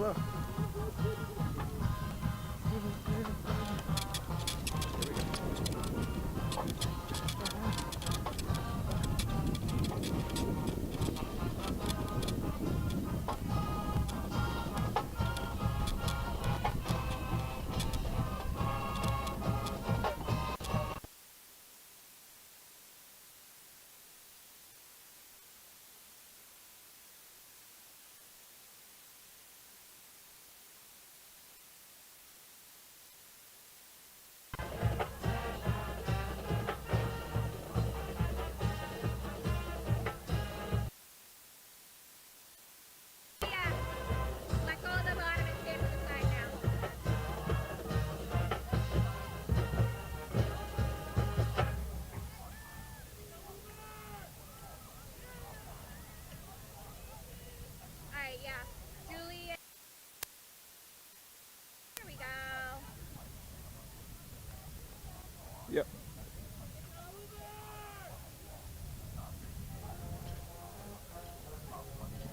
hello. Yep.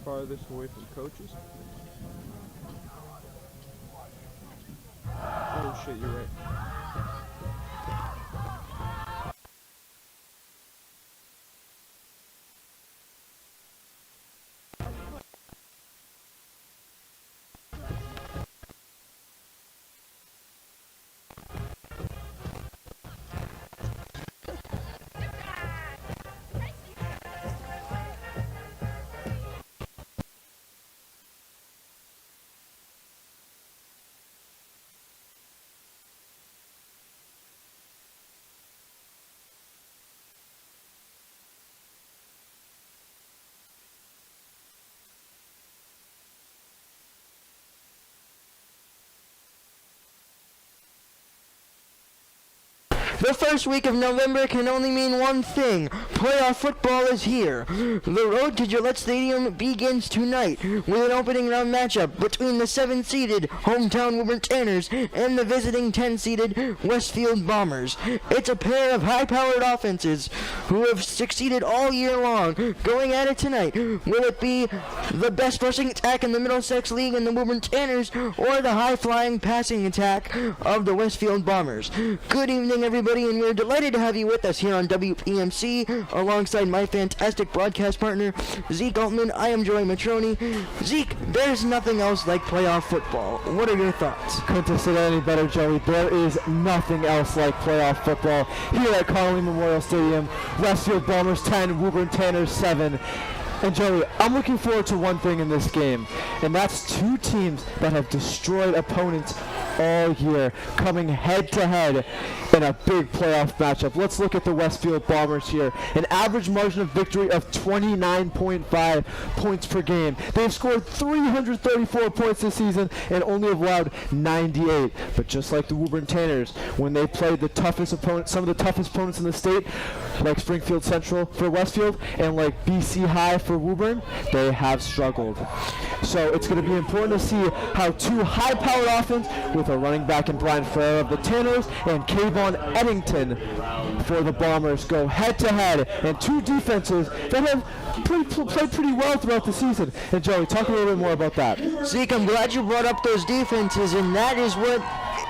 Farthest away from coaches. Oh shit, you're right. The first week of November can only mean one thing. Playoff football is here. The road to Gillette Stadium begins tonight with an opening round matchup between the 7-seeded hometown Woburn Tanners and the visiting 10-seeded Westfield Bombers. It's a pair of high-powered offenses who have succeeded all year long. Going at it tonight, will it be the best rushing attack in the Middlesex League in the Woburn Tanners or the high-flying passing attack of the Westfield Bombers? Good evening, everybody, and we're delighted to have you with us here on WPMC alongside my fantastic broadcast partner, Zeke Altman. I am Joey Matroni. Zeke, there's nothing else like playoff football. What are your thoughts? Couldn't have said any better, Joey. There is nothing else like playoff football here at Connolly Memorial Stadium. Westfield Bombers 10, Woburn Tanners 7. And Joey, I'm looking forward to one thing in this game, and that's two teams that have destroyed opponents all year, coming head-to-head in a big playoff matchup. Let's look at the Westfield Bombers here. An average margin of victory of 29.5 points per game. They've scored 334 points this season and only allowed 98. But just like the Woburn Tanners, when they played the toughest opponents, some of the toughest opponents in the state, like Springfield Central for Westfield and like BC High for Woburn, they have struggled. So it's going to be important to see how two high-powered offense with a running back in Brian Ferreira of the Tanners and Kayvon Eddington for the Bombers go head-to-head, and two defenses that have played pretty well throughout the season. And Joey, talk a little bit more about that. Zeke, I'm glad you brought up those defenses, and that is what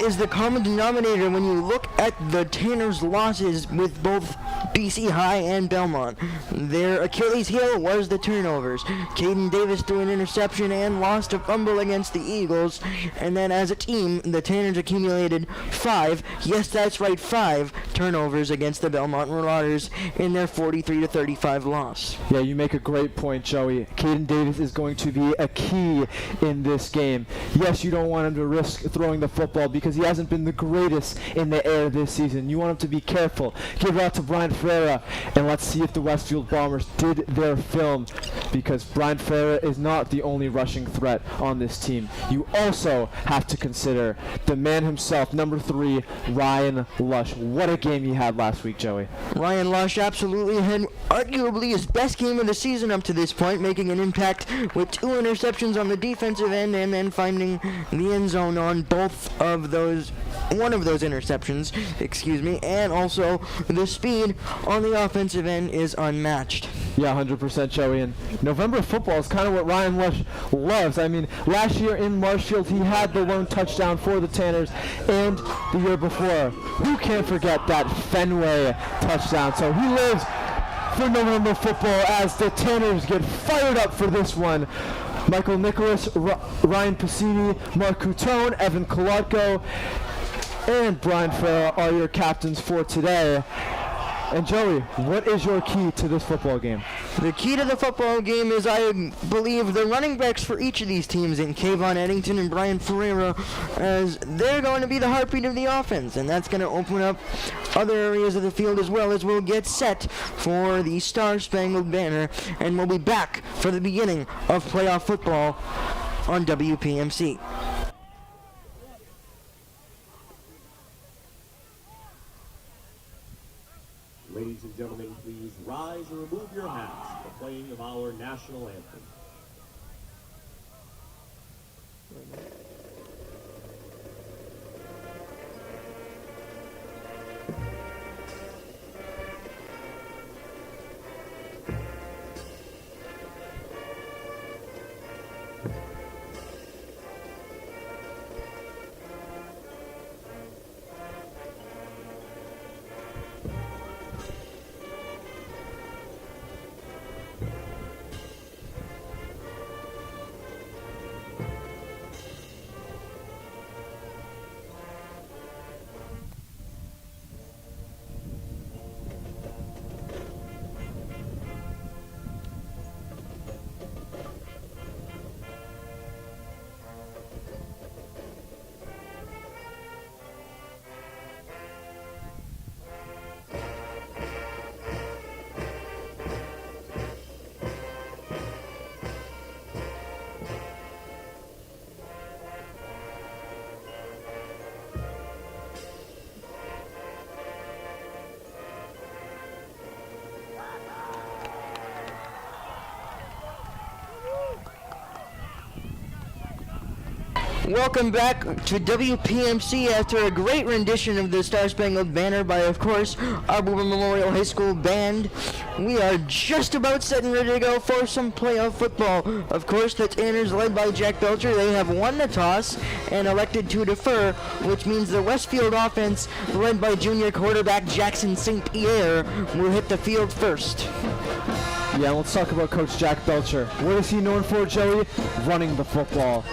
is the common denominator when you look at the Tanners' losses with both BC High and Belmont. Their Achilles heel was the turnovers. Caden Davis threw an interception and lost a fumble against the Eagles, and then as a team, the Tanners accumulated 5, yes that's right, 5 turnovers against the Belmont Marauders in their 43-35 loss. Yeah, you make a great point, Joey. Caden Davis is going to be a key in this game. Yes, you don't want him to risk throwing the football because he hasn't been the greatest in the air this season. You want him to be careful. Give it out to Brian Ferreira, and let's see if the Westfield Bombers did their film, because Brian Ferreira is not the only rushing threat on this team. You also have to consider the man himself, number 3, Ryan Lush. What a game he had last week, Joey. Ryan Lush absolutely had arguably his best game of the season up to this point, making an impact with 2 interceptions on the defensive end and then finding the end zone on one of those interceptions, and also the speed on the offensive end is unmatched. Yeah, 100% Joey. And November football is kind of what Ryan Lush loves. I mean, last year in Marshfield, he had the lone touchdown for the Tanners, and the year before, who can't forget that Fenway touchdown? So he lives for November football as the Tanners get fired up for this one. Michael Nicholas, Ryan Piscini, Mark Coutone, Evan Kolodko, and Brian Ferrer are your captains for today. And Joey, what is your key to this football game? The key to the football game is, I believe, the running backs for each of these teams in Kayvon Eddington and Brian Ferreira, as they're going to be the heartbeat of the offense, and that's going to open up other areas of the field as well, as we'll get set for the Star-Spangled Banner, and we'll be back for the beginning of playoff football on WPMC. Ladies and gentlemen, please rise and remove your hats for the playing of our national anthem. Welcome back to WPMC after a great rendition of the Star-Spangled Banner by, of course, our Woburn Memorial High School band. We are just about set and ready to go for some playoff football. Of course, the Tanners, led by Jack Belcher, they have won the toss and elected to defer, which means the Westfield offense, led by junior quarterback Jackson St. Pierre, will hit the field first. Yeah, let's talk about Coach Jack Belcher. What is he known for, Joey? Running the football.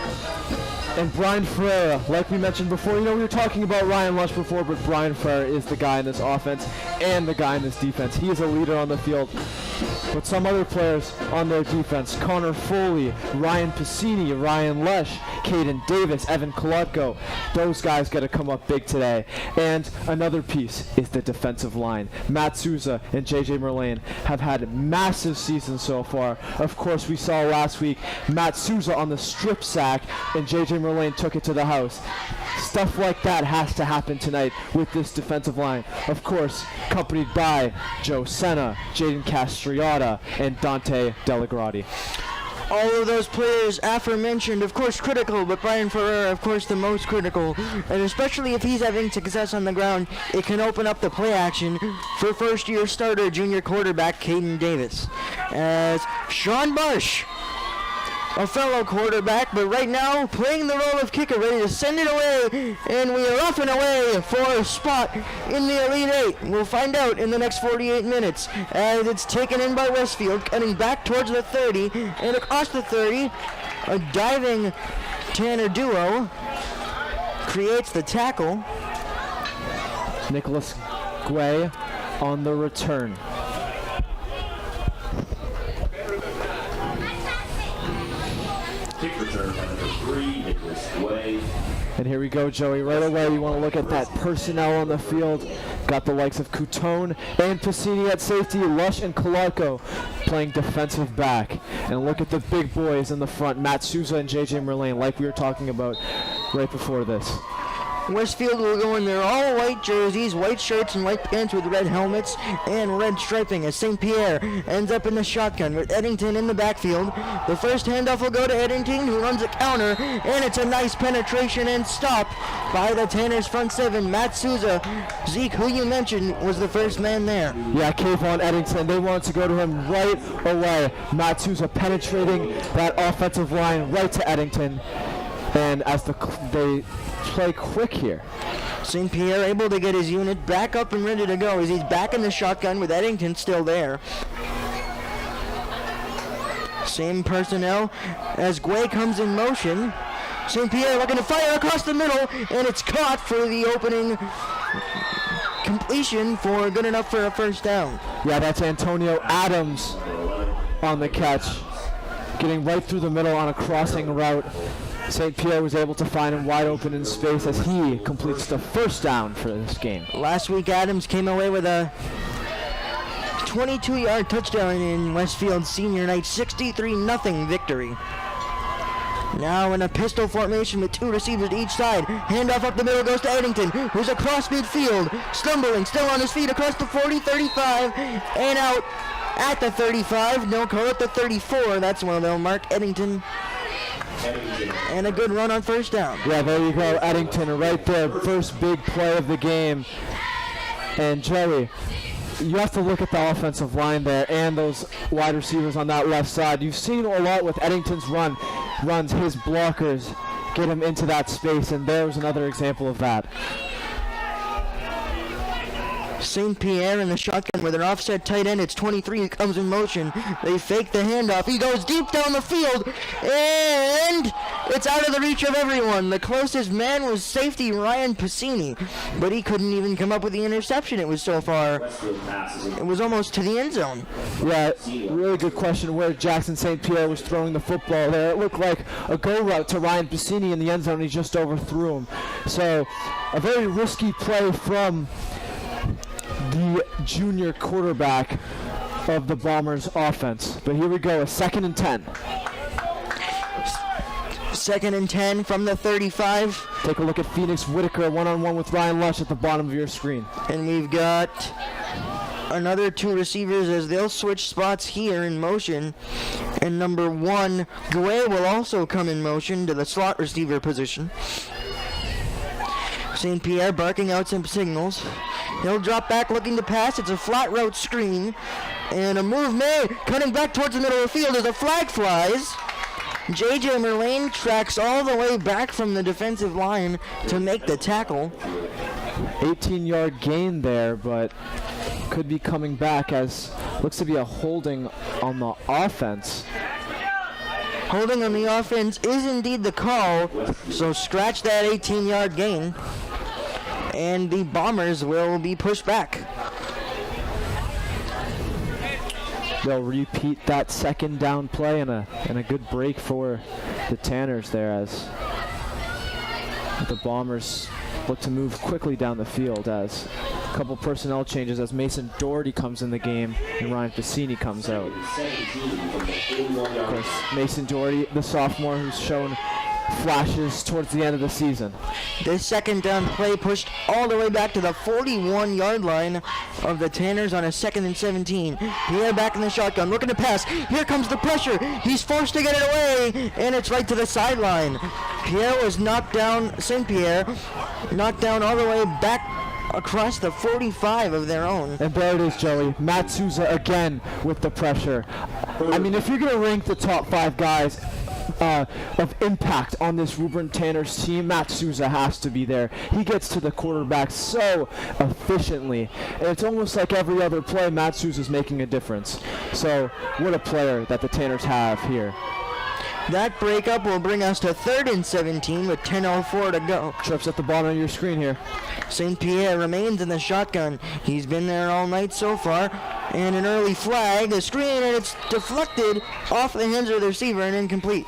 And Brian Ferreira, like we mentioned before, we were talking about Ryan Lush before, but Brian Ferreira is the guy in this offense and the guy in this defense. He is a leader on the field. But some other players on their defense, Connor Foley, Ryan Piscini, Ryan Lush, Caden Davis, Evan Kolodko, those guys got to come up big today. And another piece is the defensive line. Matt Souza and JJ Merlane have had massive seasons so far. Of course, we saw last week Matt Souza on the strip sack, and JJ Merlane took it to the house. Stuff like that has to happen tonight with this defensive line. Of course, accompanied by Joe Senna, Jaden Castriota, and Dante Delagrati. All of those players aforementioned, of course, critical, but Brian Ferrer, of course, the most critical. And especially if he's having success on the ground, it can open up the play action for first-year starter junior quarterback Caden Davis. As Sean Marsh, a fellow quarterback, but right now playing the role of kicker, ready to send it away, and we are off and away for a spot in the Elite Eight. We'll find out in the next 48 minutes as it's taken in by Westfield, cutting back towards the 30, and across the 30, a diving Tanner duo creates the tackle. Nicholas Guay on the return. Kick return by number 3, Nicholas Way. And here we go, Joey. Right away, you want to look at that personnel on the field. Got the likes of Coutone and Piscini at safety, Lush and Kolodko playing defensive back. And look at the big boys in the front, Matt Souza and JJ Merlane, like we were talking about right before this. Westfield will go in their all-white jerseys, white shirts, and white pants with red helmets and red striping as St. Pierre ends up in the shotgun with Eddington in the backfield. The first handoff will go to Eddington, who runs a counter, and it's a nice penetration and stop by the Tanners front seven. Matt Souza, Zeke, who you mentioned, was the first man there. Yeah, Kayvon Eddington, they wanted to go to him right away. Matt Souza penetrating that offensive line right to Eddington. And as they play quick here. St. Pierre able to get his unit back up and ready to go as he's back in the shotgun with Eddington still there. Same personnel as Guay comes in motion. St. Pierre looking to fire across the middle, and it's caught for the opening completion for good enough for a first down. Yeah, that's Antonio Adams on the catch, getting right through the middle on a crossing route. St. Pierre was able to find him wide open in space as he completes the first down for this game. Last week, Adams came away with a 22-yard touchdown in Westfield's senior night 63-0 victory. Now in a pistol formation with two receivers to each side. Handoff up the middle goes to Eddington, who's across midfield, stumbling, still on his feet across the 40, 35, and out at the 35. No call at the 34. That's where they'll mark Eddington. And a good run on first down. Yeah, there you go, Eddington right there, first big play of the game. And Joey, you have to look at the offensive line there and those wide receivers on that left side. You've seen a lot with Eddington's runs, his blockers get him into that space, and there was another example of that. St. Pierre in the shotgun with an offset tight end. It's 23 who comes in motion. They fake the handoff. He goes deep down the field, and it's out of the reach of everyone. The closest man was safety Ryan Piscini, but he couldn't even come up with the interception. It was so far. It was almost to the end zone. Yeah, really good question where Jackson St. Pierre was throwing the football there. It looked like a go route to Ryan Piscini in the end zone, and he just overthrew him. So a very risky play from the junior quarterback of the Bombers offense. But here we go, a 2nd and 10. 2nd and 10 from the 35. Take a look at Phoenix Whitaker one-on-one with Ryan Lush at the bottom of your screen. And we've got another two receivers as they'll switch spots here in motion. And number 1, Guay will also come in motion to the slot receiver position. St. Pierre barking out some signals. He'll drop back looking to pass. It's a flat route screen. And a move made. Cutting back towards the middle of the field as a flag flies. J.J. Merlane tracks all the way back from the defensive line to make the tackle. 18-yard gain there, but could be coming back as looks to be a holding on the offense. Holding on the offense is indeed the call. So scratch that 18-yard gain. And the Bombers will be pushed back. They'll repeat that second down play and a good break for the Tanners there as the Bombers look to move quickly down the field as a couple personnel changes as Mason Doherty comes in the game and Ryan Piscini comes out. Of course, Mason Doherty, the sophomore who's shown flashes towards the end of the season. This second down play pushed all the way back to the 41-yard line of the Tanners on a 2nd and 17. Pierre back in the shotgun, looking to pass. Here comes the pressure. He's forced to get it away, and it's right to the sideline. Pierre was knocked down, St. Pierre, knocked down all the way back across the 45 of their own. And there it is, Joey. Matt Souza again with the pressure. I mean, if you're going to rank the top 5 guys of impact on this Woburn Tanners team, Matt Souza has to be there. He gets to the quarterback so efficiently, and it's almost like every other play Matt Souza's making a difference. So what a player that the Tanners have here. That breakup will bring us to 3rd and 17 with 10:04 to go. Trips at the bottom of your screen here. St. Pierre remains in the shotgun. He's been there all night so far. And an early flag, a screen, and it's deflected off the hands of the receiver and incomplete.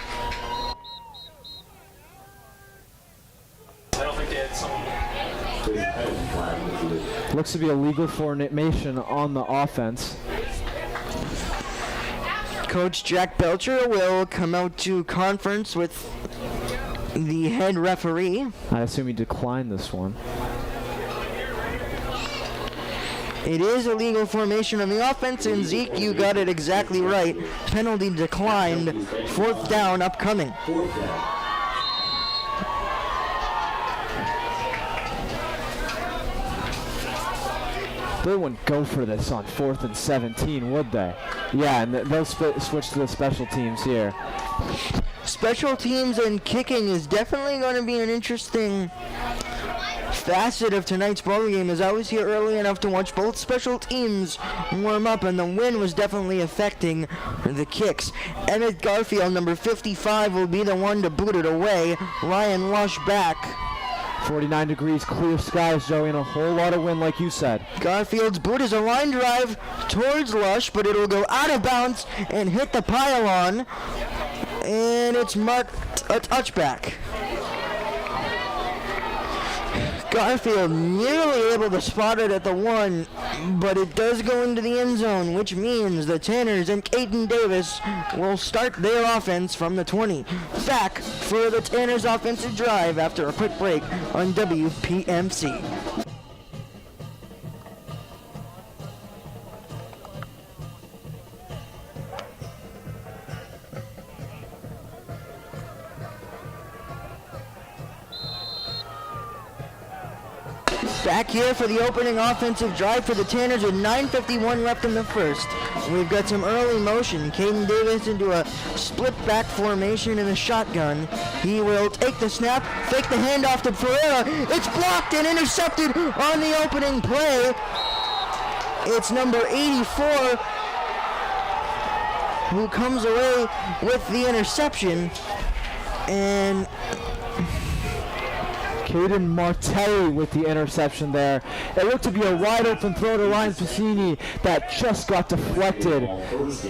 Looks to be a legal formation on the offense. Coach Jack Belcher will come out to conference with the head referee. I assume he declined this one. It is a legal formation on the offense, and Zeke, you got it exactly right. Penalty declined. 4th down upcoming. They wouldn't go for this on 4th and 17, would they? Yeah, and they'll switch to the special teams here. Special teams and kicking is definitely going to be an interesting facet of tonight's ball game, as I was here early enough to watch both special teams warm up, and the wind was definitely affecting the kicks. Emmett Garfield, number 55, will be the one to boot it away. Ryan Lush back. 49 degrees, clear skies, Joey, and a whole lot of wind, like you said. Garfield's boot is a line drive towards Lush, but it'll go out of bounds and hit the pylon, and it's marked a touchback. Garfield nearly able to spot it at the 1, but it does go into the end zone, which means the Tanners and Caden Davis will start their offense from the 20. Back for the Tanners offensive drive after a quick break on WPMC. Back here for the opening offensive drive for the Tanners with 9:51 left in the first. We've got some early motion. Caden Davis into a split back formation in the shotgun. He will take the snap, fake the handoff to Pereira. It's blocked and intercepted on the opening play. It's number 84 who comes away with the interception. And Caden Martelli with the interception there. It looked to be a wide open throw to Ryan Pacini that just got deflected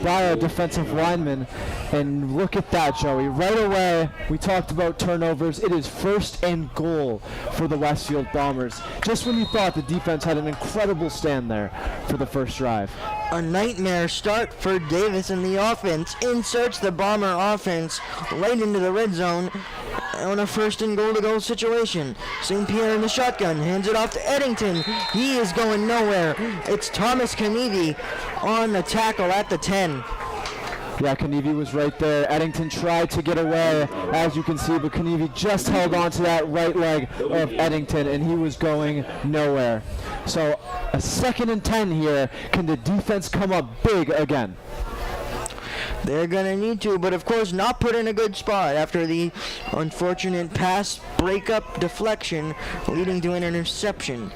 by a defensive lineman. And look at that, Joey. Right away, we talked about turnovers. It is 1st and goal for the Westfield Bombers. Just when you thought the defense had an incredible stand there for the first drive. a nightmare start for Davis in the offense. Inserts the Bomber offense late into the red zone on a 1st and goal to goal situation. St. Pierre in the shotgun, hands it off to Eddington. He is going nowhere. It's Thomas Kanevi on the tackle at the 10. Yeah, Kanevi was right there. Eddington tried to get away, as you can see, but Kanevi just held on to that right leg of Eddington, and he was going nowhere. So a 2nd and 10 here. Can the defense come up big again? They're going to need to, but of course not put in a good spot after the unfortunate pass breakup deflection leading to an interception.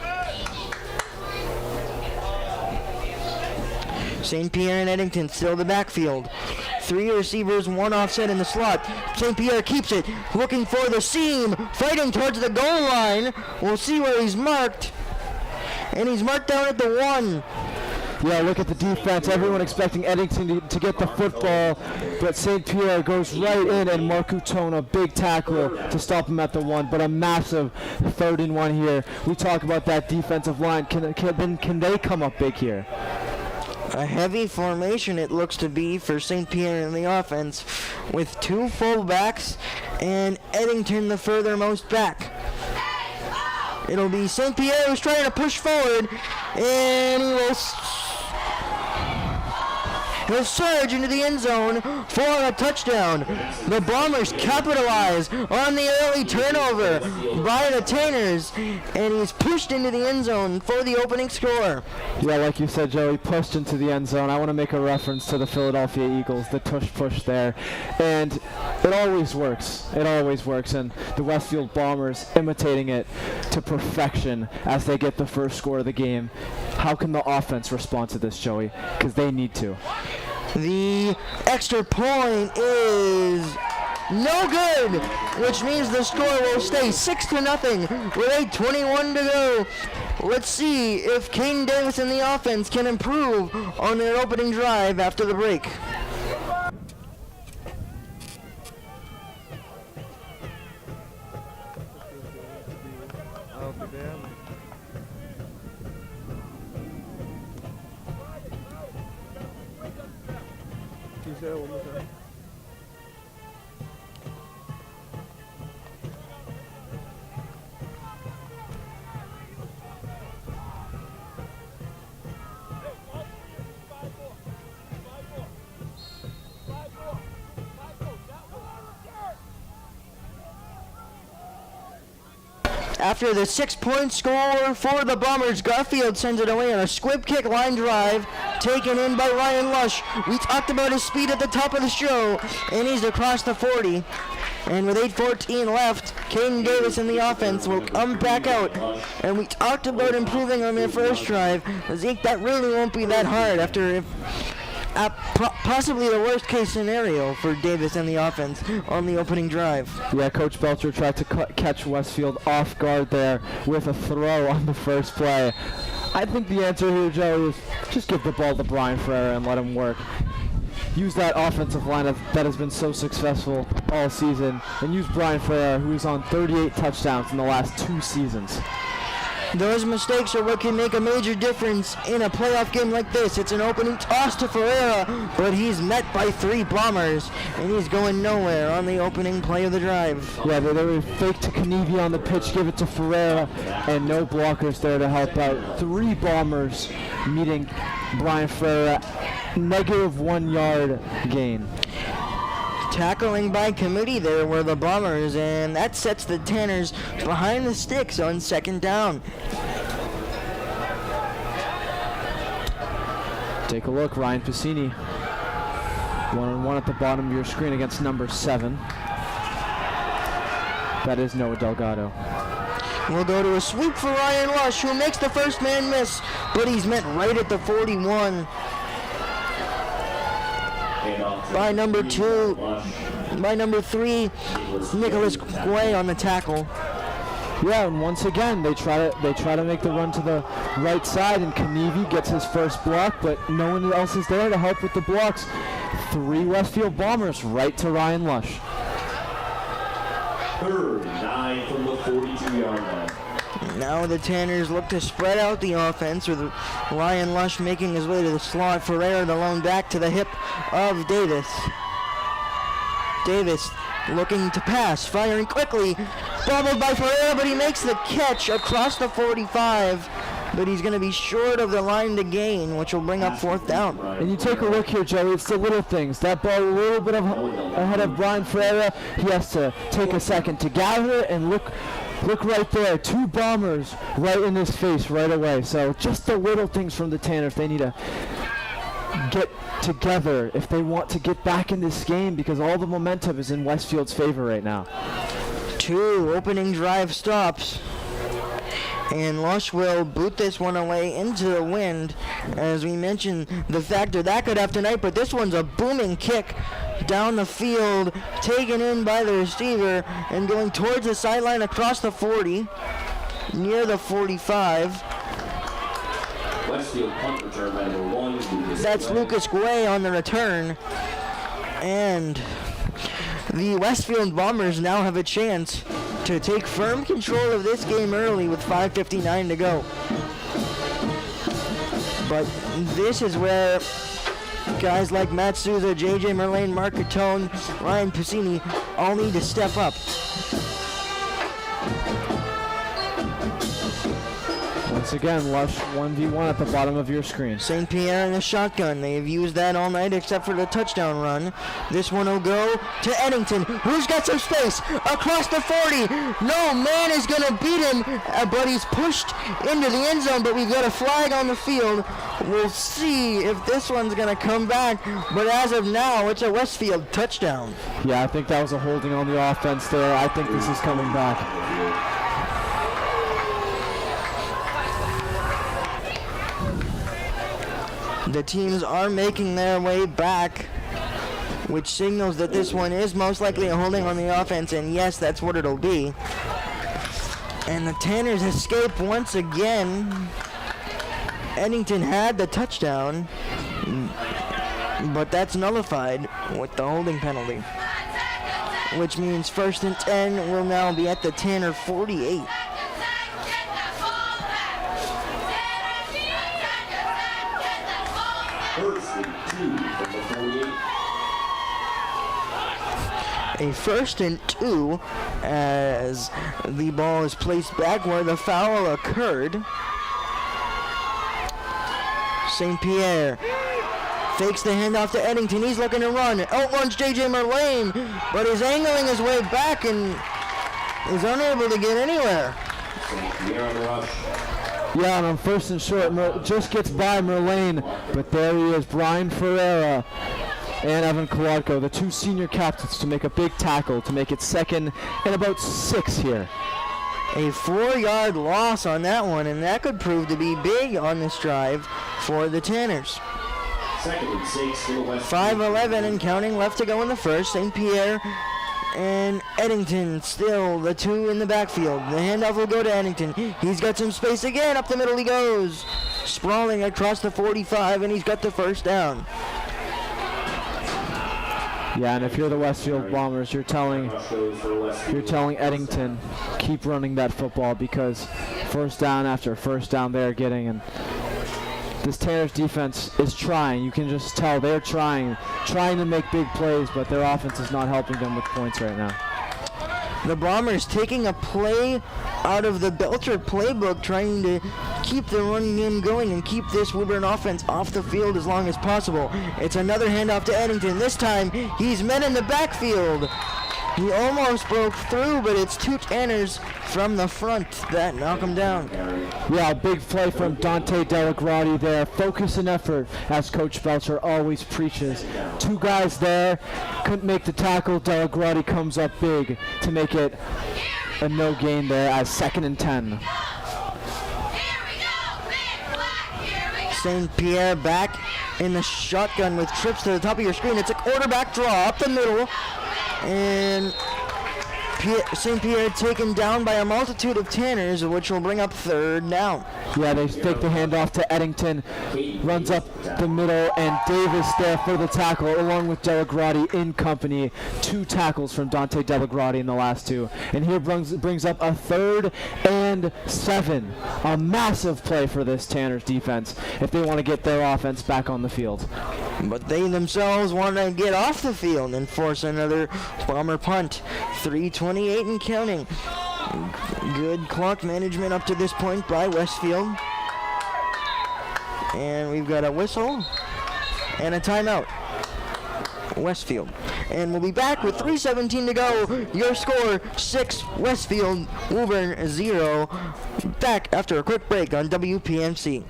St. Pierre and Eddington still the backfield. 3 receivers, 1 offset in the slot. St. Pierre keeps it, looking for the seam, fighting towards the goal line. We'll see where he's marked. And he's marked down at the 1. Yeah, look at the defense. Everyone expecting Eddington to get the football, but St. Pierre goes right in, and Marcutone, a big tackle to stop him at the 1, but a massive 3rd and 1 here. We talk about that defensive line. Can they come up big here? A heavy formation it looks to be for St. Pierre in the offense, with 2 fullbacks and Eddington the furthermost back. It'll be St. Pierre who's trying to push forward, and he'll surge into the end zone for a touchdown. The Bombers capitalize on the early turnover by the Tanners, and he's pushed into the end zone for the opening score. Yeah, like you said, Joey, pushed into the end zone. I want to make a reference to the Philadelphia Eagles, the tush push there. And it always works. It always works. And the Westfield Bombers imitating it to perfection as they get the first score of the game. How can the offense respond to this, Joey? Because they need to. The extra point is no good, which means the score will stay 6-0 with 8:21 to go. Let's see if Caden Davis and the offense can improve on their opening drive after the break. I'll be down. Can you say that one more time? After the 6-point score for the Bombers, Garfield sends it away on a squib kick line drive, taken in by Ryan Lush. We talked about his speed at the top of the show, and he's across the 40. And with 8:14 left, Caden Davis in the offense will come back out. And we talked about improving on their first drive. Zeke, that really won't be that hard after possibly the worst case scenario for Davis and the offense on the opening drive. Yeah, Coach Belcher tried to catch Westfield off guard there with a throw on the first play. I think the answer here, Joey, is just give the ball to Brian Ferreira and let him work. Use that offensive line that has been so successful all season, and use Brian Ferreira, who is on 38 touchdowns in the last 2 seasons. Those mistakes are what can make a major difference in a playoff game like this. It's an opening toss to Ferreira, but he's met by 3 Bombers, and he's going nowhere on the opening play of the drive. Yeah, they were fake to Kanevi on the pitch, give it to Ferreira, and no blockers there to help out. 3 Bombers meeting Brian Ferreira, -1 yard gain. Tackling by committee there were the Bombers, and that sets the Tanners behind the sticks on 2nd down. Take a look, Ryan Piscini. 1-on-1 at the bottom of your screen against number 7. That is Noah Delgado. We'll go to a sweep for Ryan Lush, who makes the first man miss, but he's met right at the 41. By number 3, Nicholas Guay on the tackle. Yeah, and once again they try to make the run to the right side, and Kanevi gets his first block, but no one else is there to help with the blocks. 3 Westfield Bombers right to Ryan Lush. 3rd and 9 from the 42-yard line. Now the Tanners look to spread out the offense, with Ryan Lush making his way to the slot. Ferreira, the lone back, to the hip of Davis. Davis looking to pass, firing quickly. Bobbled by Ferreira, but he makes the catch across the 45. But he's going to be short of the line to gain, which will bring up 4th down. And you take a look here, Joey, it's the little things. That ball a little bit ahead of Brian Ferreira. He has to take a second to gather and look right there. 2 Bombers right in his face right away. So just the little things from the Tanners. They need to get together if they want to get back in this game, because all the momentum is in Westfield's favor right now. 2 opening drive stops. And Lush will boot this one away into the wind. As we mentioned, the factor that could have tonight, but this one's a booming kick down the field, taken in by the receiver, and going towards the sideline across the 40, near the 45. Westfield punt return by number 1. That's Lucas Guay on the return. And the Westfield Bombers now have a chance to take firm control of this game early with 5:59 to go. But this is where guys like Matt Souza, JJ Merlane, Mark Catone, Ryan Piscini all need to step up. Once again, Lush 1v1 at the bottom of your screen. St. Pierre in the shotgun. They've used that all night except for the touchdown run. This one will go to Eddington, who's got some space across the 40. No man is going to beat him, but he's pushed into the end zone, but we've got a flag on the field. We'll see if this one's going to come back, but as of now, it's a Westfield touchdown. Yeah, I think that was a holding on the offense there. I think this is coming back. The teams are making their way back, which signals that this one is most likely a holding on the offense, and yes, that's what it'll be. And the Tanners escape once again. Eddington had the touchdown, but that's nullified with the holding penalty, which means 1st and 10 will now be at the Tanner 48. A 1st and 2 as the ball is placed back where the foul occurred. St. Pierre fakes the handoff to Eddington. He's looking to run. Outruns JJ Merlane, but is angling his way back and is unable to get anywhere. Pierre on the rush. Yeah, and on first and short, just gets by Merlane, but there he is, Brian Ferreira and Evan Kolodko, the two senior captains, to make a big tackle to make it 2nd and about 6 here. A 4-yard loss on that one, and that could prove to be big on this drive for the Tanners. 2nd and 6 to the West. 5:11 and counting left to go in the first. St. Pierre and Eddington still the two in the backfield. The handoff will go to Eddington. He's got some space again. Up the middle he goes. Sprawling across the 45, and he's got the first down. Yeah, and if you're the Westfield Bombers, you're telling Eddington, keep running that football, because first down after first down they're getting, and this Tanners defense is trying. You can just tell they're trying to make big plays, but their offense is not helping them with points right now. The Bombers taking a play out of the Belcher playbook, trying to keep the running game going and keep this Woburn offense off the field as long as possible. It's another handoff to Eddington. This time he's met in the backfield. He almost broke through, but it's two Tanners from the front that knock him down. Yeah, a big play from Dante Delagrati there. Focus and effort, as Coach Belcher always preaches. Two guys there, couldn't make the tackle. Delagrati comes up big to make it a no gain there as 2nd and 10. St. Pierre back in the shotgun with trips to the top of your screen. It's a quarterback draw up the middle, and St. Pierre taken down by a multitude of Tanners, which will bring up 3rd down. Yeah, they take the handoff to Eddington, runs up the middle, and Davis there for the tackle, along with Delagrati in company. 2 tackles from Dante Delagrati in the last 2. And here brings up a 3rd and 7. A massive play for this Tanners defense if they want to get their offense back on the field. But they themselves want to get off the field and force another Bomber punt. 3:28 and counting. Good clock management up to this point by Westfield. And we've got a whistle and a timeout. Westfield. And we'll be back with 3:17 to go. Your score, 6 Westfield, Woburn 0. Back after a quick break on WPMC.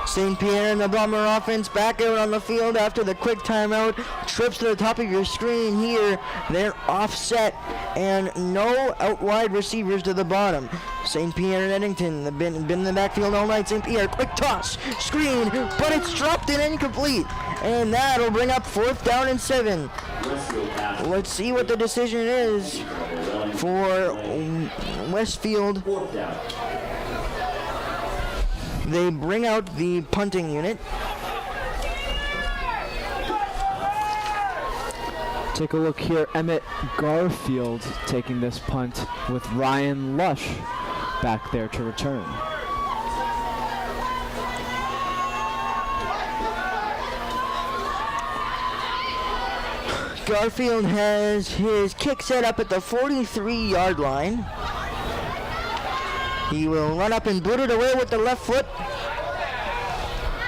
St. Pierre and the Bomber offense back out on the field after the quick timeout. Trips to the top of your screen here. They're offset and no out wide receivers to the bottom. St. Pierre and Eddington have been in the backfield all night. St. Pierre, quick toss, screen, but it's dropped and incomplete. And that'll bring up 4th down and 7. Let's see what the decision is for Westfield. They bring out the punting unit. Take a look here. Emmett Garfield taking this punt with Ryan Lush back there to return. Garfield has his kick set up at the 43-yard line. He will run up and boot it away with the left foot.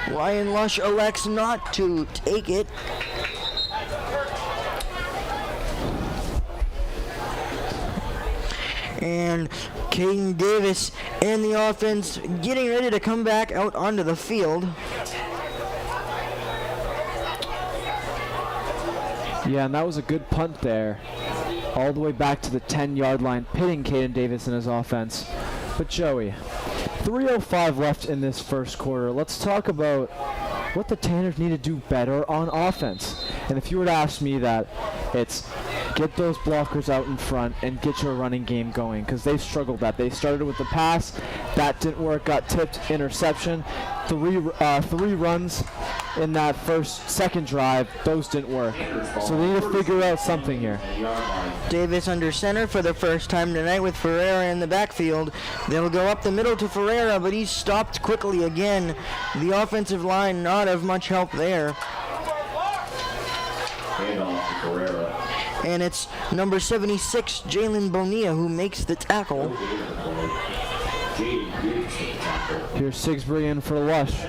Ryan Lush elects not to take it. And Caden Davis and the offense getting ready to come back out onto the field. Yeah, and that was a good punt there. All the way back to the 10-yard line, pitting Caden Davis and his offense. But Joey, 3:05 left in this first quarter. Let's talk about what the Tanners need to do better on offense. And if you were to ask me that, it's get those blockers out in front and get your running game going, because they've struggled that. They started with the pass, that didn't work, got tipped, interception. Three runs in that second drive, those didn't work. So they need to figure out something here. Davis under center for the first time tonight with Ferreira in the backfield. They'll go up the middle to Ferreira, but he's stopped quickly again. The offensive line not of much help there. Handoff to Ferreira. And it's number 76, Jalen Bonilla, who makes the tackle. Jaden Gibbs with the tackle. Here's Sigsbury in for Lush.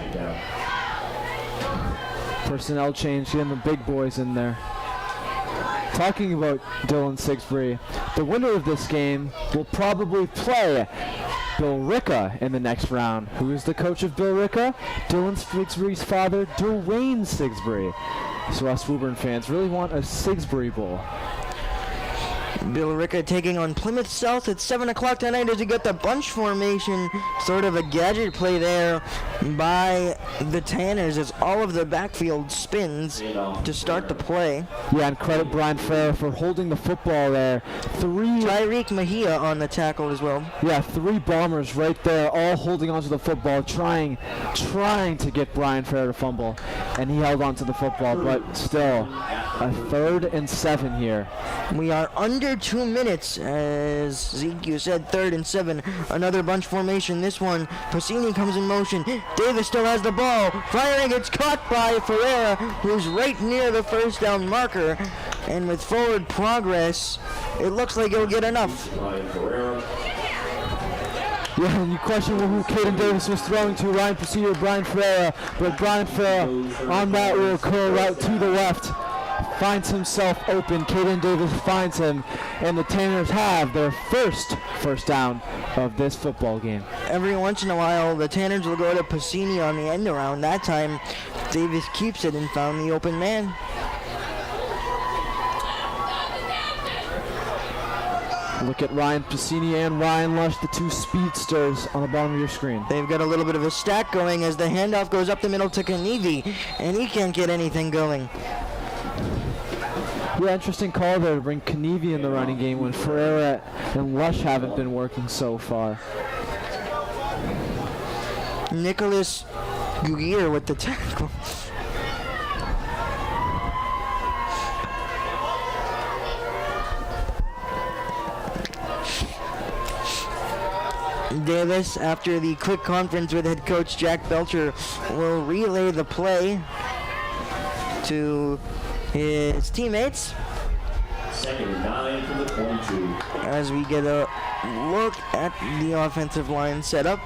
Personnel change, getting the big boys in there. Talking about Dylan Sigsbury, the winner of this game will probably play Bill Ricca in the next round. Who is the coach of Bill Ricca? Dylan Sigsbury's father, Dwayne Sigsbury. So us Woburn fans really want a Sigsbury Bowl. Bill Ricca taking on Plymouth South at 7 o'clock tonight as we get the bunch formation, sort of a gadget play there by the Tanners as all of the backfield spins to start the play. Yeah, and credit Brian Ferrer for holding the football there. Tyreek Mejia on the tackle as well. Yeah, 3 Bombers right there, all holding onto the football, trying to get Brian Ferrer to fumble, and he held onto the football, but still, a 3rd and 7 here. We are under 2 minutes, as Zeke, you said, 3rd and 7. Another bunch formation. This one, Pacini comes in motion. Davis still has the ball. Firing, it's caught by Ferreira, who's right near the first down marker. And with forward progress, it looks like he'll get enough. Ryan Ferreira. Yeah, and you question who Caden Davis was throwing to, Ryan Pacini or Brian Ferreira, but Brian Ferreira on that will curl out to the left. Finds himself open. Caden Davis finds him, and the Tanners have their first down of this football game. Every once in a while, the Tanners will go to Pacini on the end around. That time, Davis keeps it and found the open man. Look at Ryan Pacini and Ryan Lush, the 2 speedsters on the bottom of your screen. They've got a little bit of a stack going as the handoff goes up the middle to Kanivi, and he can't get anything going. Yeah, interesting call there to bring Kanivi in the running game when Ferreira and Lush haven't been working so far. Nicholas Gugier with the tackle. Davis, after the quick conference with head coach Jack Belcher, will relay the play to his teammates 2nd and 9 from the 22. as we get a look at the offensive line setup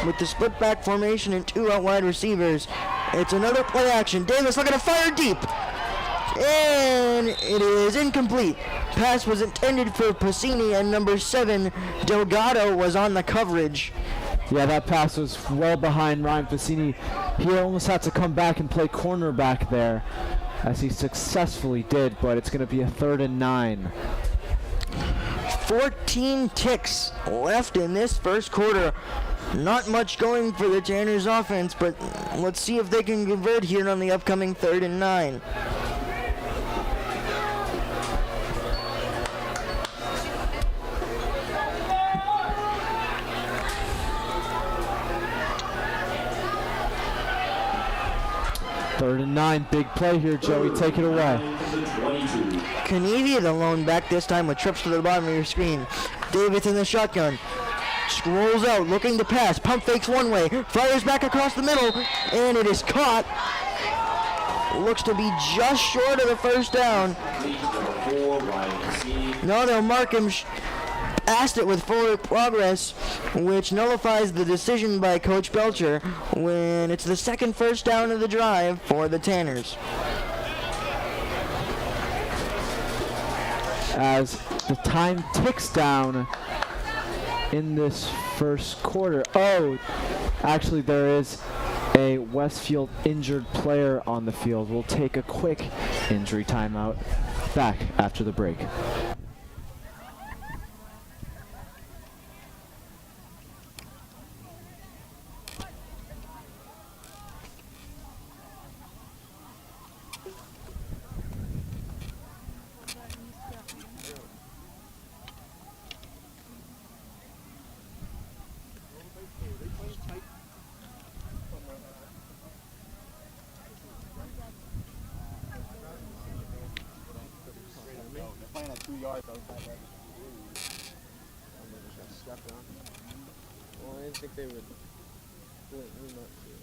with the split back formation and 2 out wide receivers. It's another play action. Davis looking to fire deep, and it is incomplete. Pass was intended for Pacini, and number 7 Delgado was on the coverage. Yeah, that pass was well behind Ryan Pacini. He almost had to come back and play cornerback there, as he successfully did, but it's going to be a 3rd and 9. 14 ticks left in this first quarter. Not much going for the Tanners offense, but let's see if they can convert here on the upcoming 3rd and 9. Third and 9, big play here, Joey. Take it away. Kanivi, the lone back this time with trips to the bottom of your screen. Davis in the shotgun. Scrolls out, looking to pass. Pump fakes one way. Fires back across the middle, and it is caught. Looks to be just short of the first down. No, they'll mark him past it with forward progress, which nullifies the decision by Coach Belcher when it's the second first down of the drive for the Tanners. As the time ticks down in this first quarter. Oh, actually there is a Westfield injured player on the field. We'll take a quick injury timeout. Back after the break. 2 yards outside that. And they just got stepped on. Well, I didn't think they would blatantly not see it.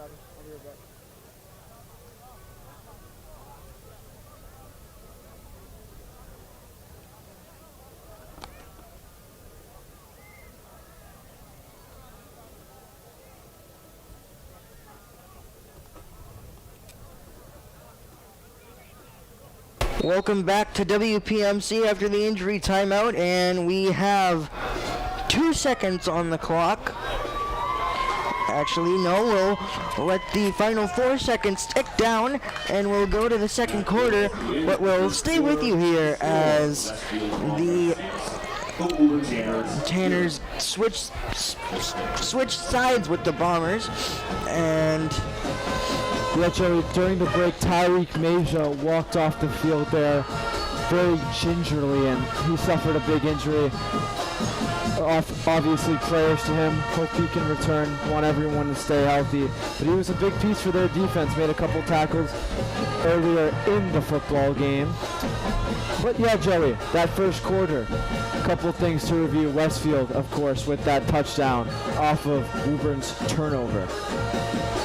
I'll be right back. Welcome back to WPMC after the injury timeout, and we have 2 seconds on the clock. Actually, no, we'll let the final 4 seconds tick down, and we'll go to the second quarter, but we'll stay with you here as the Tanners switch sides with the Bombers, and Yeah, Joey, during the break, Tyreek Maja walked off the field there very gingerly, and he suffered a big injury. Obviously, prayers to him. Hope he can return. Want everyone to stay healthy. But he was a big piece for their defense. Made a couple tackles earlier in the football game. But yeah, Joey, that first quarter, a couple things to review. Westfield, of course, with that touchdown off of Woburn's turnover.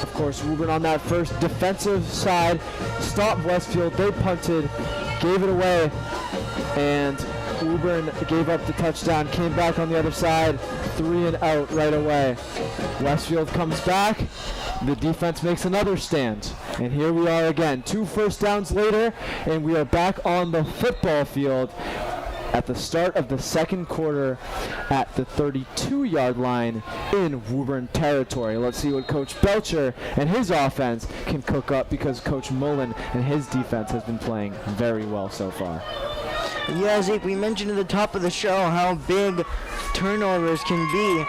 Of course, Woburn on that first defensive side stopped Westfield. They punted, gave it away, and Woburn gave up the touchdown, came back on the other side, 3 and out right away. Westfield comes back, the defense makes another stand, and here we are again, 2 first downs later, and we are back on the football field at the start of the second quarter at the 32-yard line in Woburn territory. Let's see what Coach Belcher and his offense can cook up, because Coach Mullen and his defense has been playing very well so far. yeah, Zeke, we mentioned at the top of the show how big turnovers can be.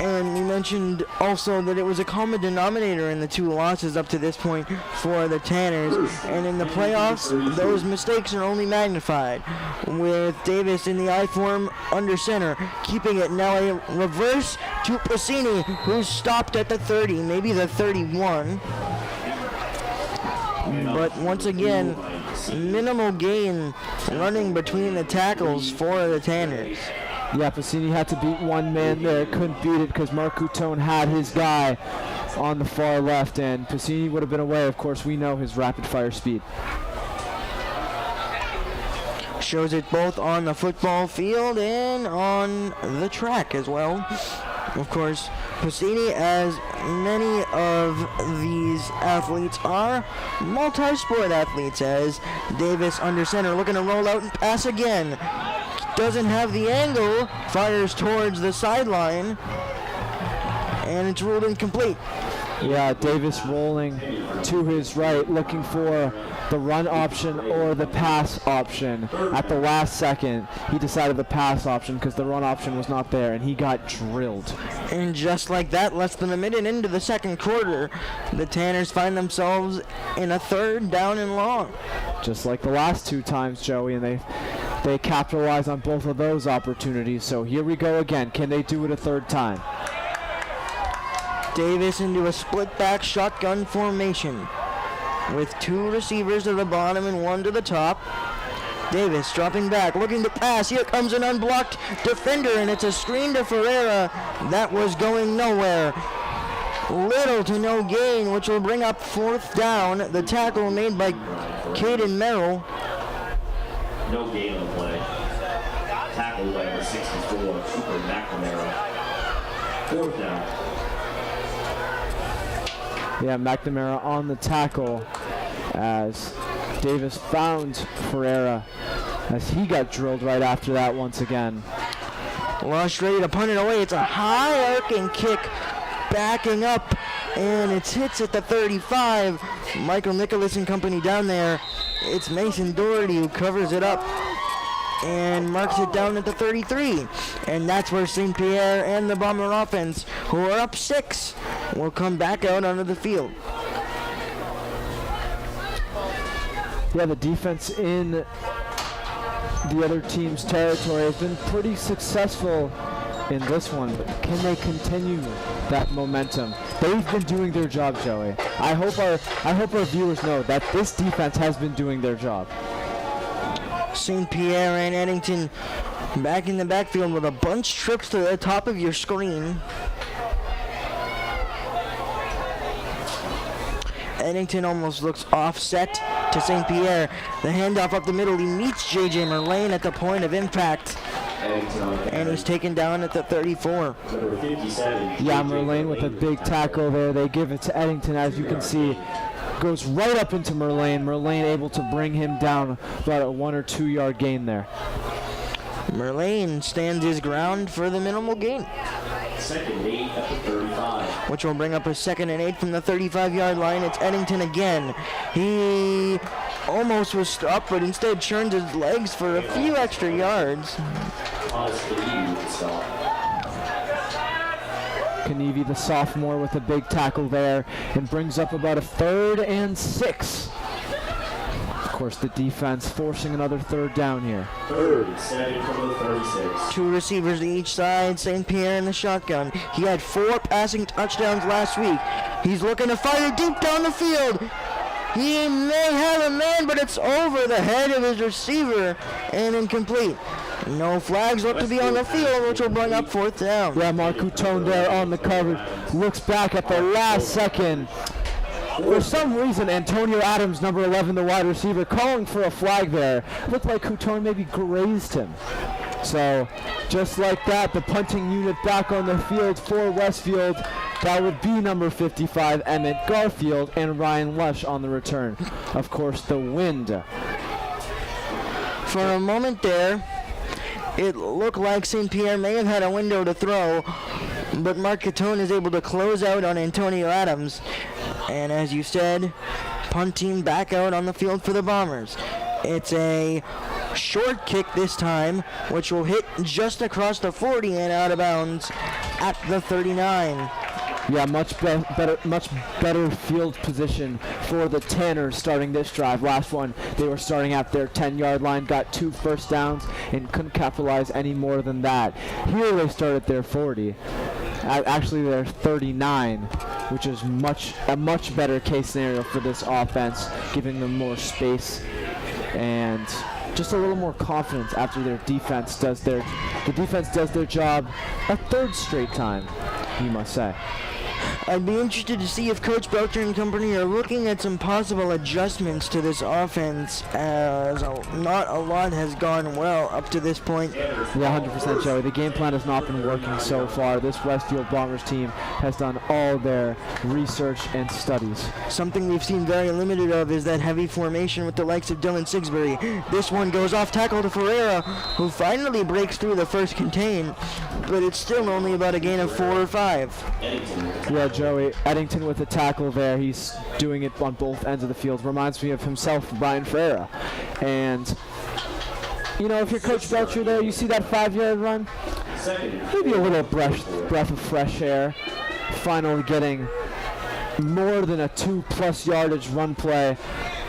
And we mentioned also that it was a common denominator in the 2 losses up to this point for the Tanners. And in the playoffs, those mistakes are only magnified, with Davis in the I form under center, keeping it now a reverse to Pacini, who's stopped at the 30, maybe the 31. But once again, minimal gain running between the tackles for the Tanners. Yeah, Pacini had to beat one man there. Couldn't beat it because Mark Coutone had his guy on the far left, and Pacini would have been away. Of course, we know his rapid-fire speed. Shows it both on the football field and on the track as well. Of course, Pacini, as many of these athletes are, multi-sport athletes, as Davis under center looking to roll out and pass again. Doesn't have the angle, fires towards the sideline, and it's ruled incomplete. Yeah, Davis rolling to his right, looking for the run option or the pass option. At the last second, he decided the pass option because the run option was not there, and he got drilled. And just like that, less than a minute into the second quarter, the Tanners find themselves in a 3rd down and long. Just like the last 2 times, Joey, and they capitalize on both of those opportunities. So here we go again. Can they do it a 3rd time? Davis into a split back shotgun formation with 2 receivers to the bottom and 1 to the top. Davis dropping back, looking to pass. Here comes an unblocked defender, and it's a screen to Ferreira that was going nowhere. Little to no gain, which will bring up 4th down. The tackle made by Caden Merrill. No gain on the play. Tackled by number 64, Cooper McNamara. 4th down. Yeah, McNamara on the tackle as Davis found Ferreira as he got drilled right after that once again. Lush ready to punt it away. It's a high arcing kick, backing up, and it hits at the 35. Michael Nicholas and company down there. It's Mason Doherty who covers it up and marks it down at the 33. And that's where St. Pierre and the Bomber offense, who are up 6, will come back out onto the field. Yeah, the defense in the other team's territory has been pretty successful in this one, but can they continue that momentum? They've been doing their job, Joey. I hope our viewers know that this defense has been doing their job. St. Pierre and Eddington back in the backfield with a bunch trips to the top of your screen. Eddington almost looks offset to St. Pierre. The handoff up the middle. He meets J.J. Merlane at the point of impact. And he's taken down at the 34. Yeah, Merlane with a big tackle there. They give it to Eddington, as you can see. Goes right up into Merlane. Merlane able to bring him down about a 1 or 2 yard gain there. Merlane stands his ground for the minimal gain. 2nd and 8 at the 35. Which will bring up a 2nd and 8 from the 35-yard line. It's Eddington again. He almost was stopped, but instead churned his legs for a few extra yards. Kanevi, the sophomore, with a big tackle there and brings up about a 3rd and 6. Of course, the defense forcing another 3rd down here. 3rd and 7 from the 36. 2 receivers to each side. St. Pierre in the shotgun. He had 4 passing touchdowns last week. He's looking to fire deep down the field. He may have a man, but it's over the head of his receiver and incomplete. No flags left to be on the field, which will bring up 4th down. Yeah, Mark Coutone there on the coverage. Looks back at the last second. For some reason, Antonio Adams, number 11, the wide receiver, calling for a flag there. Looked like Coutone maybe grazed him. So, just like that, the punting unit back on the field for Westfield. That would be number 55, Emmett Garfield, and Ryan Lush on the return. Of course, the wind. For a moment there, it looked like St. Pierre may have had a window to throw, but Mark Coutone is able to close out on Antonio Adams. And as you said, punt team back out on the field for the Bombers. It's a short kick this time, which will hit just across the 40 and out of bounds at the 39. Yeah, much better field position for the Tanners starting this drive. Last one, they were starting at their 10-yard line, got 2 first downs, and couldn't capitalize any more than that. Here they start at their 40. Actually, their 39, which is a much better case scenario for this offense, giving them more space and just a little more confidence after their defense does their job a 3rd straight time, you must say. I'd be interested to see if Coach Belcher and company are looking at some possible adjustments to this offense, as not a lot has gone well up to this point. Yeah, 100%, Joey. The game plan has not been working so far. This Westfield Bombers team has done all their research and studies. Something we've seen very limited of is that heavy formation with the likes of Dylan Sigsbury. This one goes off tackle to Ferreira, who finally breaks through the first contain, but it's still only about a gain of 4 or 5. Yeah, Joey. Eddington with a tackle there. He's doing it on both ends of the field. Reminds me of himself, Brian Ferreira. And, you know, if you're Coach Belcher there, you see that 5-yard run, maybe a little breath of fresh air. Finally getting more than a 2+ yardage run play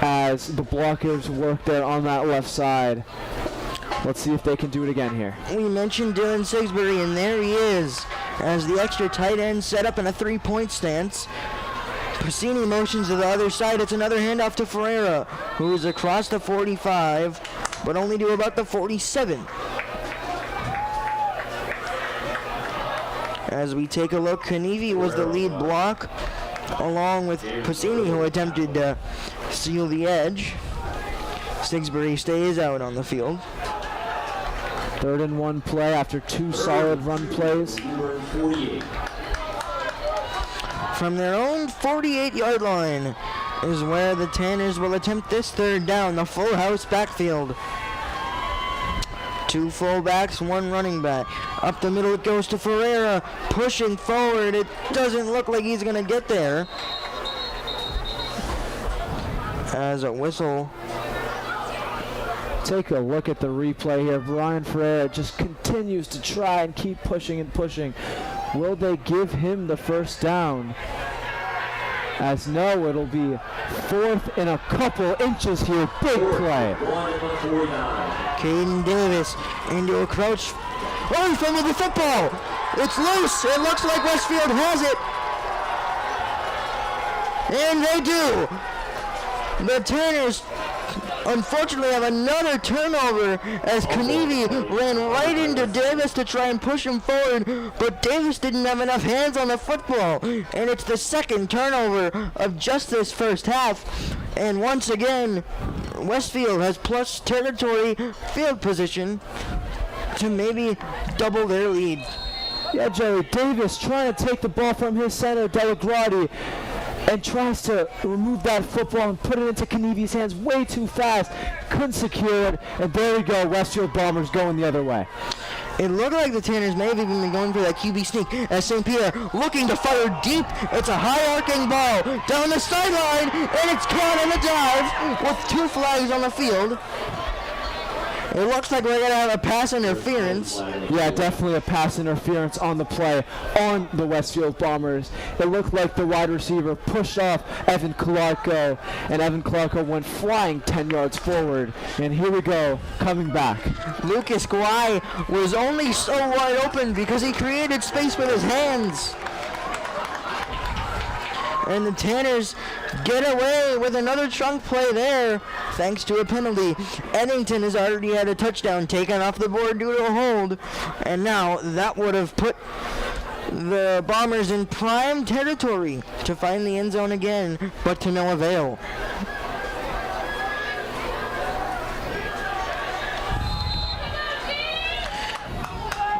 as the blockers work there on that left side. Let's see if they can do it again here. We mentioned Dylan Sigsbury, and there he is as the extra tight end set up in a 3-point stance. Pacini motions to the other side. It's another handoff to Ferreira, who's across the 45, but only to about the 47. As we take a look, Kanivi was the lead block, along with Pacini, who attempted to seal the edge. Sigsbury stays out on the field. 3rd and 1 play after 2 solid run plays. From their own 48-yard line is where the Tanners will attempt this 3rd down, the full house backfield. 2 fullbacks, 1 running back. Up the middle it goes to Ferreira, pushing forward. It doesn't look like he's going to get there. As a whistle. Take a look at the replay here. Brian Ferreira just continues to try and keep pushing and pushing. Will they give him the 1st down? As no, it'll be 4th and a couple inches here. Big play. Caden Davis into a crouch. Oh, he fumbled the football. It's loose. It looks like Westfield has it. And they do. The Tanners unfortunately have another turnover as Kanivi ran right into Davis to try and push him forward, but Davis didn't have enough hands on the football, and it's the 2nd turnover of just this first half. And once again, Westfield has plus territory field position to maybe double their lead. Yeah, Joey, Davis trying to take the ball from his center, Delagrati, and tries to remove that football and put it into Kanivi's hands way too fast. Couldn't secure it, and there we go, Westfield Bombers going the other way. It looked like the Tanners may have even been going for that QB sneak as St. Pierre looking to fire deep. It's a high arcing ball down the sideline, and it's caught on the dive with 2 flags on the field. It looks like we're going to have a pass interference. Yeah, definitely a pass interference on the play on the Westfield Bombers. It looked like the wide receiver pushed off Evan Clarko, and Evan Clarko went flying 10 yards forward. And here we go, coming back. Lucas Guay was only so wide open because he created space with his hands. And the Tanners get away with another chunk play there, thanks to a penalty. Eddington has already had a touchdown taken off the board due to a hold, and now that would have put the Bombers in prime territory to find the end zone again, but to no avail.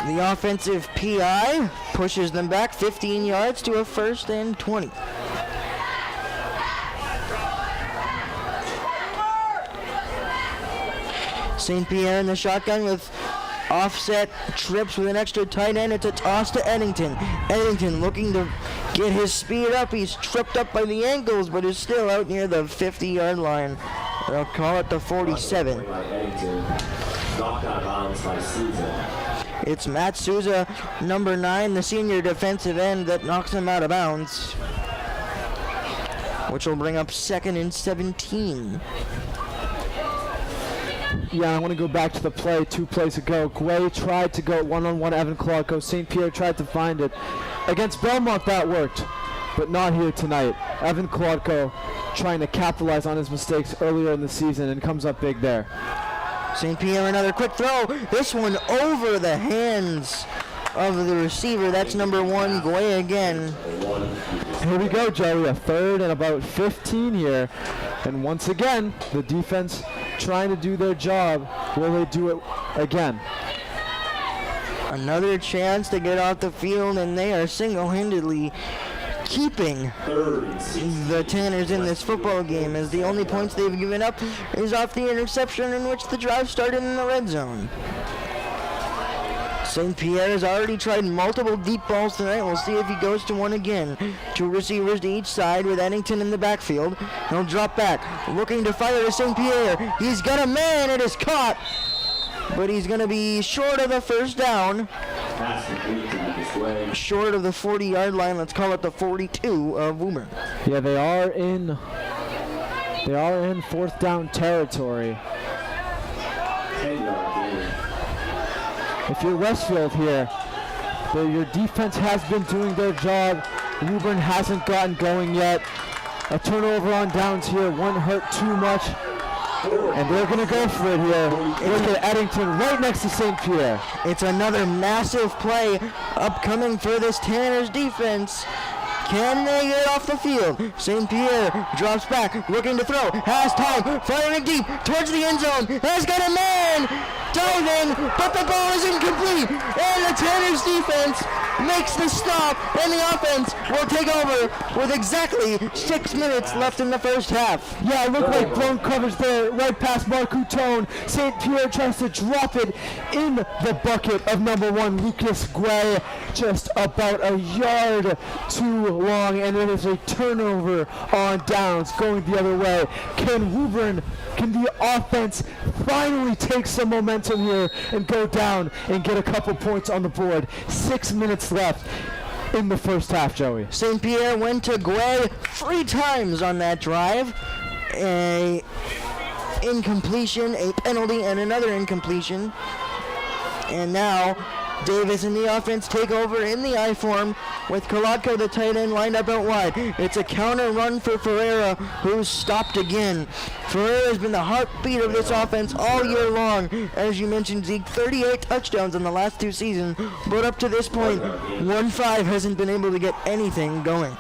The offensive PI pushes them back 15 yards to a 1st and 20. St. Pierre in the shotgun with offset trips with an extra tight end. It's a toss to Eddington. Eddington looking to get his speed up. He's tripped up by the ankles, but is still out near the 50-yard line. They'll call it the 47. It's Matt Souza, number 9, the senior defensive end, that knocks him out of bounds, which will bring up 2nd and 17. Yeah, I want to go back to the play 2 plays ago. Guay tried to go one-on-one Evan Clarko. St. Pierre tried to find it. Against Belmont, that worked, but not here tonight. Evan Clarko trying to capitalize on his mistakes earlier in the season and comes up big there. St. Pierre, another quick throw. This one over the hands of the receiver. That's number 1, Guay again. Here we go, Joey. A 3rd and about 15 here. And once again, the defense trying to do their job. Will they do it again? Another chance to get off the field, and they are single-handedly keeping the Tanners in this football game, as the only points they've given up is off the interception in which the drive started in the red zone. St. Pierre has already tried multiple deep balls tonight. We'll see if he goes to one again. Two receivers to each side with Eddington in the backfield. He'll drop back, looking to fire to St. Pierre. He's got a man. It is caught, but he's going to be short of the first down. Short of the 40-yard line. Let's call it the 42 of Woburn. Yeah, they are in fourth down territory. If you're Westfield here, your defense has been doing their job. Woburn hasn't gotten going yet. A turnover on downs here won't hurt too much. And they're going to go for it here. Look at Eddington right next to St. Pierre. It's another massive play upcoming for this Tanner's defense. Can they get off the field? St. Pierre drops back, looking to throw. Has time, firing deep towards the end zone. Has got a man diving, but the ball is incomplete. And the Tanner's defense makes the stop, and the offense will take over with exactly 6 minutes left in the first half. Yeah, it looked like blown coverage there, right past Mark Coutone. St. Pierre tries to drop it in the bucket of number 1, Lucas Guay, just about a yard too long, and it is a turnover on downs going the other way. Can the offense finally take some momentum here and go down and get a couple points on the board? 6 minutes left in the first half, Joey. St. Pierre went to Guay 3 times on that drive. A incompletion, a penalty, and another incompletion. And now Davis and the offense take over in the I form with Kolodko, the tight end, lined up out wide. It's a counter run for Ferreira, who's stopped again. Ferreira has been the heartbeat of this offense all year long. As you mentioned, Zeke, 38 touchdowns in the last 2 seasons, but up to this point, 1-5 hasn't been able to get anything going.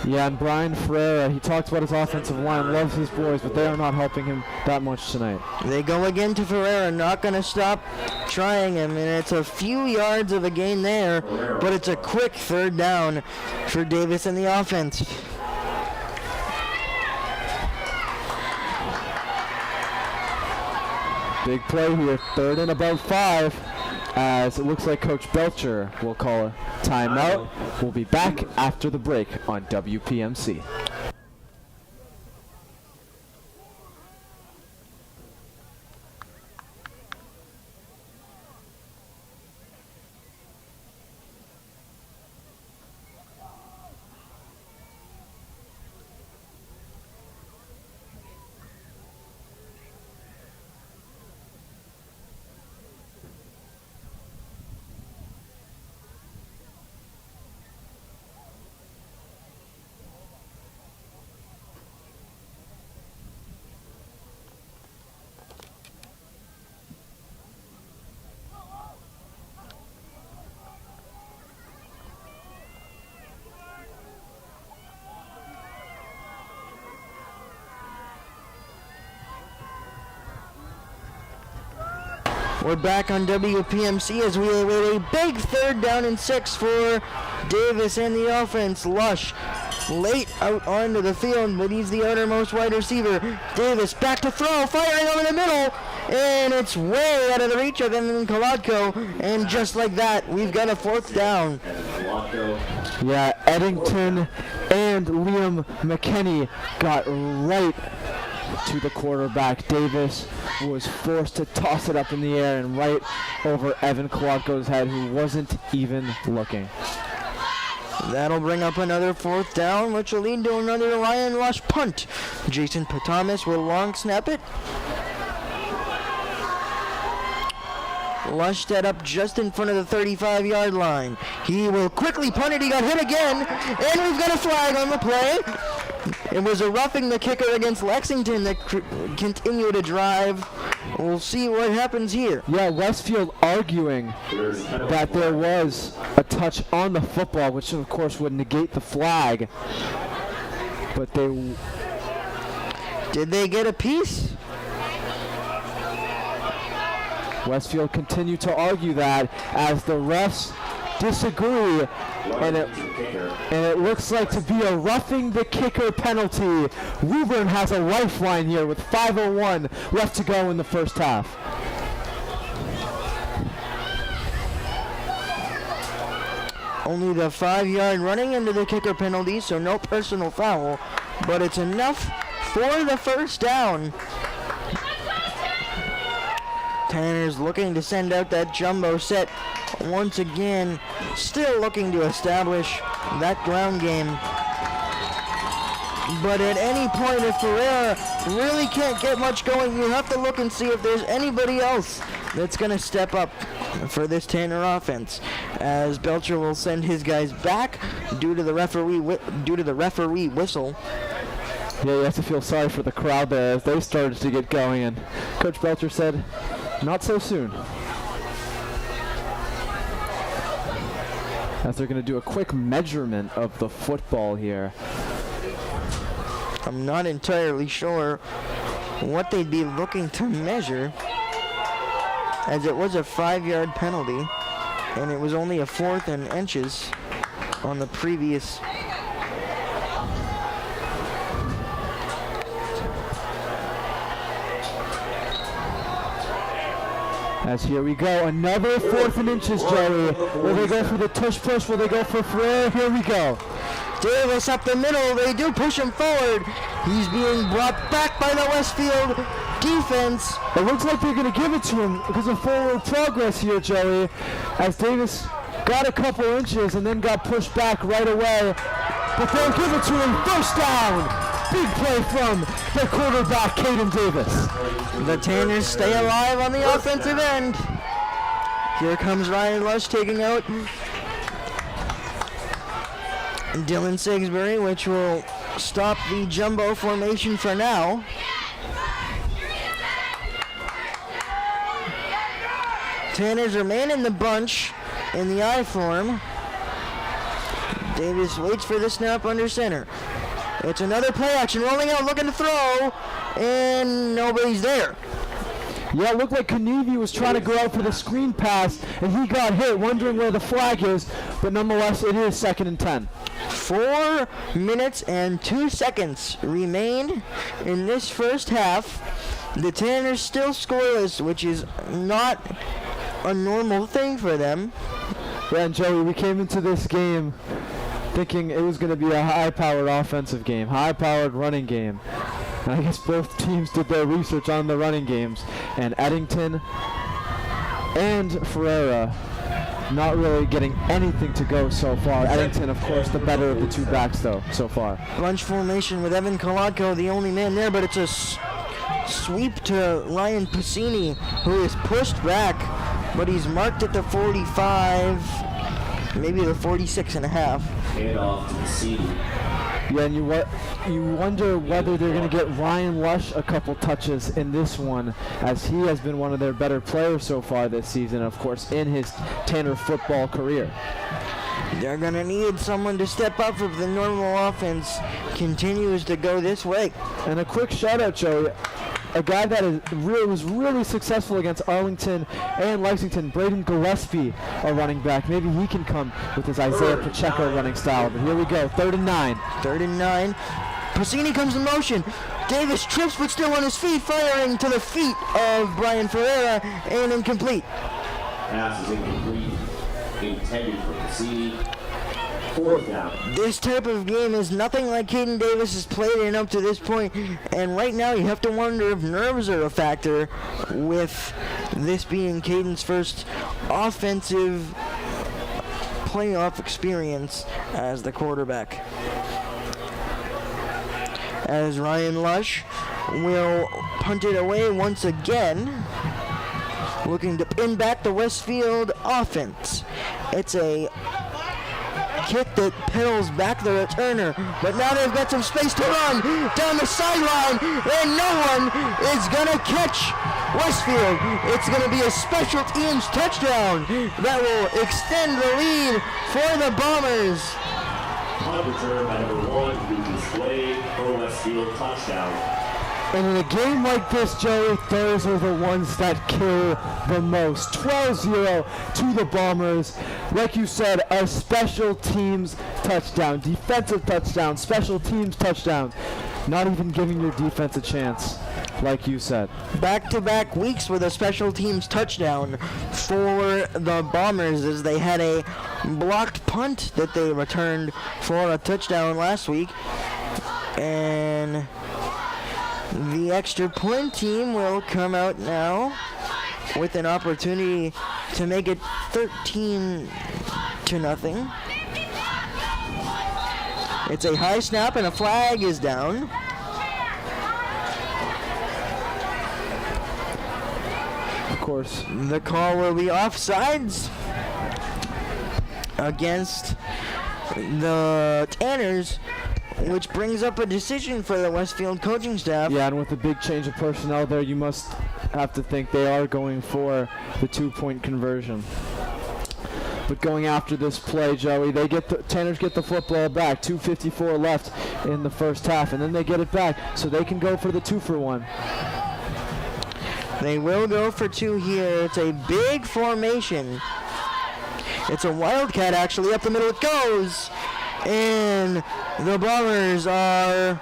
Yeah, and Brian Ferreira, he talks about his offensive line, loves his boys, but they are not helping him that much tonight. They go again to Ferreira, not going to stop trying him, and it's a few yards of a gain there, but it's a quick 3rd down for Davis and the offense. Big play here, 3rd and about 5. As it looks like Coach Belcher will call a timeout. We'll be back after the break on WPMC. We're back on WPMC as we await a big 3rd down and 6 for Davis and the offense. Lush late out onto the field, but he's the outermost wide receiver. Davis back to throw, firing over the middle, and it's way out of the reach of him and Kolodko, and just like that, we've got a 4th down. Yeah, Eddington and Liam McKinney got right to the quarterback. Davis was forced to toss it up in the air and right over Evan Kolodko's head, who wasn't even looking. That'll bring up another 4th down, which will lead to another Ryan Lush punt. Jason Patamas will long snap it. Lush set up just in front of the 35-yard line. He will quickly punt it. He got hit again, and we've got a flag on the play. It was a roughing the kicker against Lexington that continued to drive. We'll see what happens here. Yeah, Westfield arguing that there was a touch on the football, which of course would negate the flag. But did they get a piece? Westfield continued to argue that as the refs disagree, and it looks like to be a roughing the kicker penalty. Woburn has a lifeline here with 5:01 left to go in the first half. Only the 5-yard running into the kicker penalty, so no personal foul, but it's enough for the first down. Tanner's looking to send out that jumbo set once again, still looking to establish that ground game. But at any point, if Ferreira really can't get much going, you have to look and see if there's anybody else that's going to step up for this Tanner offense, as Belcher will send his guys back due to the referee whistle. Yeah, you have to feel sorry for the crowd there as they started to get going, and Coach Belcher said, not so soon. As they're going to do a quick measurement of the football here. I'm not entirely sure what they'd be looking to measure, as it was a 5-yard penalty, and it was only a 4th and inches on the previous. As here we go, another 4th and inches, Joey. Will they go for the tush push? Will they go for Ferreira? Here we go. Davis up the middle, they do push him forward. He's being brought back by the Westfield defense. It looks like they're going to give it to him because of forward progress here, Joey. As Davis got a couple inches and then got pushed back right away. But they'll give it to him. First down. Big play from the quarterback, Caden Davis. The Tanners stay alive on the offensive end. Here comes Ryan Lush taking out Dylan Sigsbury, which will stop the jumbo formation for now. Tanners remain in the bunch in the I form. Davis waits for the snap under center. It's another play action, rolling out, looking to throw, and nobody's there. Yeah, it looked like Kanevi was trying to go out for the screen pass, and he got hit, wondering where the flag is, but nonetheless, it is 2nd and 10. 4 minutes and 2 seconds remain in this first half. The Tanners still scoreless, which is not a normal thing for them. Yeah, and Joey, we came into this game thinking it was going to be a high-powered offensive game, high-powered running game. And I guess both teams did their research on the running games. And Eddington and Ferreira not really getting anything to go so far. Eddington, of course, the better of the two backs, though, so far. Bunch formation with Evan Kolodko, the only man there, but it's a sweep to Ryan Piscini, who is pushed back, but he's marked at the 45, maybe the 46 and a half. Hand off to Varsity. Yeah, and you wonder whether they're going to get Ryan Lush a couple touches in this one, as he has been one of their better players so far this season, of course, in his Tanner football career. They're going to need someone to step up if the normal offense continues to go this way. And a quick shout-out, Joey. A guy that was really successful against Arlington and Lexington, Braden Gillespie, a running back. Maybe he can come with his Isaiah Pacheco running style. But here we go, 3rd and 9. 3rd and 9. Piscini comes in motion. Davis trips but still on his feet, firing to the feet of Brian Ferreira, and incomplete. Pass is incomplete. Intended for Varsity. 4th down. This type of game is nothing like Caden Davis has played in up to this point, and right now you have to wonder if nerves are a factor, with this being Caden's first offensive playoff experience as the quarterback. As Ryan Lush will punt it away once again, looking to pin back the Westfield offense. It's a kick that pedals back the returner, but now they've got some space to run down the sideline, and no one is gonna catch Westfield. It's gonna be a special teams touchdown that will extend the lead for the Bombers. Punt return by number 1 to be displayed for Westfield touchdown. And in a game like this, Joey, those are the ones that kill the most. 12-0 to the Bombers. Like you said, a special teams touchdown, defensive touchdown, special teams touchdown. Not even giving your defense a chance. like you said. Back-to-back weeks with a special teams touchdown for the Bombers, as they had a blocked punt that they returned for a touchdown last week. And the extra point team will come out now with an opportunity to make it 13-0. It's a high snap and a flag is down. Of course. The call will be offsides against the Tanners, which brings up a decision for the Westfield coaching staff. Yeah, and with the big change of personnel there, you must have to think they are going for the 2-point conversion. But going after this play, Joey, Tanners get the football back. 2:54 left in the first half, and then they get it back so they can go for the 2-for-1. They will go for 2 here. It's a big formation. It's a wildcat, actually. Up the middle it goes. And the Bombers are...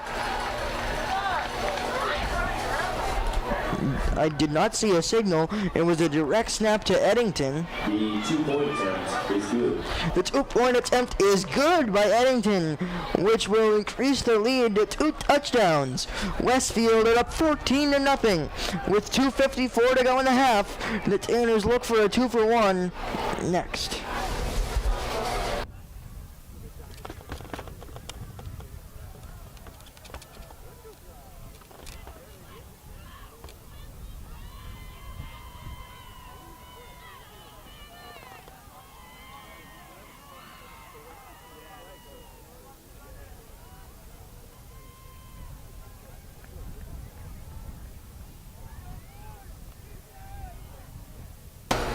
I did not see a signal. It was a direct snap to Eddington. The 2-point attempt is good. The 2-point attempt is good by Eddington, which will increase their lead to 2 touchdowns. Westfield are up 14-0 with 2:54 to go in the half. The Tanners look for a 2-for-1 next.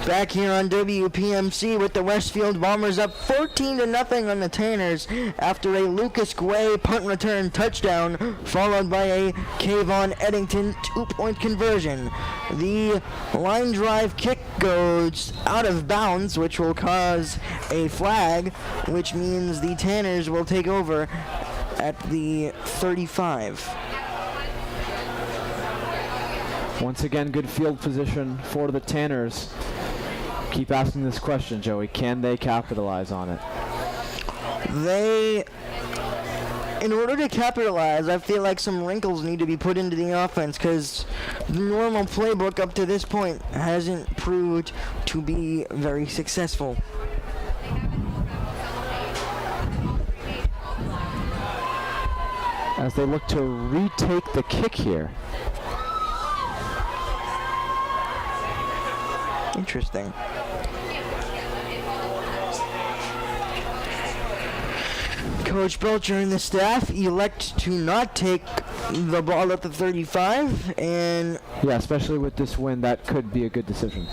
Back here on WPMC with the Westfield Bombers up 14-0 on the Tanners after a Lucas Guay punt return touchdown, followed by a Kayvon Eddington 2-point conversion. The line drive kick goes out of bounds, which will cause a flag, which means the Tanners will take over at the 35. Once again, good field position for the Tanners. Keep asking this question, Joey. Can they capitalize on it? In order to capitalize, I feel like some wrinkles need to be put into the offense, because the normal playbook up to this point hasn't proved to be very successful. As they look to retake the kick here. Interesting. Coach Belcher and the staff elect to not take the ball at the 35, and yeah, especially with this win, that could be a good decision.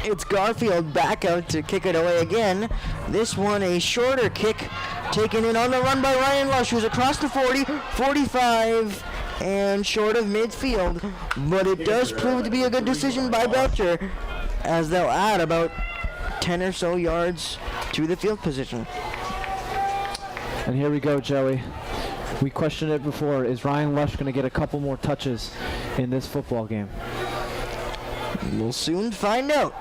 It's Garfield back out to kick it away again. This one a shorter kick, taken in on the run by Ryan Lush, who's across the 40, 45, and short of midfield. But it does prove to be a good decision by Belcher, as they'll add about 10 or so yards to the field position. And here we go, Joey. We questioned it before. Is Ryan Lush going to get a couple more touches in this football game? We'll soon find out.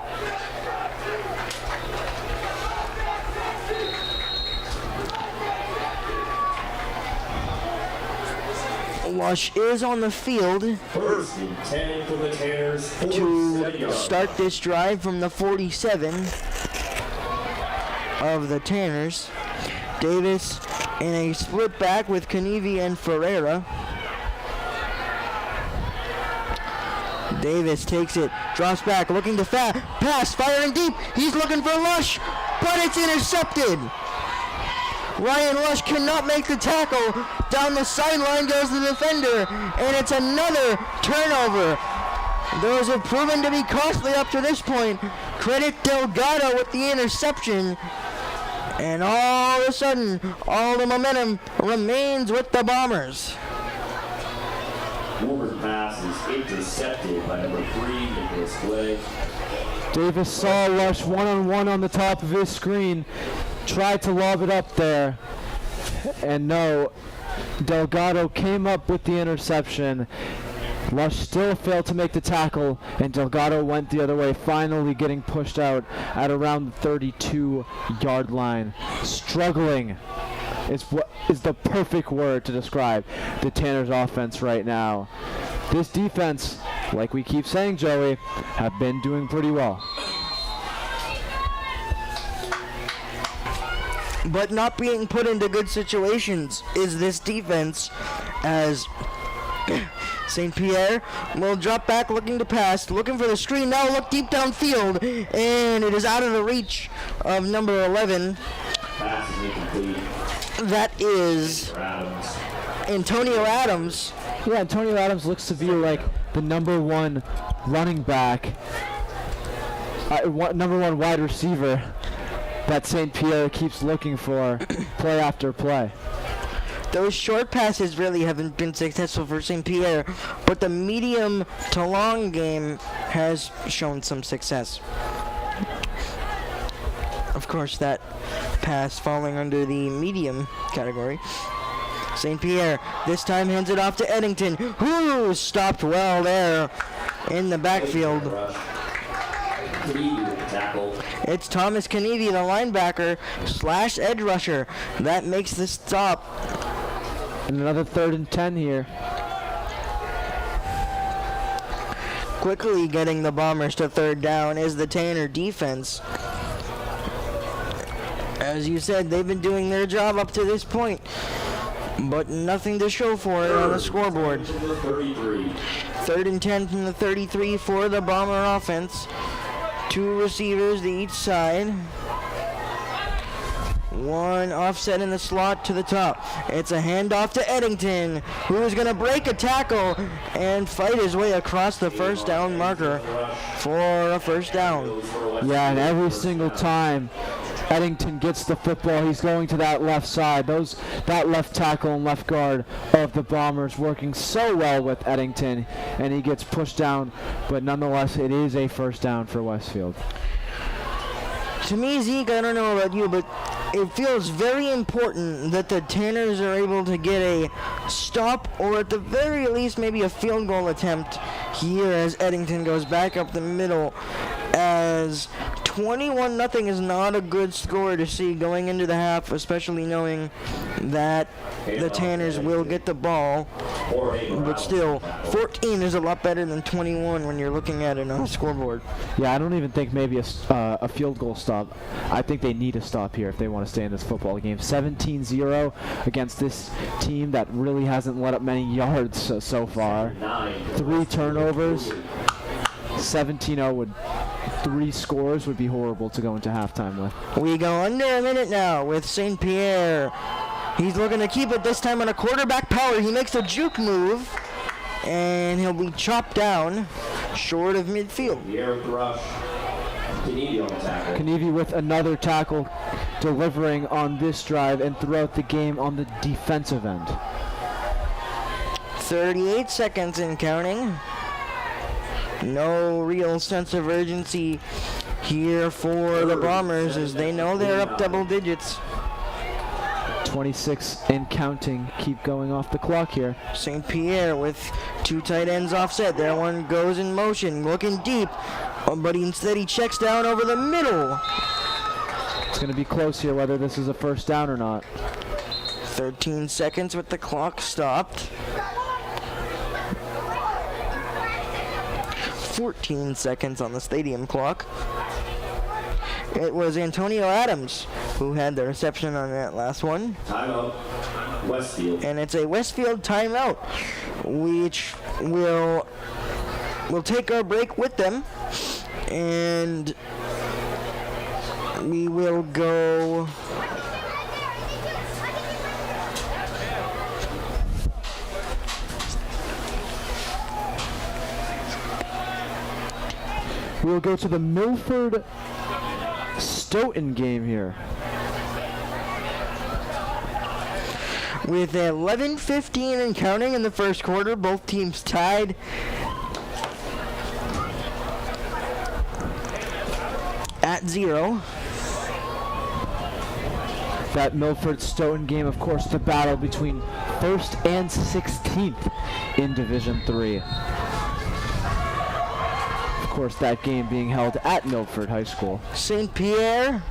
Lush is on the field First and 10 for the Tanners. to start this drive from the 47 of the Tanners. Davis in a split back with Kanevi and Ferreira. Davis takes it, drops back, looking to pass, firing deep. He's looking for Lush, but it's intercepted. Ryan Lush cannot make the tackle. Down the sideline goes the defender, and it's another turnover. Those have proven to be costly up to this point. Credit Delgado with the interception. And all of a sudden, all the momentum remains with the Bombers. Woburn pass is intercepted by number 3, Nicholas Clay. Davis saw Lush one-on-one on the top of his screen, tried to lob it up there, And no, Delgado came up with the interception. Lush still failed to make the tackle, and Delgado went the other way, finally getting pushed out at around the 32-yard line. Struggling is what is the perfect word to describe the Tanners offense right now. This defense, like we keep saying, Joey, have been doing pretty well. But not being put into good situations is this defense, as St. Pierre will drop back looking to pass, looking for the screen, now look deep downfield, and it is out of the reach of number 11. Pass is incomplete. That is Adams. Antonio Adams. Yeah, Antonio Adams looks to be like the number one running back, number one wide receiver that St. Pierre keeps looking for play after play. Those short passes really haven't been successful for St. Pierre, but the medium to long game has shown some success. Of course, that pass falling under the medium category. St. Pierre this time hands it off to Eddington, who stopped well there in the backfield. Tackle. It's Thomas Kenevy, the linebacker / edge rusher, that makes the stop. And another 3rd and 10 here. Quickly getting the Bombers to 3rd down is the Tanner defense. As you said, they've been doing their job up to this point, but nothing to show for it on the scoreboard. 3rd and 10 from the 33 for the Bomber offense. 2 receivers to each side. 1 offset in the slot to the top. It's a handoff to Eddington, who is going to break a tackle and fight his way across the first down marker for a first down. Yeah, and every single time Eddington gets the football, he's going to that left side. That left tackle and left guard of the Bombers working so well with Eddington, and he gets pushed down, but nonetheless it is a first down for Westfield. To me, Zeke, I don't know about you, but it feels very important that the Tanners are able to get a stop, or at the very least maybe a field goal attempt here as Eddington goes back up the middle, as 21-0 is not a good score to see going into the half, especially knowing that the Tanners will get the ball. But still, 14 is a lot better than 21 when you're looking at it on a scoreboard. Yeah, I don't even think maybe a field goal stop. I think they need a stop here if they want to stay in this football game. 17-0 against this team that really hasn't let up many yards so far. 3 turnovers. 17-0 would 3 scores would be horrible to go into halftime with. We go under a minute now with St. Pierre. He's looking to keep it this time on a quarterback power. He makes a juke move, and he'll be chopped down short of midfield. The air rush. Kenevy on the tackle. Kenevy with another tackle, delivering on this drive and throughout the game on the defensive end. 38 seconds and counting. No real sense of urgency here for the Bombers as they know they're up double digits. 26 and counting. Keep going off the clock here. St. Pierre with 2 tight ends offset. There one goes in motion, looking deep, but instead he checks down over the middle. It's going to be close here whether this is a first down or not. 13 seconds with the clock stopped. 14 seconds on the stadium clock. It was Antonio Adams who had the reception on that last one. Timeout. Westfield. And it's a Westfield timeout, which we'll take our break with them, and we will go We'll go to the Milford Stoughton game here. with 11:15 and counting in the first quarter. Both teams tied. At 0. that Milford-Stoughton game, of course, the battle between 1st and 16th in Division 3. Of course, that game being held at Milford High School. St. Pierre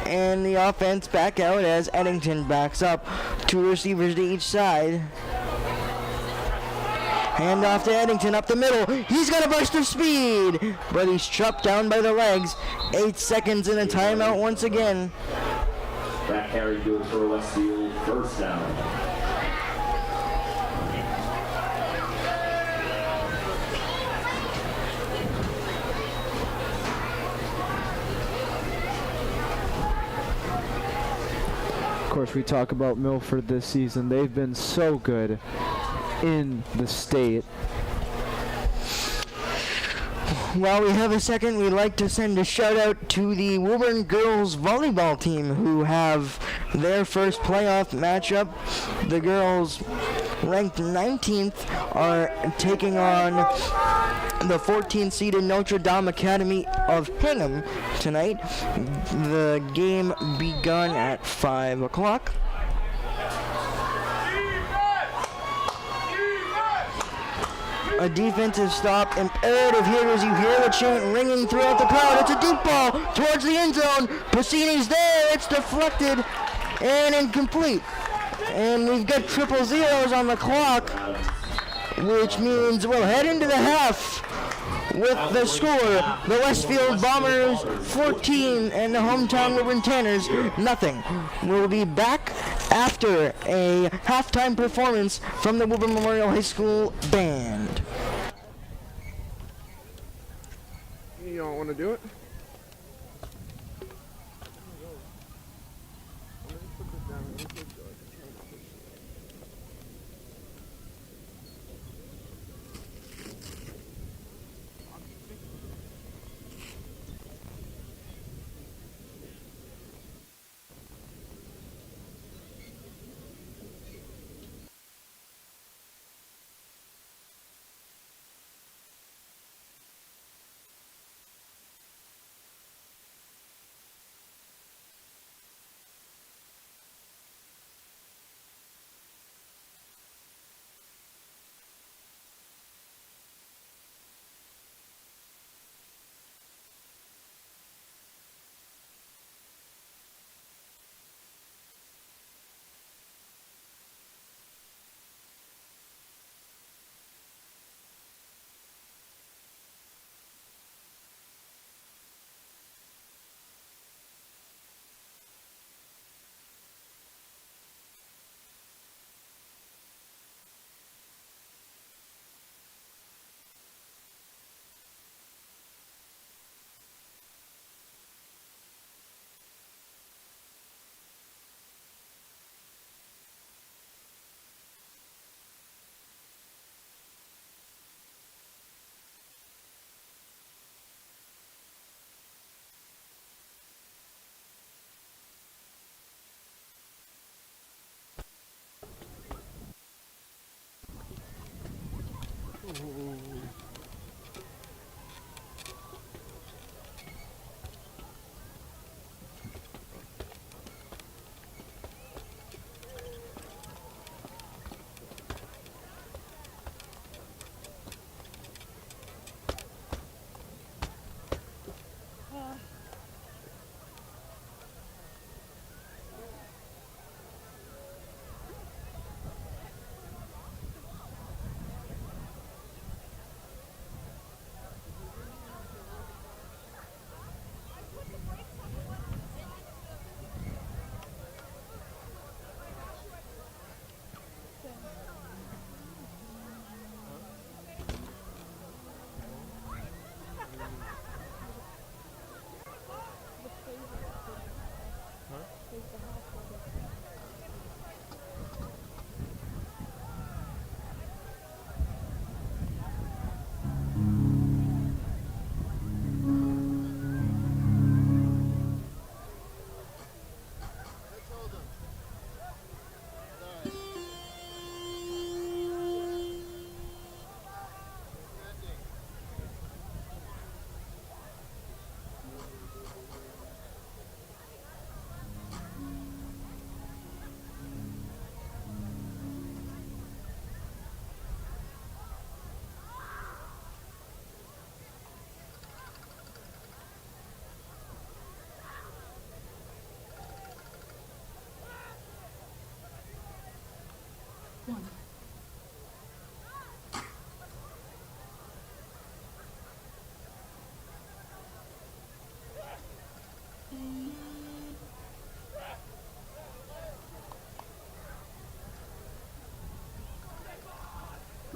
and the offense back out as Eddington backs up. 2 receivers to each side. Hand off to Eddington up the middle. He's got a burst of speed, but he's chopped down by the legs. 8 seconds and a timeout once again. That carry good for Westfield, first down. Of course, we talk about Milford this season. They've been so good in the state. While we have a second, we'd like to send a shout out to the Woburn girls volleyball team who have their first playoff matchup. The girls, ranked 19th, are taking on the 14th seeded Notre Dame Academy of Hingham tonight. The game begun at 5 o'clock. A defensive stop imperative here as you hear the chant ringing throughout the crowd. It's a deep ball towards the end zone. Passini's there. It's deflected and incomplete. And we've got 000s on the clock, which means we'll head into the half with the score. The Westfield Bombers 14 and the hometown Woburn Tanners nothing. We'll be back after a halftime performance from the Woburn Memorial High School band. You don't want to do it?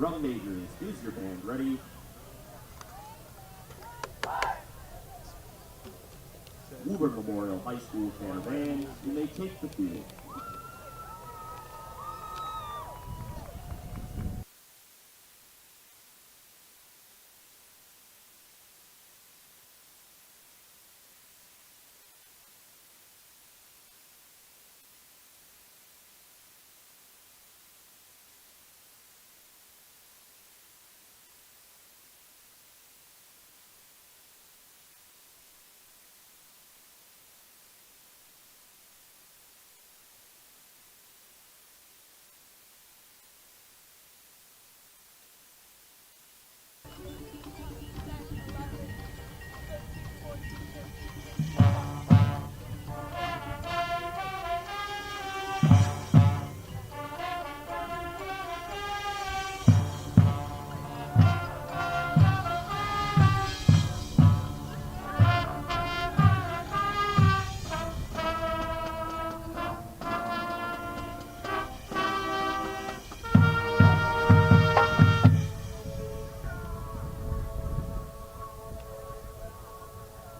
Drum majors, is your band ready? Woburn Memorial High School Tanner Band, you may take the field.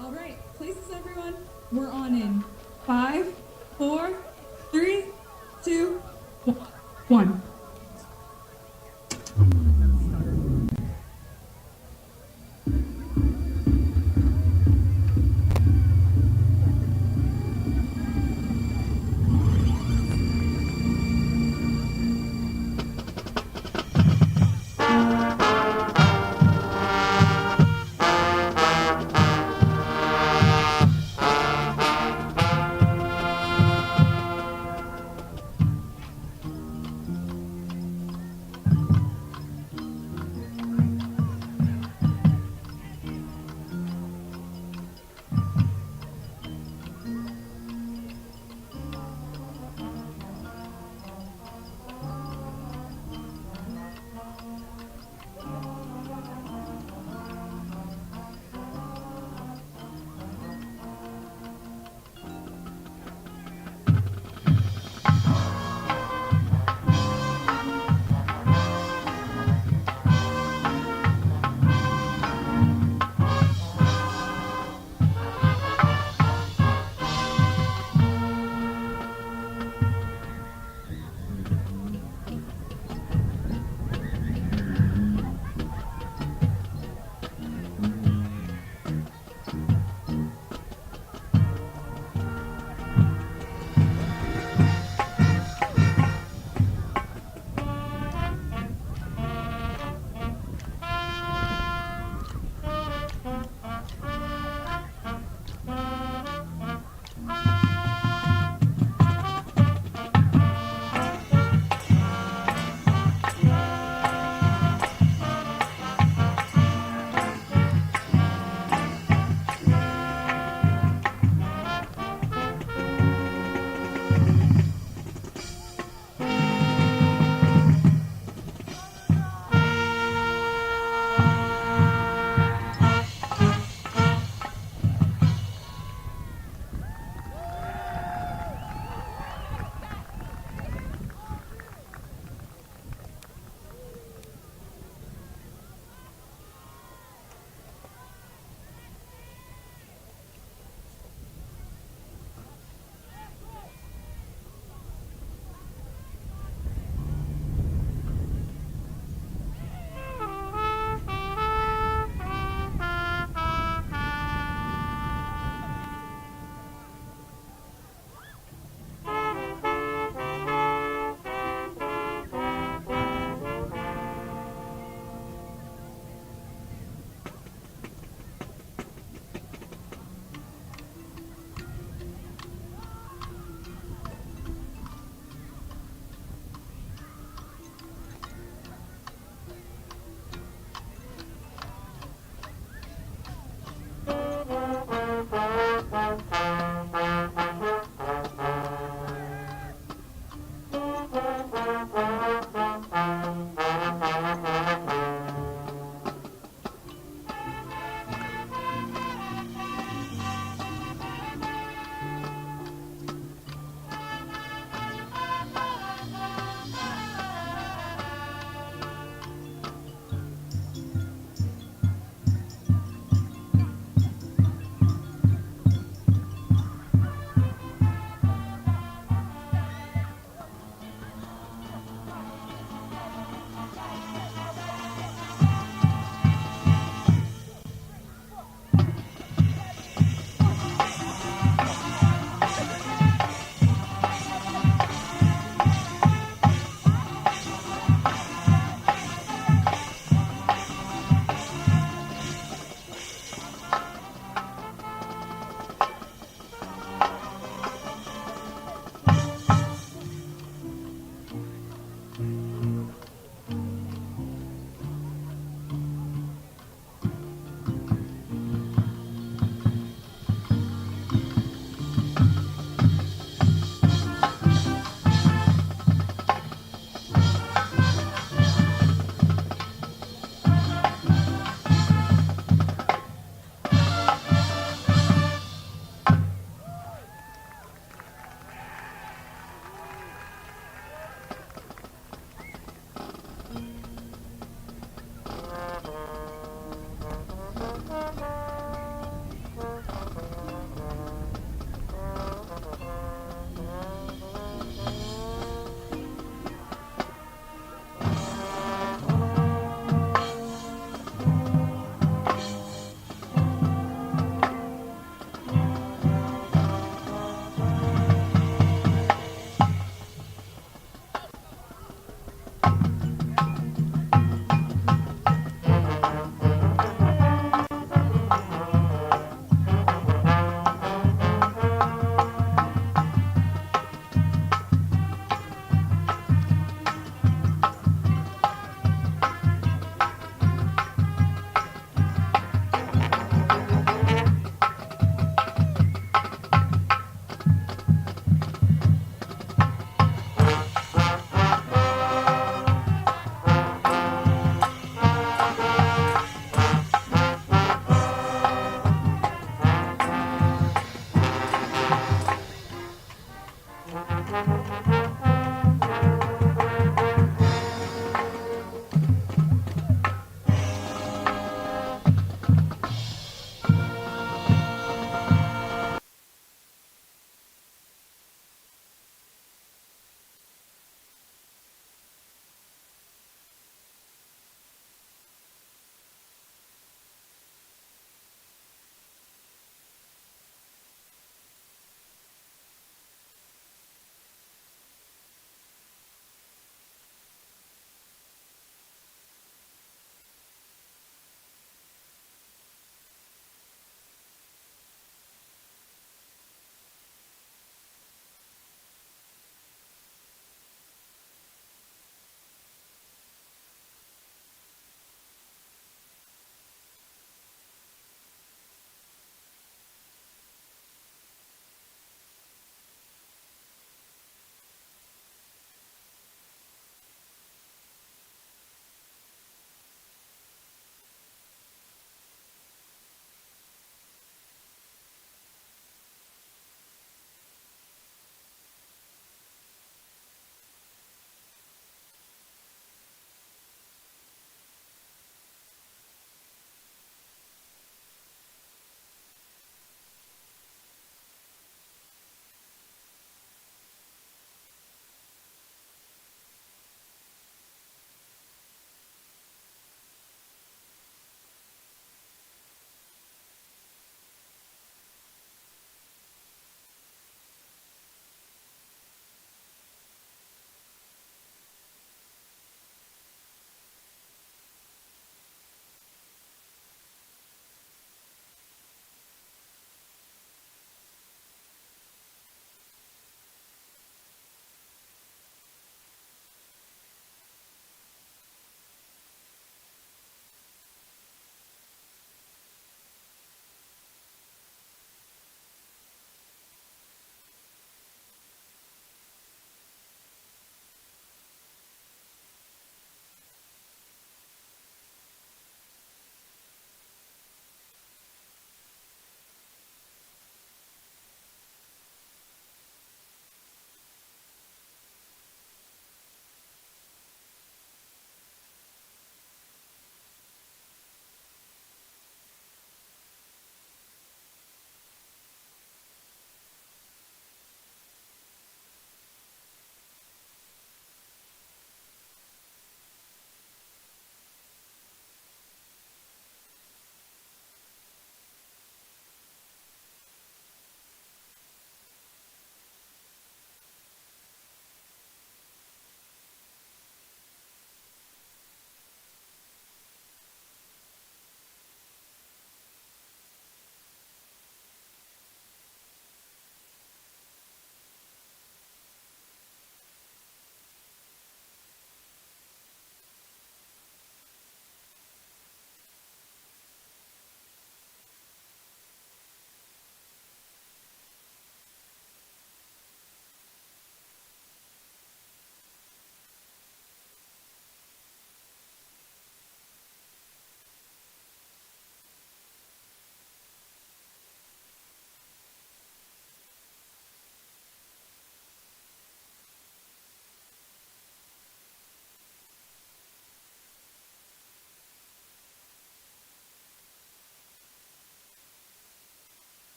All right, places everyone. We're on in 5, 4, 3, 2, 1.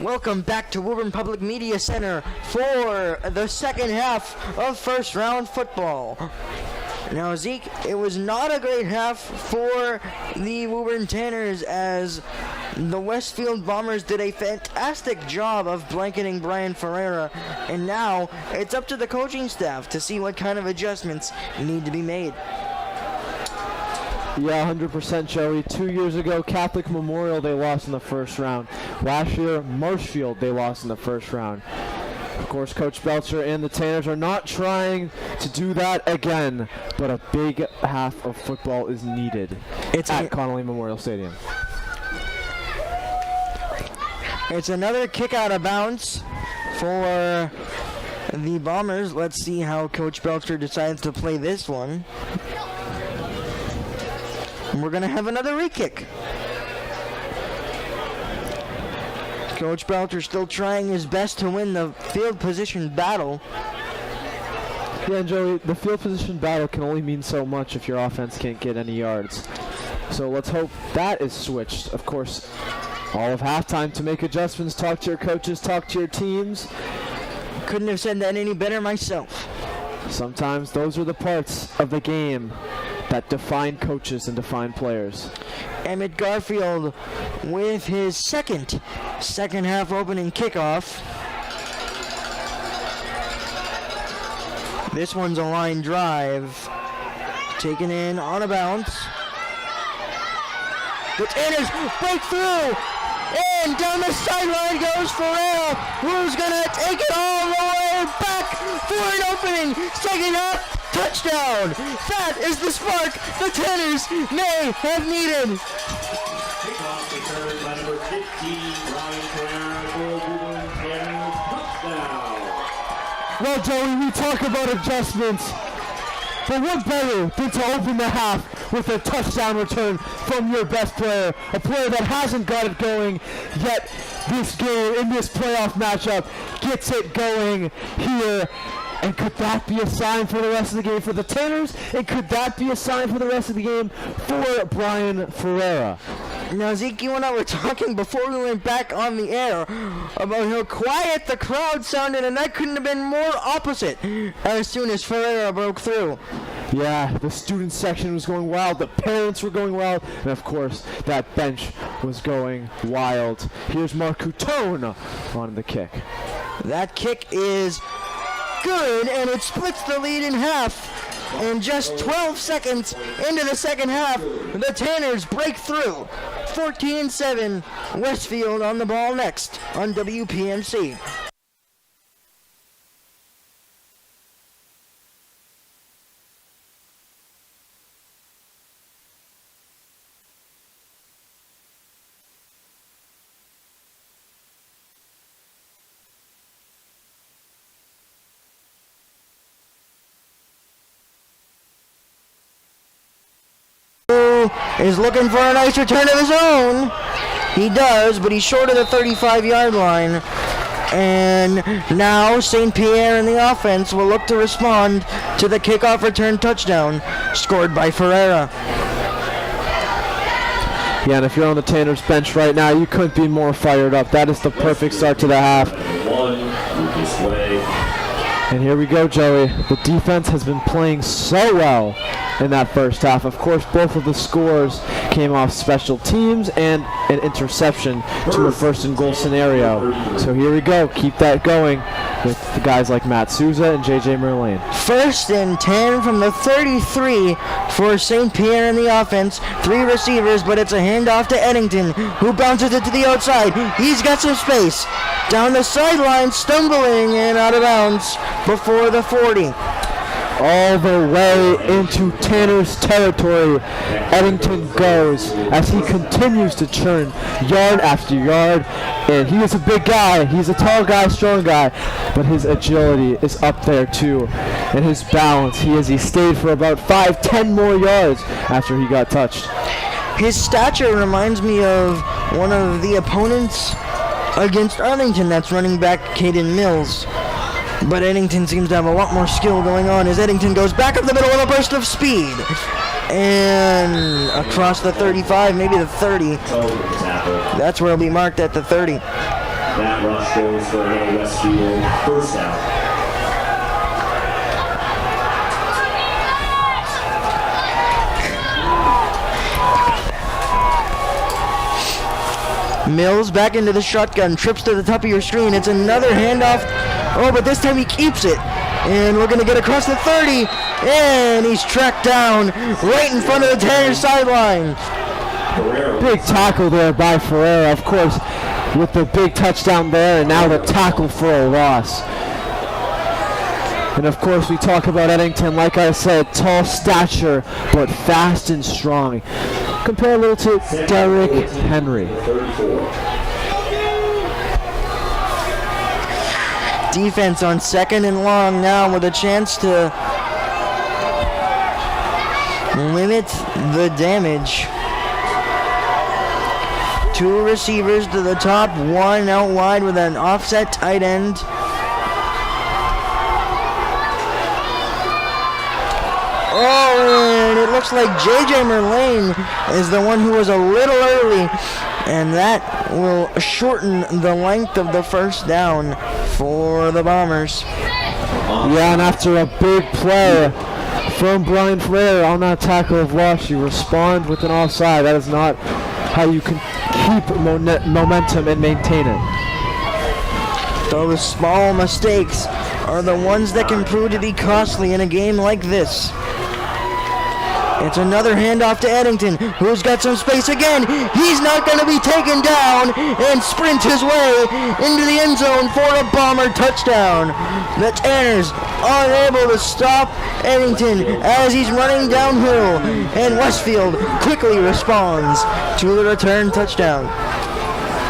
Welcome back to Woburn Public Media Center for the second half of first round football. Now, Zeke, it was not a great half for the Woburn Tanners as the Westfield Bombers did a fantastic job of blanketing Brian Ferreira, and now it's up to the coaching staff to see what kind of adjustments need to be made. Yeah, 100% Joey. 2 years ago, Catholic Memorial, they lost in the first round. Last year, Marshfield, they lost in the first round. Of course, Coach Belcher and the Tanners are not trying to do that again, but a big half of football is needed at Connolly Memorial Stadium. It's another kick out of bounds for the Bombers. Let's see how Coach Belcher decides to play this one. We're going to have another re-kick. Coach Belcher still trying his best to win the field position battle. Yeah, and Joey, the field position battle can only mean so much if your offense can't get any yards. So let's hope that is switched. Of course, all of halftime to make adjustments, talk to your coaches, talk to your teams. Couldn't have said that any better myself. Sometimes those are the parts of the game that define coaches and define players. Emmett Garfield with his second half opening kickoff. This one's a line drive. Taken in on a bounce. The Tanners break through. And down the sideline goes Ferreira, who's going to take it all the way back for an opening second half touchdown. That is the spark the Tanners may have needed. Kickoff returned by number 15, Brian Ferreira for Woburn Tanners touchdown. Well, Joey, we talk about adjustments, but what better than to open the half with a touchdown return from your best player, a player that hasn't got it going yet this game, in this playoff matchup, gets it going here. And could that be a sign for the rest of the game for the Tanners? And could that be a sign for the rest of the game for Brian Ferreira? Now, Zeke, you and I were talking before we went back on the air about how quiet the crowd sounded, and that couldn't have been more opposite as soon as Ferreira broke through. Yeah, the student section was going wild, the parents were going wild, and of course, that bench was going wild. Here's Mark Coutone on the kick. That kick is good, and it splits the lead in half. In just 12 seconds into the second half, the Tanners break through. 14-7, Westfield on the ball next on WPMC. Is looking for a nice return of his own. He does, but he's short of the 35-yard line. And now St. Pierre in the offense will look to respond to the kickoff return touchdown scored by Ferreira. Yeah, and if you're on the Tanners bench right now, you couldn't be more fired up. That is the perfect start to the half. And here we go, Joey. The defense has been playing so well in that first half. Of course, both of the scores came off special teams and an interception to a first and goal scenario. So here we go. Keep that going with the guys like Matt Souza and JJ Merlane. 1st and 10 from the 33 for St. Pierre in the offense. 3 receivers, but it's a handoff to Eddington, who bounces it to the outside. He's got some space. Down the sideline, stumbling and out of bounds before the 40. All the way into Tanner's territory, Eddington goes as he continues to churn yard after yard. And he is a big guy. He's a tall guy, strong guy, but his agility is up there too. And his balance, he stayed for about 5-10 more yards after he got touched. His stature reminds me of one of the opponents against Arlington, that's running back Caden Mills. But Eddington seems to have a lot more skill going on as Eddington goes back up the middle with a burst of speed. And across the 35, maybe the 30. That's where he'll be marked at the 30. That rush goes for a Westfield first down. Mills back into the shotgun, trips to the top of your screen. It's another handoff. Oh, but this time he keeps it. And we're going to get across the 30. And he's tracked down right in front of the Tanner sideline. Big tackle there by Ferreira, of course, with the big touchdown there, and now the tackle for a loss. And of course, we talk about Eddington, like I said, tall stature, but fast and strong. Compare a little to Derrick Henry. Defense on 2nd and long now with a chance to limit the damage. 2 receivers to the top, 1 out wide with an offset tight end. Oh, and it looks like J.J. Merlane is the one who was a little early, and that will shorten the length of the first down for the Bombers. Yeah, and after a big play from Brian Ferreira on that tackle of loss, you respond with an offside. That is not how you can keep momentum and maintain it. Those small mistakes are the ones that can prove to be costly in a game like this. It's another handoff to Eddington, who's got some space again. He's not going to be taken down and sprint his way into the end zone for a Bomber touchdown. The Tanners unable to stop Eddington as he's running downhill, and Westfield quickly responds to the return touchdown.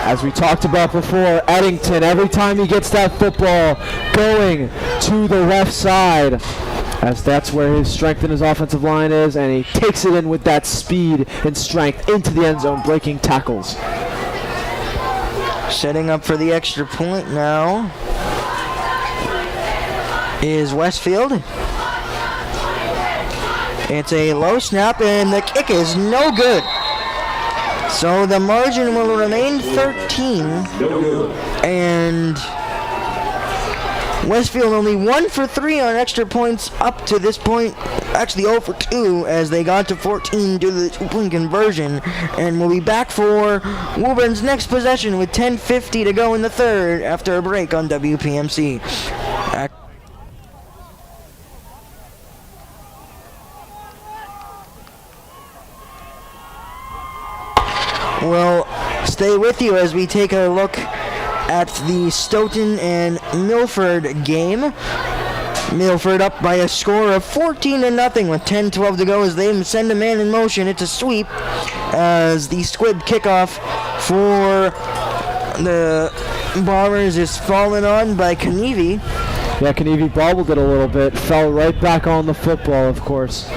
As we talked about before, Eddington, every time he gets that football going to the left side, as that's where his strength in his offensive line is, and he takes it in with that speed and strength into the end zone, breaking tackles. Setting up for the extra point now is Westfield. It's a low snap, and the kick is no good. So the margin will remain 13, and Westfield only 1 for 3 on extra points up to this point. Actually 0 for 2 as they got to 14 due to the 2-point conversion. And we'll be back for Woburn's next possession with 10:50 to go in the third after a break on WPMC. We'll stay with you as we take a look at the Stoughton and Milford game. Milford up by a score of 14-0 with 10:12 to go as they send a man in motion. It's a sweep as the squib kickoff for the Bombers is fallen on by Kanivi. Yeah, Kanivi bobbled it a little bit, fell right back on the football, of course.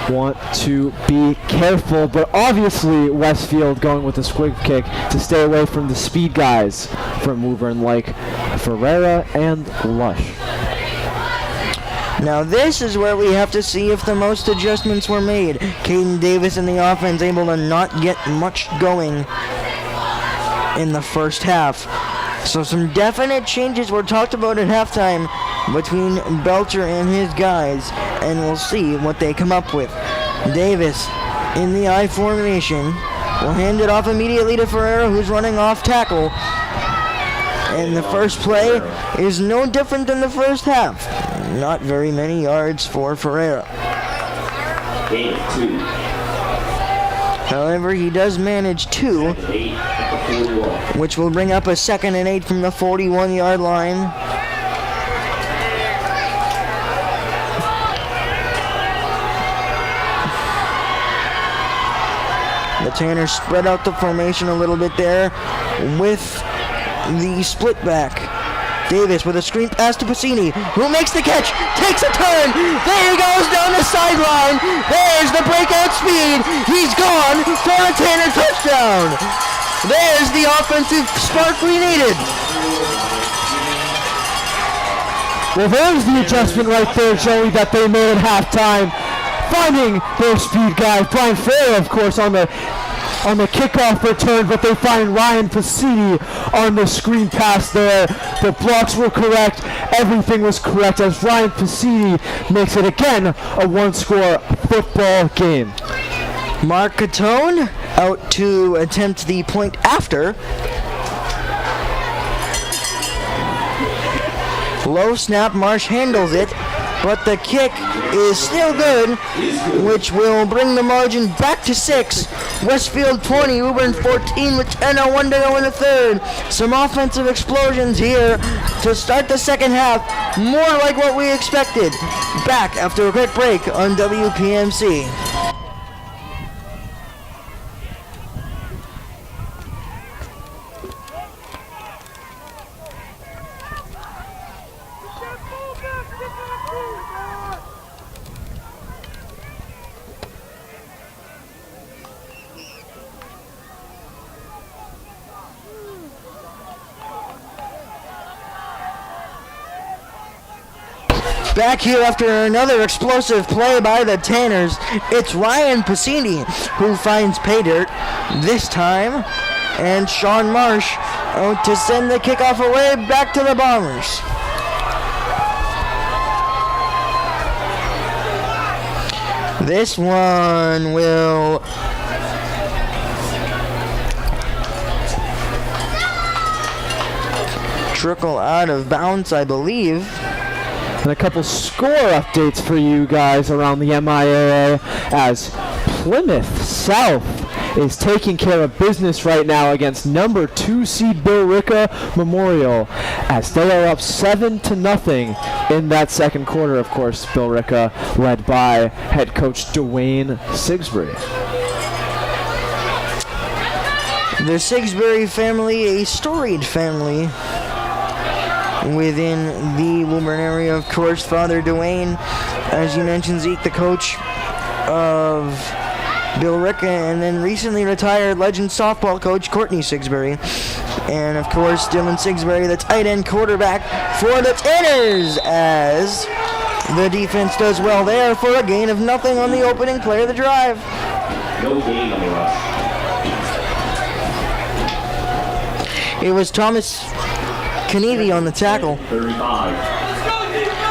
Want to be careful, but obviously Westfield going with a squib kick to stay away from the speed guys from Woburn like Ferreira and Lush. Now this is where we have to see if the most adjustments were made. Caden Davis in the offense able to not get much going in the first half. So some definite changes were talked about at halftime between Belcher and his guys, and we'll see what they come up with. Davis in the I formation will hand it off immediately to Ferreira, who's running off tackle. And the first play is no different than the first half. Not very many yards for Ferreira. However, he does manage 2, which will bring up a 2nd and 8 from the 41-yard line. The Tanners spread out the formation a little bit there with the split back. Davis with a screen pass to Pacini, who makes the catch, takes a turn, there he goes down the sideline, there's the breakout speed, he's gone for a Tanner touchdown. There's the offensive spark we needed. Well, there's the adjustment right there, Joey, that they made at halftime. Finding their speed guy, Brian Ferreira, of course, on the on the kickoff return, but they find Ryan Pasini on the screen pass there. The blocks were correct. Everything was correct as Ryan Pasini makes it again a one-score football game. Mark Catone out to attempt the point after. Low snap, Marsh handles it, but the kick is still good, which will bring the margin back to 6. Westfield 20, Woburn 14 with 10:01 to go in the third. Some offensive explosions here to start the second half, more like what we expected. Back after a quick break on WPMC. Back here after another explosive play by the Tanners, it's Ryan Pasini who finds pay dirt this time, and Sean Marsh out to send the kickoff away back to the Bombers. This one will trickle out of bounds, I believe. And a couple score updates for you guys around the MIAA as Plymouth South is taking care of business right now against number 2 seed Billerica Memorial as they are up 7-0 in that second quarter. Of course, Billerica led by head coach Dwayne Sigsbury. The Sigsbury family, a storied family within the Woburn area, of course. Father Dwayne, as you mentioned, Zeke, the coach of Billerica, and then recently retired legend softball coach Courtney Sigsbury, and of course Dylan Sigsbury, the tight end quarterback for the Tanners, as the defense does well there for a gain of nothing on the opening play of the drive. No gain on the rush. It was Thomas Kennedy on the tackle. 35.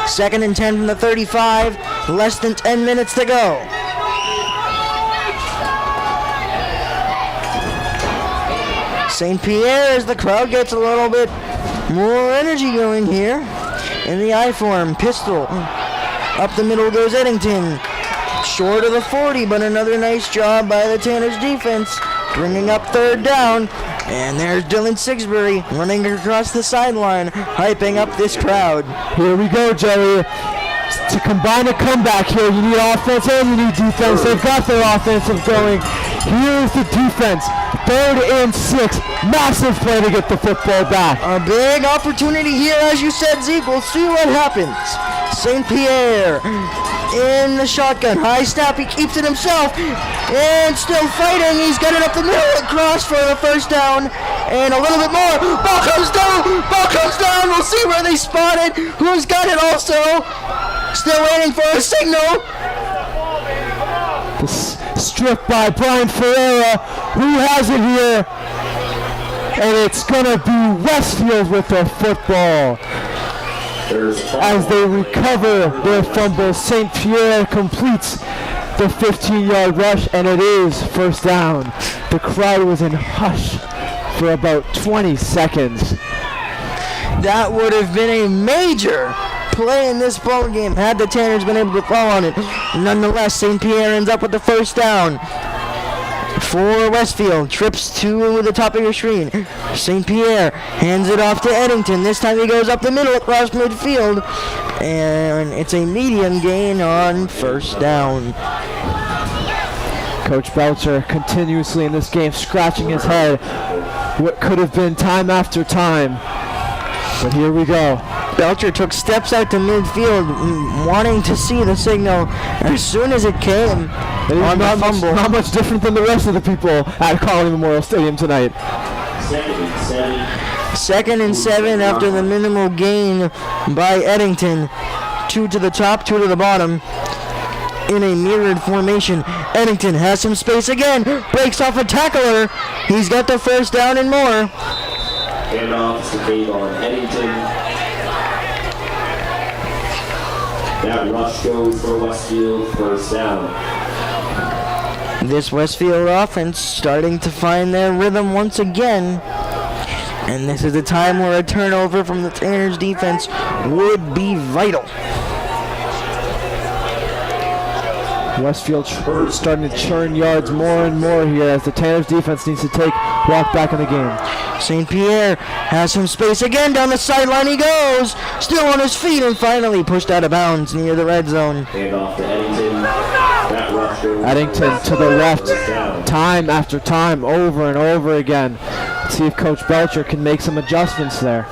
2nd and 10 from the 35. Less than 10 minutes to go. St. Pierre, as the crowd gets a little bit more energy going here. In the I form, pistol. Up the middle goes Eddington. Short of the 40, but another nice job by the Tanners defense, bringing up third down. And there's Dylan Sigsbury running across the sideline, hyping up this crowd. Here we go, Joey. To combine a comeback here, you need offense and you need defense. They've got their offensive going. Here's the defense. 3rd and 6. Massive play to get the football back. A big opportunity here, as you said, Zeke. We'll see what happens. St. Pierre in the shotgun. High snap, he keeps it himself. And still fighting. He's got it up the middle, across for the first down. And a little bit more. Ball comes down. Ball comes down. We'll see where they spot it. Who's got it also? Still waiting for a signal. Stripped by Brian Ferreira. Who has it here? And it's going to be Westfield with the football. As they recover their fumble, St. Pierre completes the 15-yard rush, and it is first down. The crowd was in hush for about 20 seconds. That would have been a major play in this ball game had the Tanners been able to fall on it. Nonetheless, St. Pierre ends up with the first down. For Westfield, trips to the top of your screen. St. Pierre hands it off to Eddington. This time he goes up the middle across midfield. And it's a medium gain on first down. Coach Belcher continuously in this game scratching his head. What could have been time after time. But here we go. Belcher took steps out to midfield, wanting to see the signal as soon as it came. On the fumble. Not much different than the rest of the people at Colony Memorial Stadium tonight. 2nd and 7 after the minimal gain by Eddington. 2 to the top, 2 to the bottom. in a mirrored formation. Eddington has some space again, breaks off a tackler. He's got the first down and more. Handoffs to Dave on Eddington. That rush goes for Westfield, first down. This Westfield offense starting to find their rhythm once again. And this is a time where a turnover from the Tanners defense would be vital. Westfield starting to churn yards more and more here as the Tanners defense needs to walk back in the game. St. Pierre has some space again. Down the sideline he goes. Still on his feet and finally pushed out of bounds near the red zone. Handoff to Eddington. That rush goes Eddington to the left, time after time, over and over again. Let's see if Coach Belcher can make some adjustments there.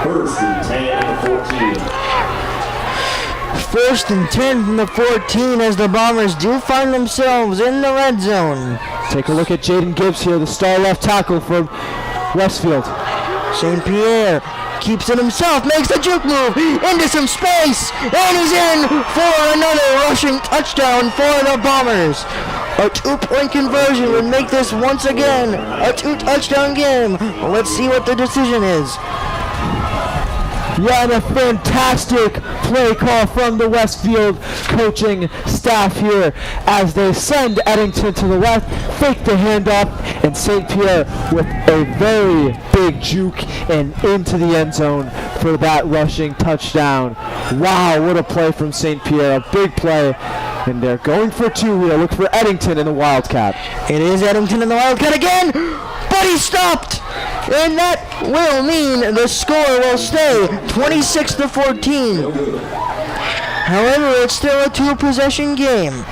First and 10 to 14. First and 10 from the 14 as the Bombers do find themselves in the red zone. Take a look at Jaden Gibbs here, the star left tackle for Westfield. St. Pierre keeps it himself, makes the juke move into some space, and he's in for another rushing touchdown for the Bombers. A 2-point conversion would make this once again a 2-touchdown game. Let's see what the decision is. Yeah, and a fantastic play call from the Westfield coaching staff here as they send Eddington to the left, fake the handoff, and St. Pierre with a very big juke and into the end zone for that rushing touchdown. Wow, what a play from St. Pierre, a big play. And they're going for two here. Look for Eddington in the Wildcat. It is Eddington in the Wildcat again, but he stopped. And that will mean the score will stay 26-14. However, it's still a 2-possession game.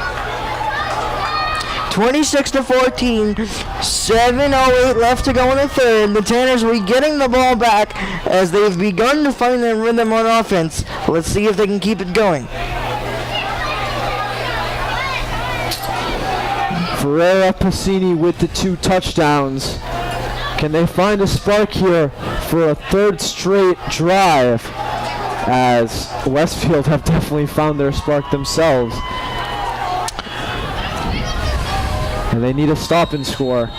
26-14, 7:08 left to go in the third. The Tanners will be getting the ball back as they've begun to find their rhythm on offense. Let's see if they can keep it going. Ferreira Passini with the 2 touchdowns. Can they find a spark here for a third straight drive? As Westfield have definitely found their spark themselves. And they need a stop and score.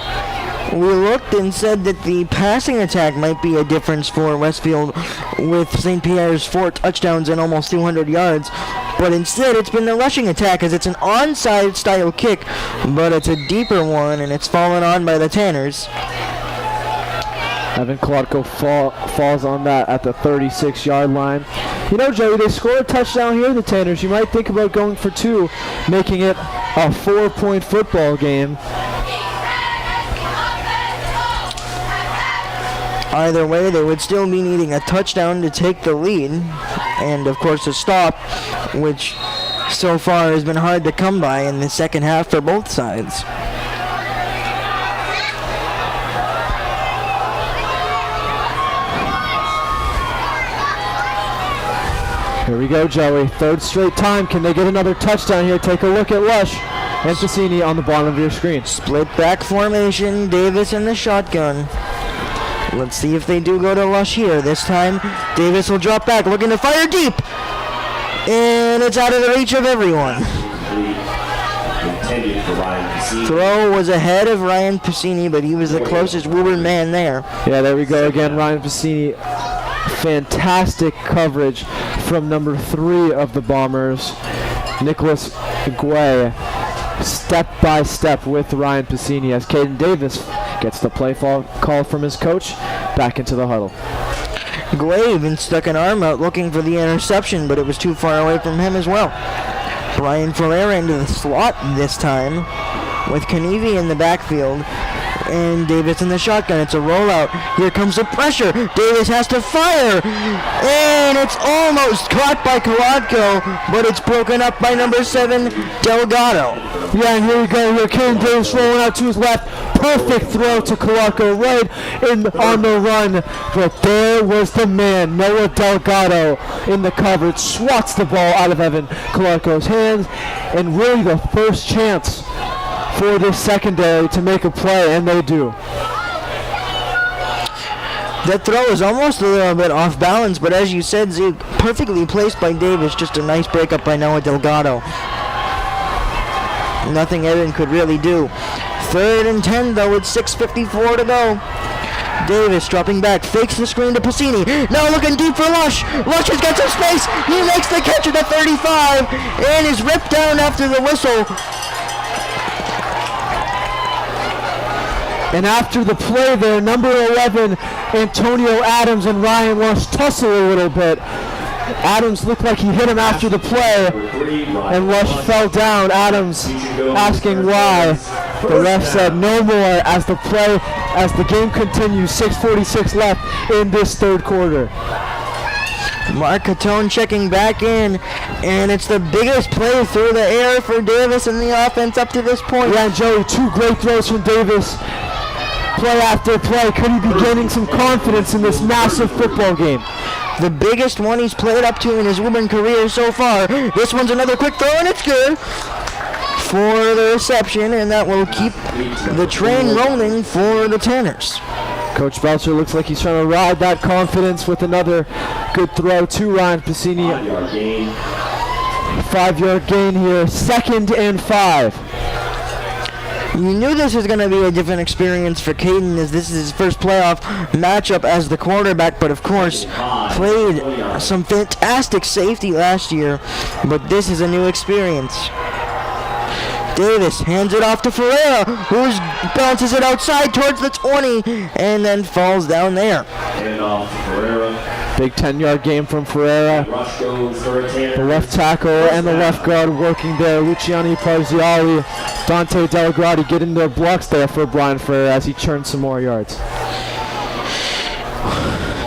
We looked and said that the passing attack might be a difference for Westfield with St. Pierre's 4 touchdowns and almost 200 yards. But instead, it's been the rushing attack as it's an onside style kick, but it's a deeper one and it's fallen on by the Tanners. Evan Kolodko falls on that at the 36-yard line. You know, Joey, they score a touchdown here, the Tanners. You might think about going for 2, making it a 4-point football game. Either way, they would still be needing a touchdown to take the lead, and of course a stop, which so far has been hard to come by in the second half for both sides. Here we go, Joey. Third straight time. Can they get another touchdown here? Take a look at Lush and Passini on the bottom of your screen. Split back formation, Davis in the shotgun. Let's see if they do go to Lush here. This time, Davis will drop back, looking to fire deep. And it's out of the reach of everyone. Throw was ahead of Ryan Passini, but he was the closest Woburn man there. Yeah, there we go again. Ryan Passini. Fantastic coverage from number 3 of the Bombers, Nicholas Guay, step by step with Ryan Passini as Caden Davis gets the play call from his coach back into the huddle. Guay even stuck an arm out looking for the interception, but it was too far away from him as well. Brian Ferreira into the slot this time with Kanevi in the backfield. And Davis in the shotgun. It's a rollout. Here comes the pressure. Davis has to fire. And it's almost caught by Kolodko, but it's broken up by number 7, Delgado. Yeah, and here we go. Here, Caden Davis rolling out to his left. Perfect throw to Kolodko right on the run. But there was the man, Noah Delgado, in the coverage. Swats the ball out of Evan Kolodko's hands. And really the first chance for this secondary to make a play, and they do. That throw is almost a little bit off balance, but as you said, Zeke, perfectly placed by Davis. Just a nice breakup by Noah Delgado. Nothing Evan could really do. 3rd and 10 though with 6:54 to go. Davis dropping back, fakes the screen to Pacini. Now looking deep for Lush. Lush has got some space. He makes the catch at the 35 and is ripped down after the whistle. And after the play there, number 11, Antonio Adams and Ryan Lush tussle a little bit. Adams looked like he hit him after the play, and Lush fell down. Adams asking why. The ref said no more as the game continues. 6:46 left in this third quarter. Mark Catone checking back in, and it's the biggest play through the air for Davis in the offense up to this point. Yeah, and Joey, 2 great throws from Davis. Play after play. Could he be gaining some confidence in this massive football game? The biggest one he's played up to in his Woburn career so far. This one's another quick throw, and it's good for the reception, and that will keep the train rolling for the Tanners. Coach Belcher looks like he's trying to ride that confidence with another good throw to Ryan Pacini. 5-yard gain here. 2nd and 5. You knew this was going to be a different experience for Caden, as this is his first playoff matchup as the quarterback, but of course played some fantastic safety last year, but this is a new experience. Davis hands it off to Ferreira, who bounces it outside towards the 20 and then falls down there. And off Ferreira. Big 10-yard game from Ferreira. Rush goes for a Tanner. The left tackle and the left guard working there. Luciani Parziali, Dante Delagrati getting their blocks there for Brian Ferreira as he churns some more yards.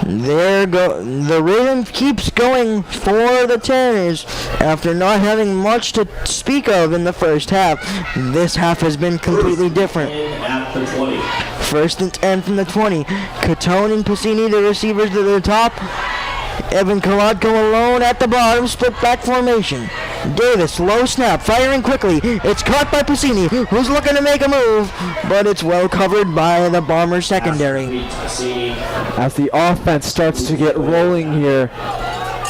The rhythm keeps going for the Tanners after not having much to speak of in the first half. This half has been completely different. At the 20. 1st and 10 from the 20. Catone and Pacini, the receivers to the top. Evan Kolodko alone at the bottom, split back formation. Davis, low snap, firing quickly. It's caught by Pacini, who's looking to make a move, but it's well covered by the Bombers secondary. As the offense starts to get rolling here,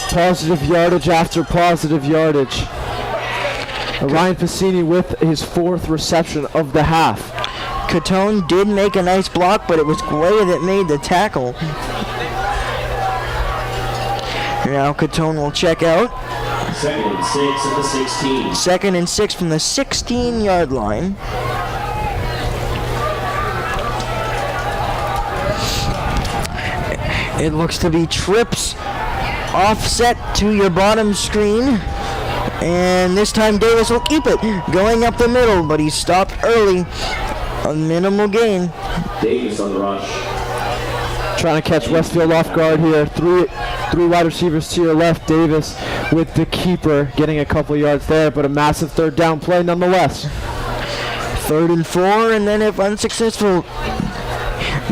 positive yardage after positive yardage. Ryan Pacini with his 4th reception of the half. Catone did make a nice block, but it was Guay that made the tackle. Now Catone will check out. 2nd and 6 at the 16. 2nd and 6 from the 16-yard line. It looks to be trips offset to your bottom screen. And this time Davis will keep it going up the middle, but he stopped early. A minimal gain. Davis on the rush. Trying to catch Westfield off guard here. Three wide receivers to your left. Davis with the keeper getting a couple yards there, but a massive 3rd down play nonetheless. 3rd and 4, and then if unsuccessful,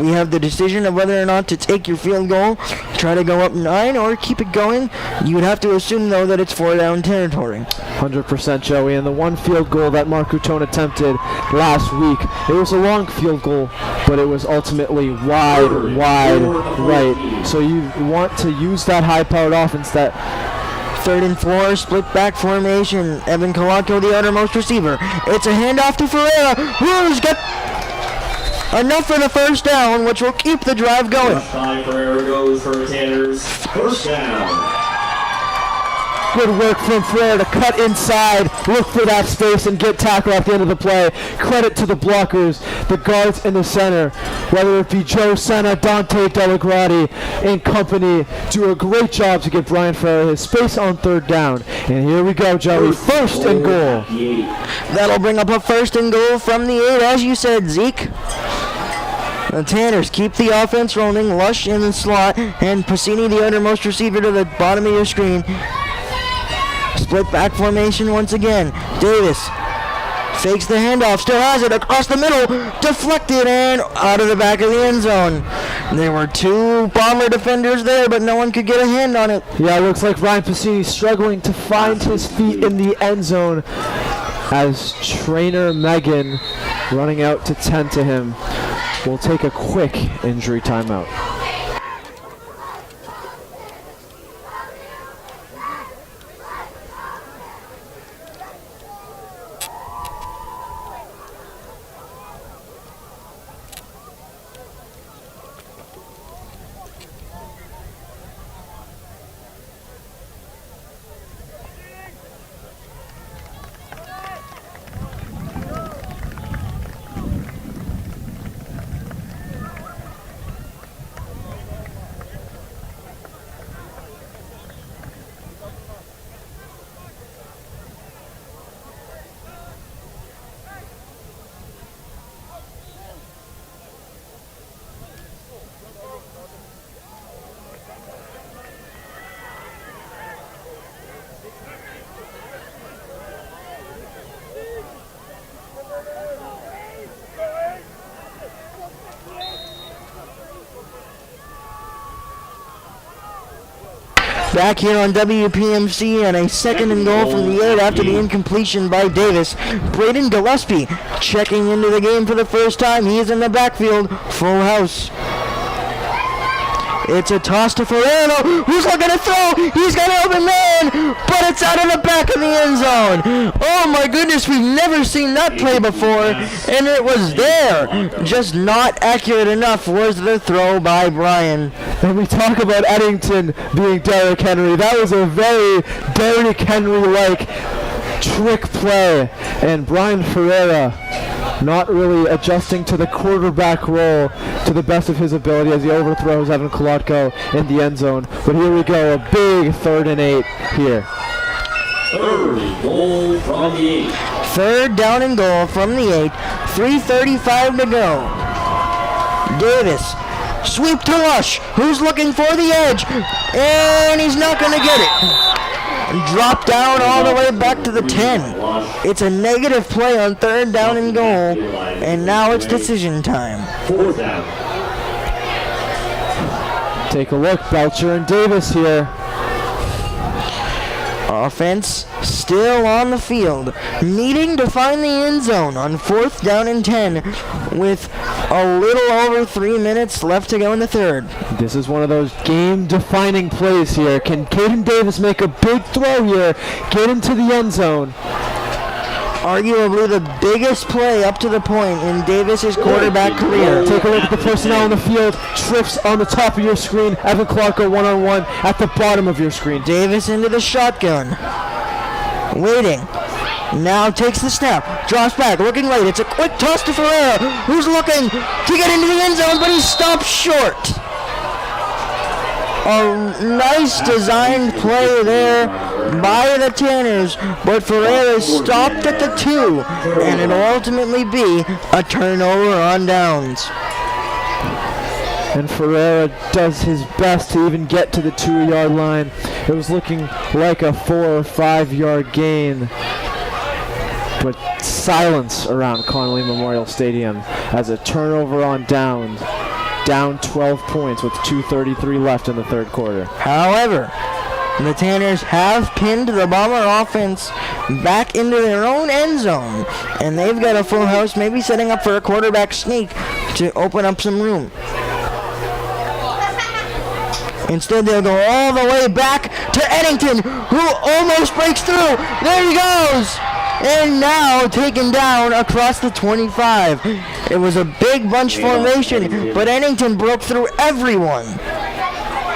we have the decision of whether or not to take your field goal, try to go up 9, or keep it going. You would have to assume, though, that it's 4-down territory. 100% Joey, and the one field goal that Mark Coutone attempted last week, it was a long field goal, but it was ultimately wide right. So you want to use that high-powered offense that 3rd and 4, split back formation. Evan Kolodko, the outermost receiver. It's a handoff to Ferreira, who's got enough for the 1st down, which will keep the drive going. Rush by Ferreira goes for Tanner's 1st down. Good work from Ferreira to cut inside, look for that space, and get tackled at the end of the play. Credit to the blockers, the guards in the center, whether it be Joe Senna, Dante Delagrati, and company, do a great job to get Brian Ferreira his space on 3rd down. And here we go, Joey, 1st and goal. That'll bring up a 1st and goal from the 8, as you said, Zeke. The Tanners keep the offense rolling. Lush in the slot, and Pacini, the outermost receiver, to the bottom of your screen. Split back formation once again. Davis fakes the handoff, still has it across the middle, deflected and out of the back of the end zone. There were 2 Bomber defenders there, but no one could get a hand on it. Yeah, it looks like Ryan Pacini struggling to find his feet in the end zone. as trainer Megan, running out to tend to him, will take a quick injury timeout. Back here on WPMC, and a second and goal from the 8 after the incompletion by Davis. Braden Gillespie checking into the game for the first time. He is in the backfield. Full house. It's a toss to Ferrero, who's looking to throw. He's got an open man, but it's out of the back of the end zone. Oh my goodness, we've never seen that play before, and it was there. Just not accurate enough was the throw by Brian. And we talk about Eddington being Derrick Henry. That was a very Derrick Henry-like trick play, and Brian Ferreira not really adjusting to the quarterback role to the best of his ability as he overthrows Evan Kolotko in the end zone. But here we go, a big 3rd and 8 here. Third goal from the 8. Third down and goal from the 8. 3:35 to go. Davis, sweep to Lush, who's looking for the edge, and he's not going to get it. Drop down all the way back to the 10. It's a negative play on 3rd down and goal, and now it's decision time. 4th down. Take a look, Belcher and Davis here. Offense still on the field, needing to find the end zone on 4th down and 10 with a little over 3 minutes left to go in the 3rd. This is one of those game-defining plays here. Can Caden Davis make a big throw here, get into the end zone? Arguably the biggest play up to the point in Davis's quarterback career. Take a look at the personnel on the field. Trips on the top of your screen. Evan Clarko one-on-one at the bottom of your screen. Davis into the shotgun. Waiting. Now takes the snap. Drops back. Looking right. It's a quick toss to Ferreira, who's looking to get into the end zone, but he stops short. A nice designed play there by the Tanners, but Ferreira stopped at the 2, and it'll ultimately be a turnover on downs. And Ferreira does his best to even get to the 2-yard line. It was looking like a 4 or 5 yard gain, but silence around Connolly Memorial Stadium as a turnover on downs. Down 12 points with 2:33 left in the 3rd quarter. However, the Tanners have pinned the Bomber offense back into their own end zone, and they've got a full house, maybe setting up for a quarterback sneak to open up some room. Instead, they'll go all the way back to Eddington, who almost breaks through. There he goes! And now taken down across the 25. It was a big bunch formation, but Eddington broke through everyone.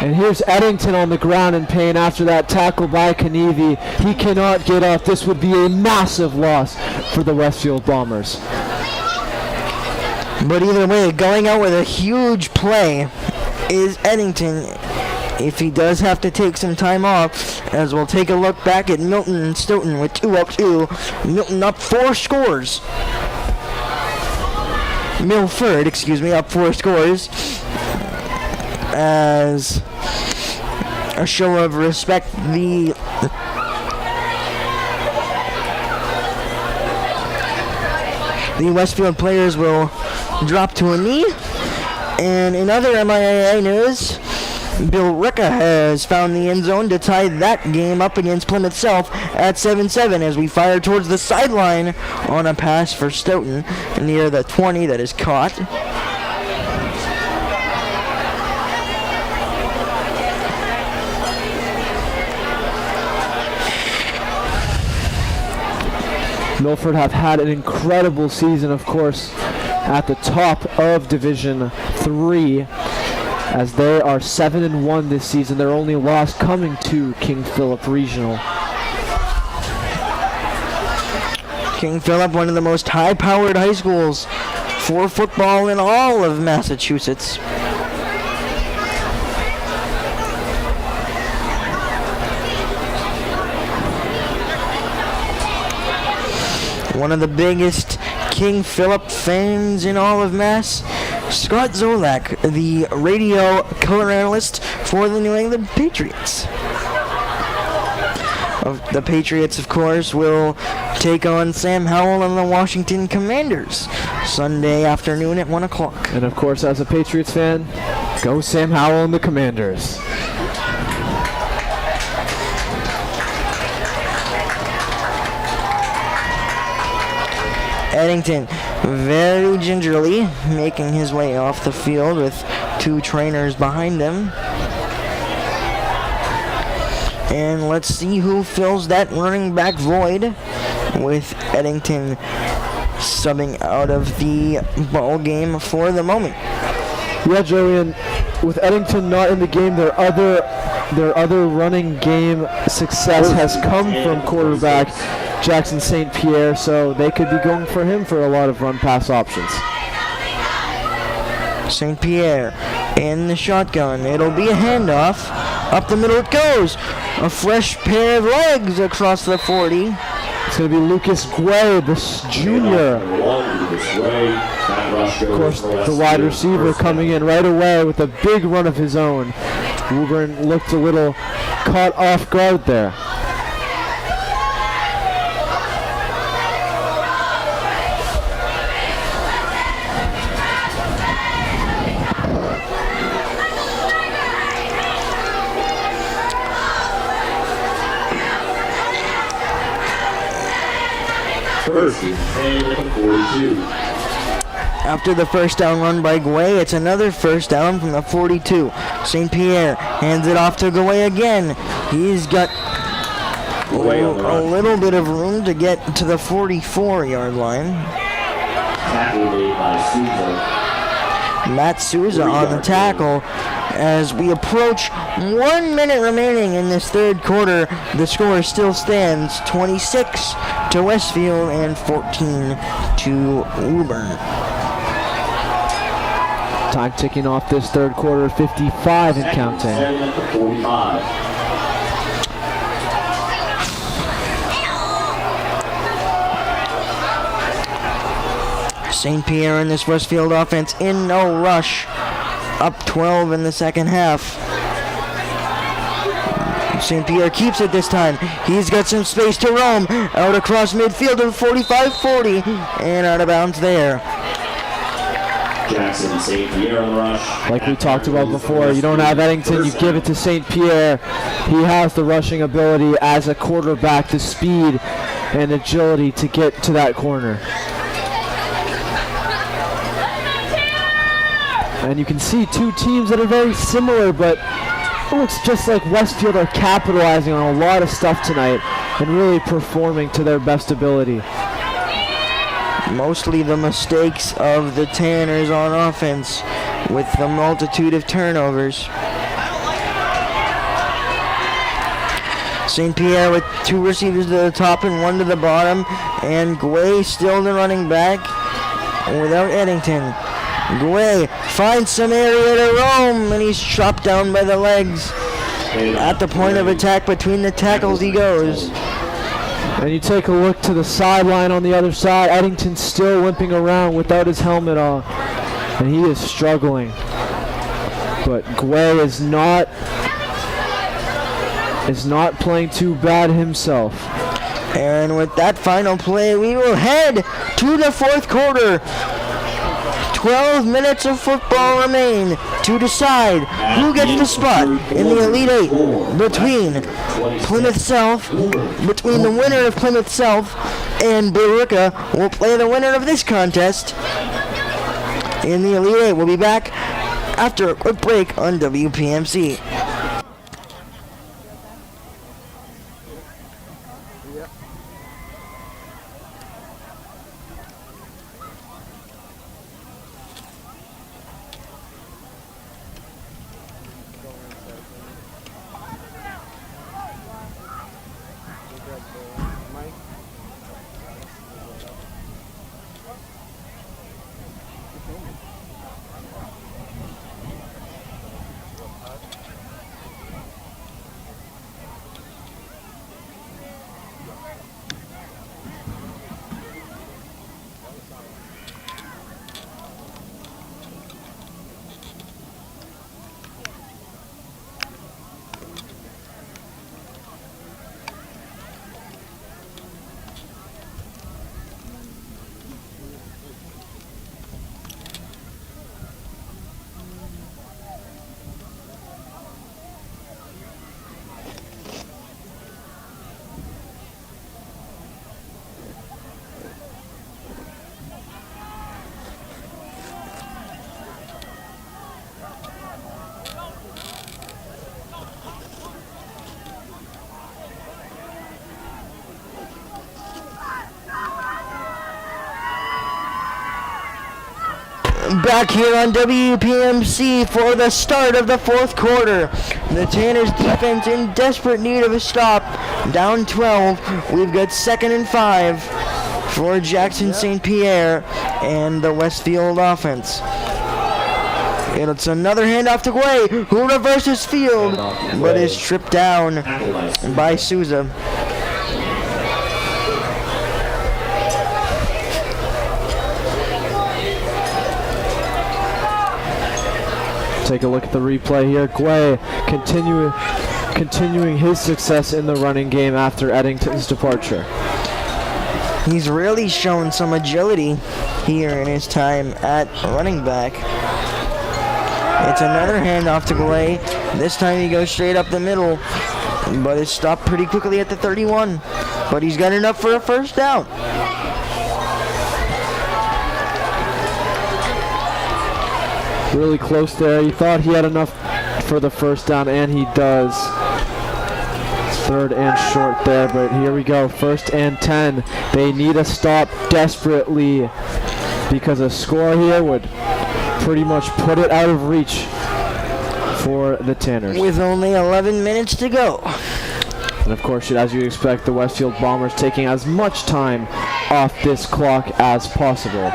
And here's Eddington on the ground in pain after that tackle by Kanevi. He cannot get up. This would be a massive loss for the Westfield Bombers. But either way, going out with a huge play is Eddington, if he does have to take some time off, as we'll take a look back at Milton and Stoughton with 2 up 2. Milton up 4 scores. Milford, up 4 scores. As a show of respect, the Westfield players will drop to a knee. And in other MIAA news, Bill Ricca has found the end zone to tie that game up against Plymouth South at 7-7 as we fire towards the sideline on a pass for Stoughton near the 20 that is caught. Milford have had an incredible season, of course, at the top of Division 3, as they are 7-1 this season. Their only loss coming to King Philip Regional. King Philip, one of the most high-powered high schools for football in all of Massachusetts. One of the biggest King Philip fans in all of Mass, Scott Zolak, the radio color analyst for the New England Patriots. The Patriots, of course, will take on Sam Howell and the Washington Commanders Sunday afternoon at 1 o'clock. And of course, as a Patriots fan, go Sam Howell and the Commanders. Eddington very gingerly making his way off the field with two trainers behind him. And let's see who fills that running back void with Eddington subbing out of the ball game for the moment. Yeah, Joey, and with Eddington not in the game, their other running game success has come from quarterback Jackson St. Pierre, so they could be going for him for a lot of run-pass options. St. Pierre in the shotgun. It'll be a handoff. Up the middle it goes. A fresh pair of legs across the 40. It's going to be Lucas Guay, this junior. Of course, the wide receiver coming in right away with a big run of his own. Woburn looked a little caught off guard there. First and 42. After the first down run by Guay, it's another first down from the 42. St. Pierre hands it off to Guay again. He's got a little bit of room to get to the 44-yard line. Tackle made by Souza. Matt Souza on the tackle. As we approach 1 minute remaining in this third quarter, the score still stands 26 to Westfield and 14 to Woburn. Time ticking off this third quarter, 55 and counting. 45. St. Pierre in this Westfield offense in no rush. Up 12 in the second half. St. Pierre keeps it this time. He's got some space to roam. Out across midfield to 45-40 and out of bounds there. Jackson St. Pierre on the rush. Like we talked about before, you don't have Eddington, you give it to St. Pierre. He has the rushing ability as a quarterback, the speed and agility to get to that corner. And you can see two teams that are very similar, but it looks just like Westfield are capitalizing on a lot of stuff tonight and really performing to their best ability. Mostly the mistakes of the Tanners on offense with the multitude of turnovers. St. Pierre with two receivers to the top and one to the bottom, and Guay still the running back without Eddington. Guay finds some area to roam, and he's chopped down by the legs. At the point of attack between the tackles he goes. And you take a look to the sideline on the other side. Eddington's still limping around without his helmet on, and he is struggling. But Guay is not playing too bad himself. And with that final play, we will head to the fourth quarter. 12 minutes of football remain to decide who gets the spot in the Elite Eight between Plymouth South, between the winner of Plymouth South and Billerica will play the winner of this contest in the Elite Eight. We'll be back after a quick break on WPMC. Back here on WPMC for the start of the fourth quarter. The Tanners defense in desperate need of a stop. Down 12. We've got 2nd and 5 for Jackson St. Pierre and the Westfield offense. It's another handoff to Guay, who reverses field, but is tripped down by Souza. Take a look at the replay here. Guay continuing his success in the running game after Eddington's departure. He's really shown some agility here in his time at running back. It's another handoff to Guay. This time he goes straight up the middle, but is stopped pretty quickly at the 31. But he's got enough for a first down. Really close there. He thought he had enough for the first down, and he does. 3rd and short there, but here we go. 1st and 10. They need a stop desperately because a score here would pretty much put it out of reach for the Tanners. With only 11 minutes to go. And of course, as you expect, the Westfield Bombers taking as much time off this clock as possible.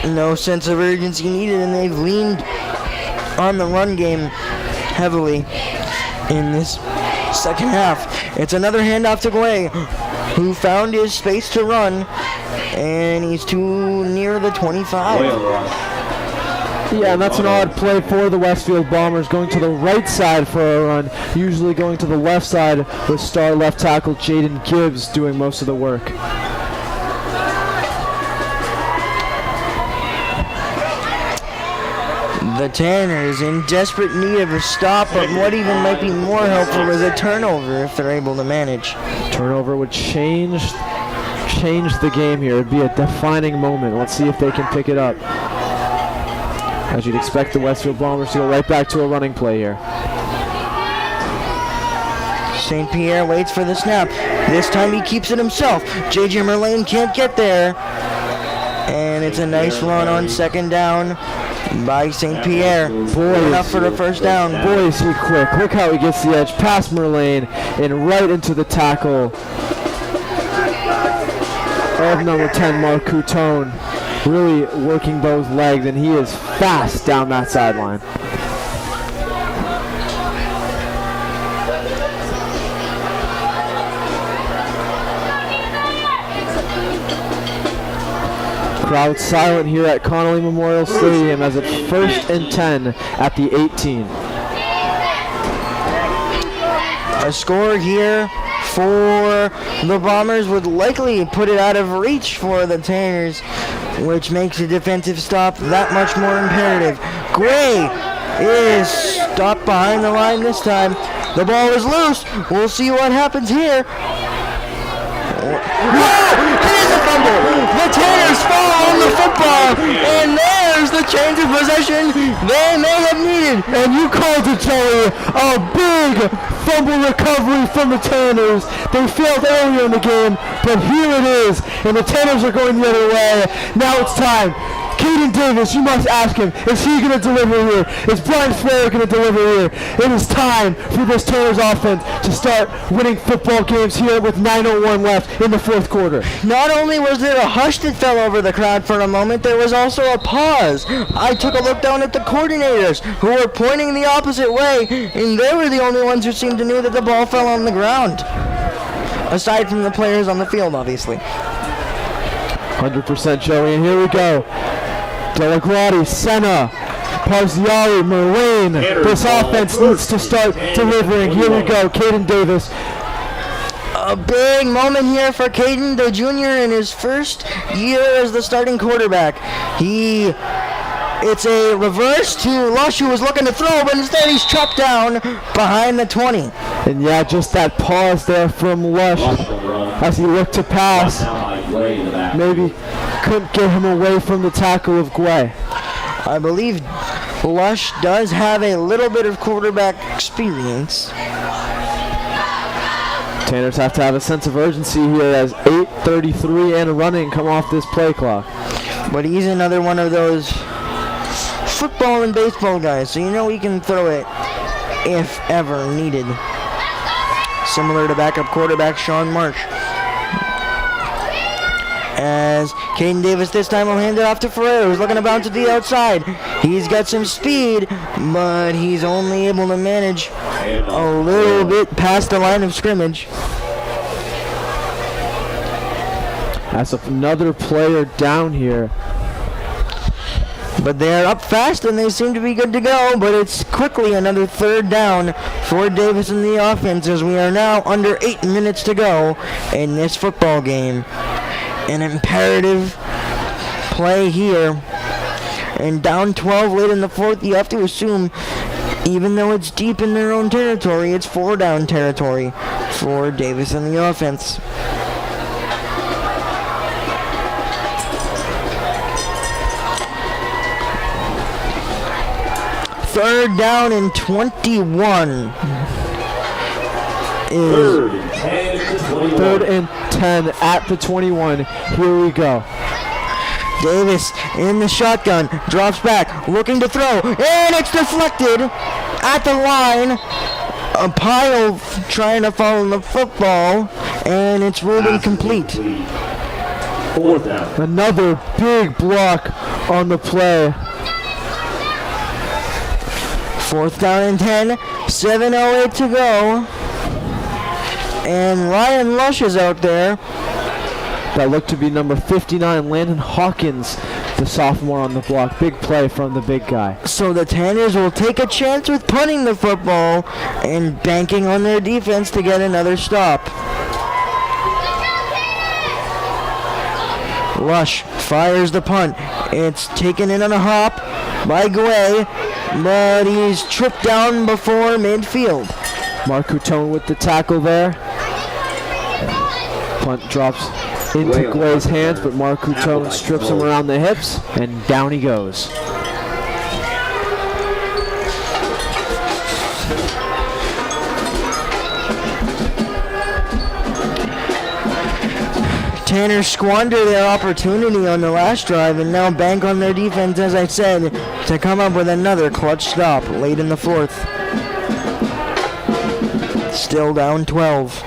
No sense of urgency needed, and they've leaned on the run game heavily in this second half. It's another handoff to Guay, who found his space to run, and he's too near the 25. Yeah, and that's an odd play for the Westfield Bombers, going to the right side for a run, usually going to the left side with star left tackle Jaden Gibbs doing most of the work. The Tanners in desperate need of a stop, but what even might be more helpful is a turnover if they're able to manage. Turnover would change the game here. It'd be a defining moment. Let's see if they can pick it up. As you'd expect the Westfield Bombers to go right back to a running play here. St. Pierre waits for the snap. This time he keeps it himself. J.J. Merlane can't get there. And it's a nice run on 2nd down by St. Pierre. Boy, enough for the first down. Boy, is he quick. Look how he gets the edge past Merlane and right into the tackle of number 10, Mark Coutone. Really working those legs, and he is fast down that sideline. Crowd silent here at Connolly Memorial Stadium as it's 1st and 10 at the 18. A score here for the Bombers would likely put it out of reach for the Tanners. which makes a defensive stop that much more imperative. Gray is stopped behind the line this time. The ball is loose. We'll see what happens here. It is a fumble. The Tanners fall on the football, and there's the change of possession they may have needed. And you called it, Joey, a big fumble recovery from the Tanners. They failed earlier in the game, but here it is, and the Tanners are going the other way. Now it's time. Caden Davis, you must ask him, is he going to deliver here? Is Brian Flair going to deliver here? It is time for this Tanners offense to start winning football games here with 9:01 left in the fourth quarter. Not only was there a hush that fell over the crowd for a moment, there was also a pause. I took a look down at the coordinators, who were pointing the opposite way, and they were the only ones who seemed to know that the ball fell on the ground. Aside from the players on the field, obviously. 100% Joey, and here we go. Delagrati, Senna, Parziali, Merlane. This offense needs to start delivering. Here we go, Caden Davis. A big moment here for Caden, the junior, in his first year as the starting quarterback. It's a reverse to Lush, who was looking to throw, but instead he's chopped down behind the 20. And yeah, just that pause there from Lush as he looked to pass. Maybe couldn't get him away from the tackle of Guay. I believe Lush does have a little bit of quarterback experience. Tanners have to have a sense of urgency here as 8:33 and running come off this play clock. But he's another one of those football and baseball guys, so you know he can throw it if ever needed. Similar to backup quarterback Sean Marsh. As Caden Davis this time will hand it off to Ferrer, who's looking to bounce to the outside. He's got some speed, but he's only able to manage a little bit past the line of scrimmage. That's another player down here. But they're up fast and they seem to be good to go, but it's quickly another third down for Davis in the offense, as we are now under 8 minutes to go in this football game. An imperative play here. And down 12 late in the fourth, you have to assume, even though it's deep in their own territory, it's 4 down territory for Davis in the offense. Third down and 21 is third and 10 at the 21. Here we go. Davis in the shotgun, drops back, looking to throw, and it's deflected at the line. A pile trying to follow the football, and it's ruled incomplete. Fourth down. Another big block on the play. Fourth down and 10, 7:08 to go. And Ryan Lush is out there. That looked to be number 59, Landon Hawkins, the sophomore on the block. Big play from the big guy. So the Tanners will take a chance with punting the football and banking on their defense to get another stop. Lush fires the punt. It's taken in on a hop by Guay, but he's tripped down before midfield. Mark Coutone with the tackle there. Punt drops into Guay's hands, but Mark Coutone strips him around the hips, and down he goes. Tanners squander their opportunity on the last drive and now bank on their defense, as I said, to come up with another clutch stop late in the fourth. Still down 12.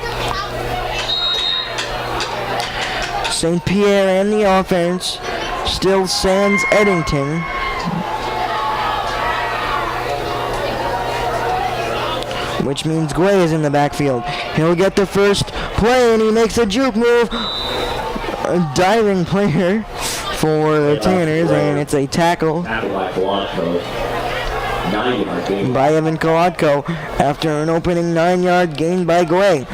St. Pierre and the offense still sans Eddington. Which means Guay is in the backfield. He'll get the first play and he makes a juke move. A diving player for the Tanners, and it's a tackle by Evan Kolotko after an opening 9-yard gain by Guay.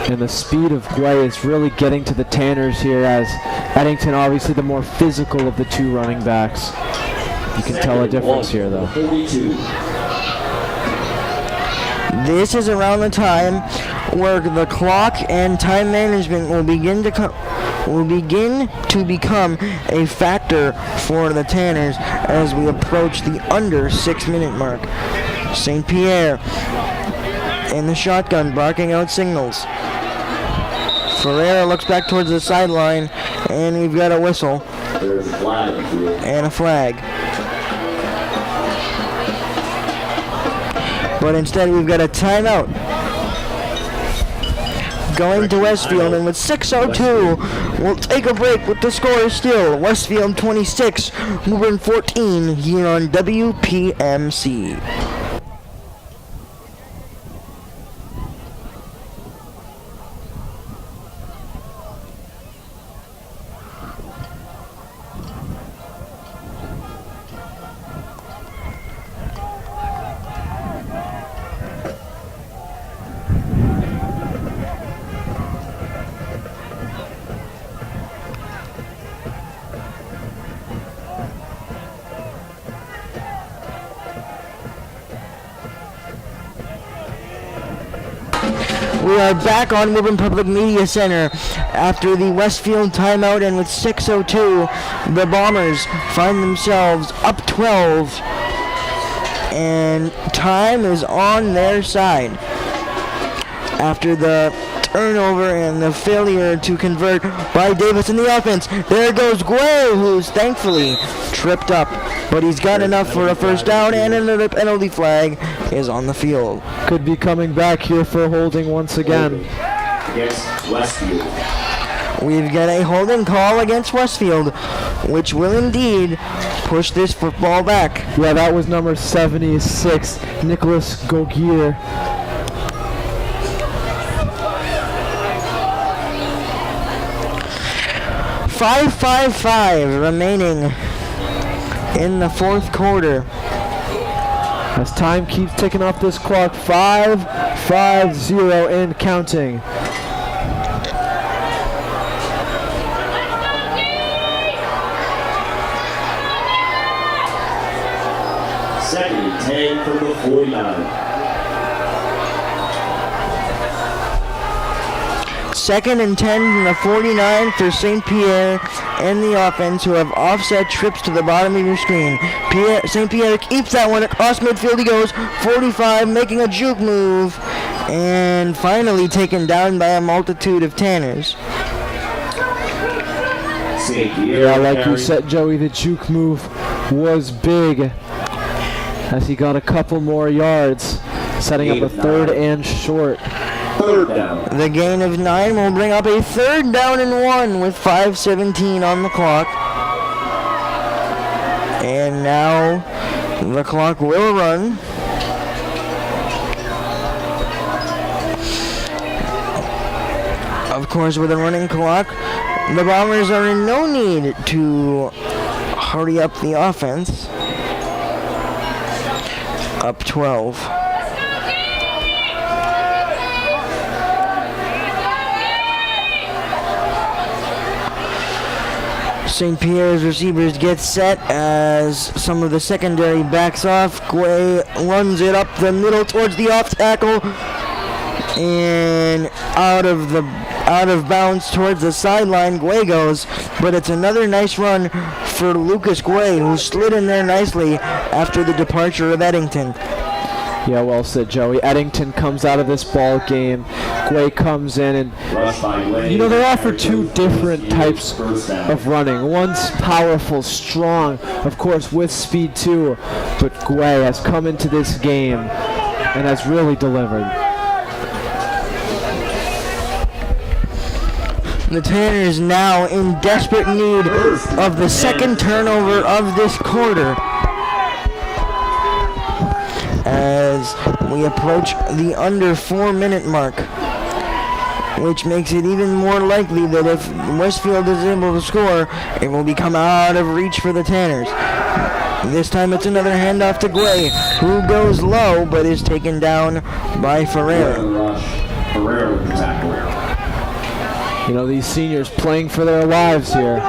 And the speed of Guay is really getting to the Tanners here, as Eddington obviously the more physical of the two running backs. You can tell a difference here though. 42. This is around the time where the clock and time management will begin to become a factor for the Tanners as we approach the under 6-minute mark. St. Pierre in the shotgun, barking out signals. Ferreira looks back towards the sideline, and we've got a whistle There's a flag. and a flag. But instead we've got a timeout going to Westfield, and with 6:02 we'll take a break with the score still Westfield 26, Woburn 14 here on WPMC. We are back on Woburn Public Media Center after the Westfield timeout, and with 6:02, the Bombers find themselves up 12, and time is on their side. After the turnover and the failure to convert by Davis in the offense, there goes Guay, who's thankfully tripped up, but he's got enough for a first down, and another penalty flag is on the field. Could be coming back here for holding once again. Against Westfield. We've got a holding call against Westfield, which will indeed push this football back. Yeah, that was number 76, Nicholas Gogier. .555 remaining in the fourth quarter. As time keeps ticking off this clock, 5-5-0 and counting. Second and 10 from the 49. Second and 10 from the 49 for St. Pierre and the offense, who have offset trips to the bottom of your screen. St. Pierre keeps that one across midfield. He goes 45, making a juke move, and finally taken down by a multitude of Tanners. Yeah, like you said, Joey, the juke move was big as he got a couple more yards, setting up a third and short. Third down. The gain of 9 will bring up a third down and 1 with 5:17 on the clock. And now the clock will run. Of course, with a running clock, the Bombers are in no need to hurry up the offense. Up 12. St. Pierre's receivers get set as some of the secondary backs off. Guay runs it up the middle towards the off tackle and out of bounds towards the sideline. Guay goes, but it's another nice run for Lucas Guay, who slid in there nicely after the departure of Eddington. Yeah, well said, Joey. Eddington comes out of this ball game. Guay comes in, and you know, they offer two different types of running. One's powerful, strong, of course, with speed too, but Guay has come into this game and has really delivered. The Tanners now in desperate need of the second turnover of this quarter, as we approach the under 4-minute mark, which makes it even more likely that if Westfield is able to score, it will become out of reach for the Tanners. This time it's another handoff to Guay, who goes low but is taken down by Ferreira. Herrera with the tackle. You know, these seniors playing for their lives here.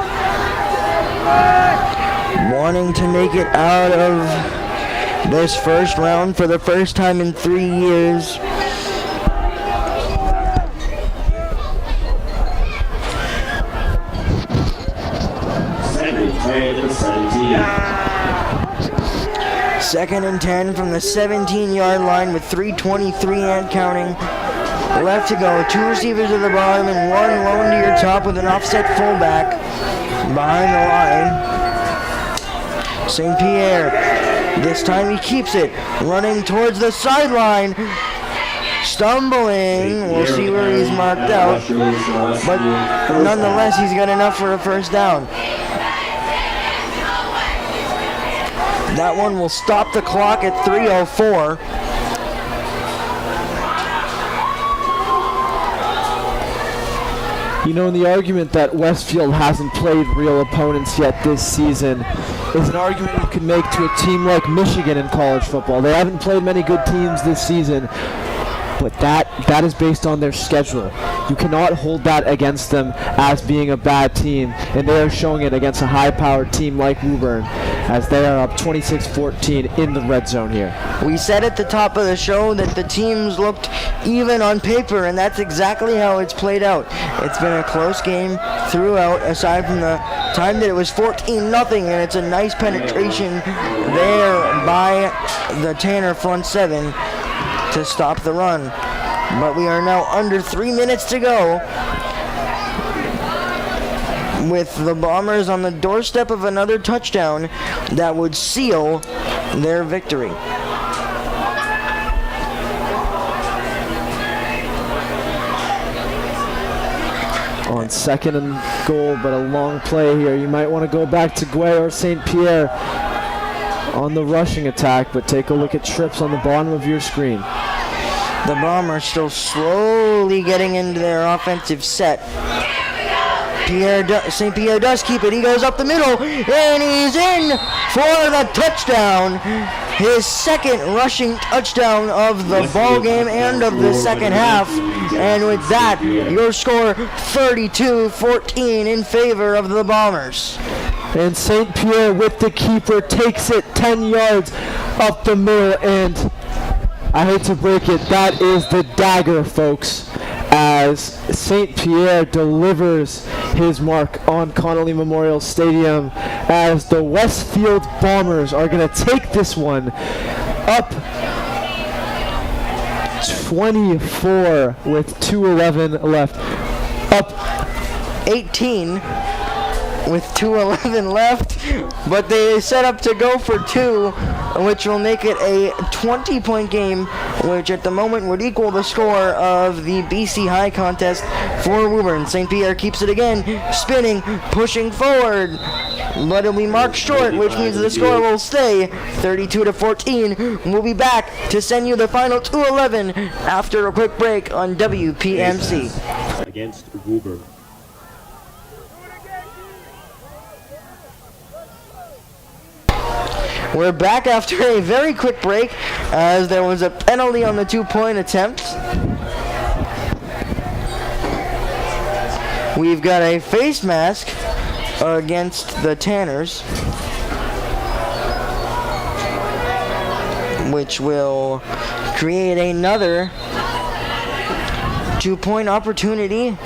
Wanting to make it out of this first round for the first time in 3 years. Second and 10 from the 17-yard line with 3:23 and counting left to go. 2 receivers at the bottom and 1 lone to your top with an offset fullback behind the line. St. Pierre, this time he keeps it, running towards the sideline, stumbling. We'll see where he's marked out, but nonetheless he's got enough for a first down. That one will stop the clock at 3:04. You know, the argument that Westfield hasn't played real opponents yet this season is an argument you can make to a team like Michigan in college football. They haven't played many good teams this season, but that is based on their schedule. You cannot hold that against them as being a bad team, and they are showing it against a high-powered team like Woburn, as they are up 26-14 in the red zone here. We said at the top of the show that the teams looked even on paper, and that's exactly how it's played out. It's been a close game throughout, aside from the time that it was 14-0, and it's a nice penetration there by the Tanner front seven to stop the run. But we are now under 3 minutes to go, with the Bombers on the doorstep of another touchdown that would seal their victory. On second and goal, but a long play here. You might want to go back to Guay or St. Pierre on the rushing attack, but take a look at trips on the bottom of your screen. The Bombers still slowly getting into their offensive set. St. Pierre does keep it. He goes up the middle, and he's in for the touchdown. His second rushing touchdown of the ball game and of the second half. And with that, your score 32-14 in favor of the Bombers. And St. Pierre with the keeper takes it 10 yards up the middle, and I hate to break it, that is the dagger, folks, as St. Pierre delivers his mark on Connolly Memorial Stadium, as the Westfield Bombers are going to take this one up 24 with 2:11 left. Up 18 with 2:11 left, but they set up to go for 2, which will make it a 20-point game, which at the moment would equal the score of the BC High contest for Woburn. St. Pierre keeps it again, spinning, pushing forward, but it'll be marked short, which means the score will stay 32-14. We'll be back to send you the final 2:11 after a quick break on WPMC. Against Woburn. We're back after a very quick break, as there was a penalty on the 2-point attempt. We've got a face mask against the Tanners, which will create another 2-point opportunity,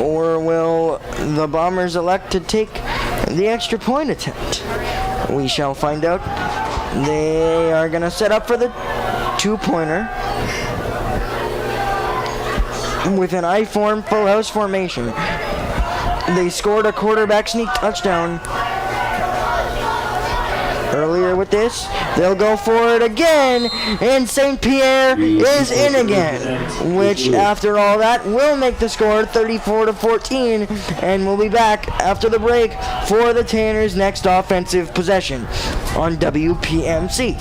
or will the Bombers elect to take the extra point attempt? We shall find out. They are going to set up for the 2-pointer with an I-form full house formation. They scored a quarterback sneak touchdown earlier with this. They'll go for it again, and St. Pierre is in again, which after all that will make the score 34-14, and we'll be back after the break for the Tanners' next offensive possession on WPMC.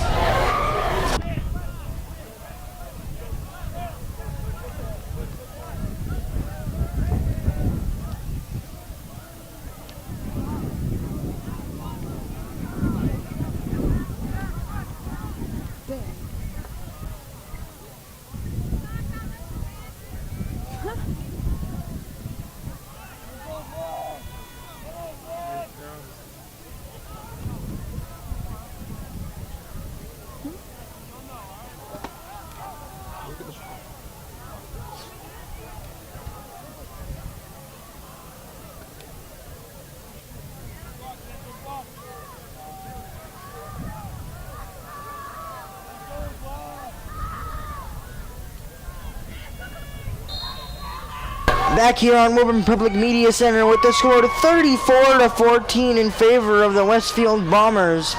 back here on Woburn Public Media Center with the score to 34-14 in favor of the Westfield Bombers.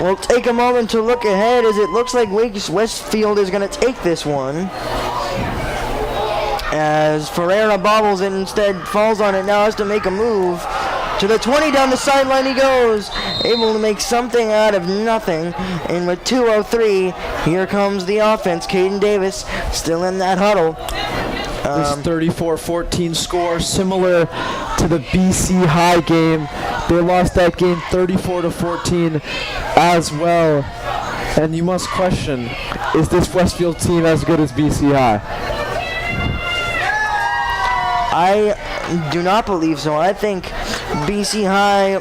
We'll take a moment to look ahead as it looks like Westfield is going to take this one. As Ferreira bobbles it, instead falls on it, now has to make a move. To the 20 down the sideline he goes, able to make something out of nothing. And with 2:03, here comes the offense. Caden Davis still in that huddle. This 34-14 score, similar to the BC High game. They lost that game 34-14 as well. And you must question, is this Westfield team as good as BC High? I do not believe so. I think BC High,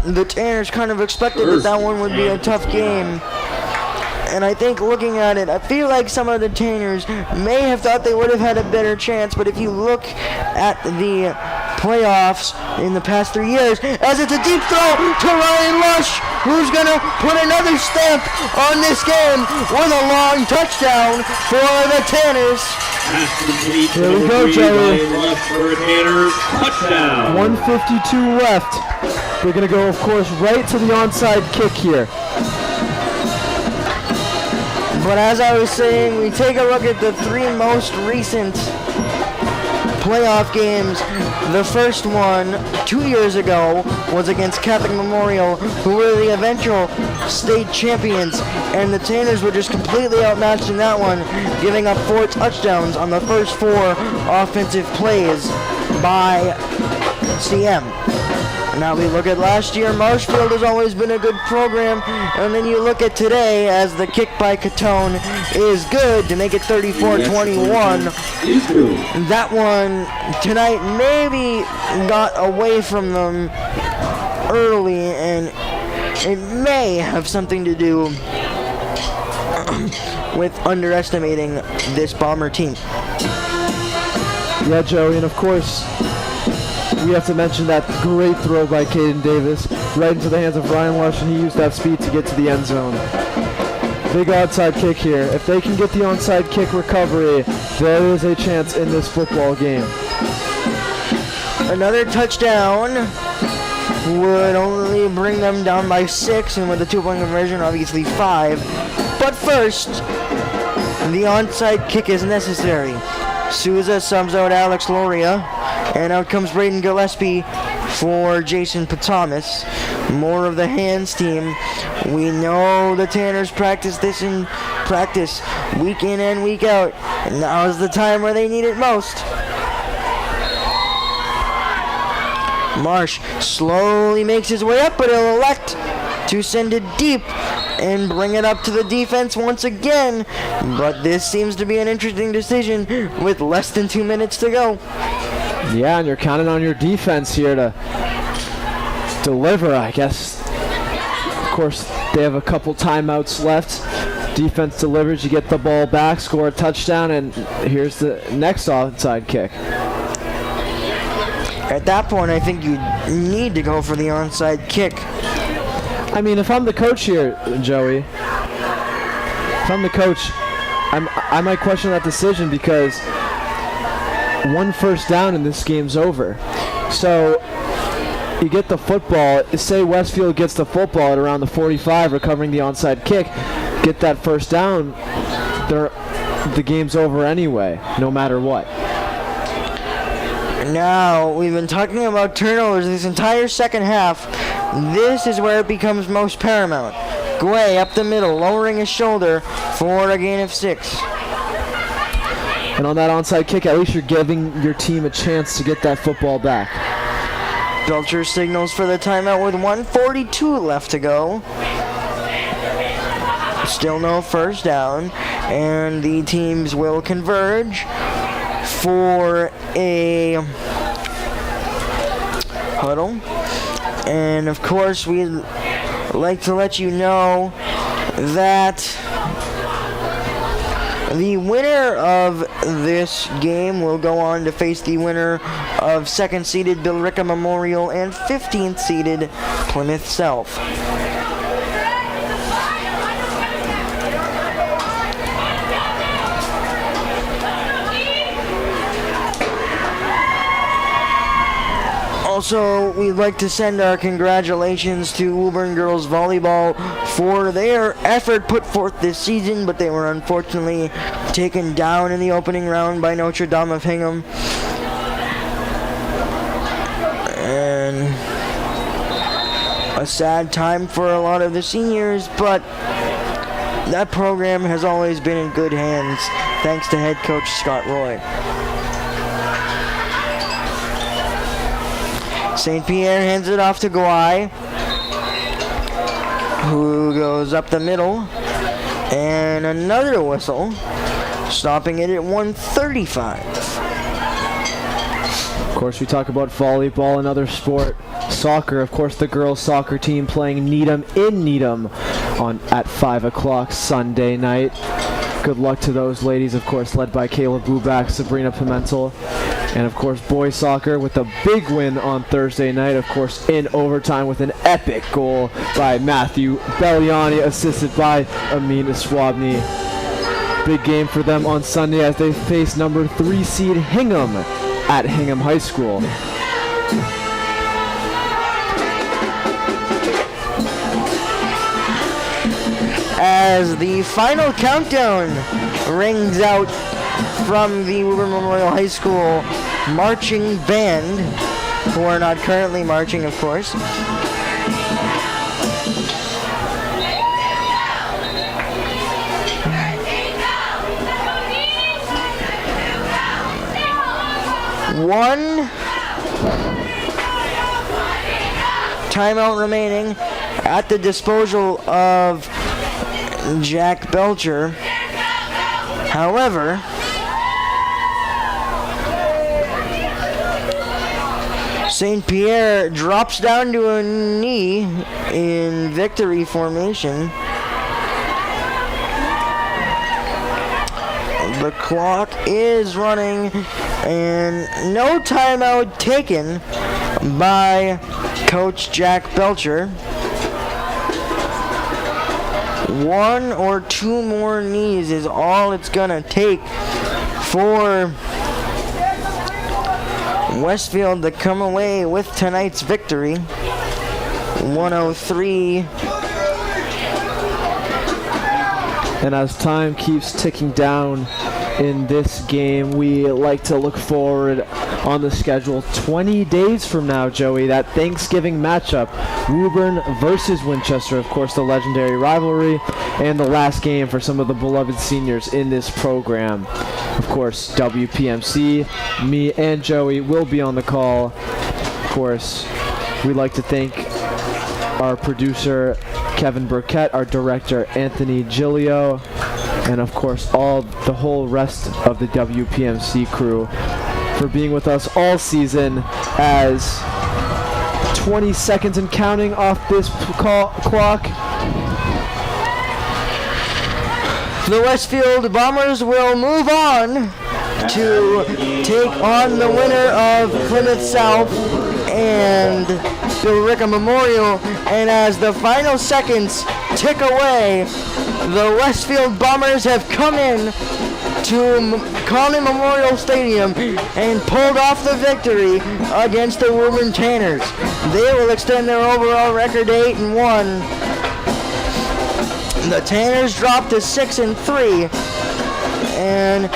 the Tanners kind of expected that one would be a tough game. And I think looking at it, I feel like some of the Tanners may have thought they would have had a better chance, but if you look at the playoffs in the past 3 years, as it's a deep throw to Ryan Lush, who's going to put another stamp on this game with a long touchdown for the Tanners. Here we go, Joey. 1:52 left. We're going to go, of course, right to the onside kick here. But as I was saying, we take a look at the three most recent playoff games. The first one 2 years ago was against Catholic Memorial, who were the eventual state champions, and the Tanners were just completely outmatched in that one, giving up 4 touchdowns on the first 4 offensive plays by CM. Now we look at last year, Marshfield has always been a good program, and then you look at today as the kick by Catone is good to make it 34-21. That one tonight maybe got away from them early, and it may have something to do with underestimating this Bomber team. Yeah, Joey, and of course, we have to mention that great throw by Caden Davis right into the hands of Ryan Lush, and he used that speed to get to the end zone. Big onside kick here. If they can get the onside kick recovery, there is a chance in this football game. Another touchdown would only bring them down by 6, and with a 2-point conversion, obviously 5. But first, the onside kick is necessary. Souza subs out Alex Loria, and out comes Braden Gillespie for Jason Patamas. More of the hands team. We know the Tanners practice this in practice week in and week out, and now is the time where they need it most. Marsh slowly makes his way up, but he'll elect to send it deep and bring it up to the defense once again. But this seems to be an interesting decision with less than 2 minutes to go. Yeah, and you're counting on your defense here to deliver, I guess. Of course, they have a couple timeouts left. Defense delivers, you get the ball back, score a touchdown, and here's the next onside kick. At that point, I think you need to go for the onside kick. I mean, if I'm the coach here, Joey, if I'm the coach, I might question that decision, because 1 first down and this game's over. So you get the football, say Westfield gets the football at around the 45, recovering the onside kick, get that first down, the game's over anyway, no matter what. Now, we've been talking about turnovers this entire second half. This is where it becomes most paramount. Guay up the middle, lowering his shoulder for a gain of 6. And on that onside kick, at least you're giving your team a chance to get that football back. Belcher signals for the timeout with 1:42 left to go. Still no first down, and the teams will converge for a huddle. And of course, we'd like to let you know that the winner of this game will go on to face the winner of 2nd seeded Billerica Memorial and 15th seeded Plymouth South. Also, we'd like to send our congratulations to Woburn Girls Volleyball for their effort put forth this season, but they were unfortunately taken down in the opening round by Notre Dame of Hingham. And a sad time for a lot of the seniors, but that program has always been in good hands, thanks to head coach Scott Roy. St. Pierre hands it off to Guai, who goes up the middle, and another whistle, stopping it at 135. Of course, we talk about volleyball, another sport. Soccer, of course, the girls' soccer team playing Needham in Needham at 5 o'clock Sunday night. Good luck to those ladies, of course, led by Kayla Bubak, Sabrina Pimentel. And, of course, boys soccer with a big win on Thursday night, of course, in overtime with an epic goal by Matthew Belliani, assisted by Amin Swabni. Big game for them on Sunday as they face number 3 seed Hingham at Hingham High School. As the final countdown rings out from the Woburn Memorial High School marching band, who are not currently marching, of course. One timeout remaining at the disposal of Jack Belcher. However, St. Pierre drops down to a knee in victory formation. The clock is running and no timeout taken by Coach Jack Belcher. One or two more knees is all it's gonna take for Westfield to come away with tonight's victory. 103. And as time keeps ticking down in this game, we like to look forward on the schedule 20 days from now, Joey, that Thanksgiving matchup, Woburn versus Winchester, of course, the legendary rivalry, and the last game for some of the beloved seniors in this program. Of course, WPMC, me and Joey will be on the call. Of course, we'd like to thank our producer, Kevin Burkett, our director, Anthony Gilio, and of course, the whole rest of the WPMC crew for being with us all season, as 20 seconds and counting off this clock. The Westfield Bombers will move on to take on the winner of Plymouth South and Billerica Memorial, and as the final seconds tick away, the Westfield Bombers have come in to Conley Memorial Stadium and pulled off the victory against the Woburn Tanners. They will extend their overall record to 8-1. The Tanners dropped to 6-3. And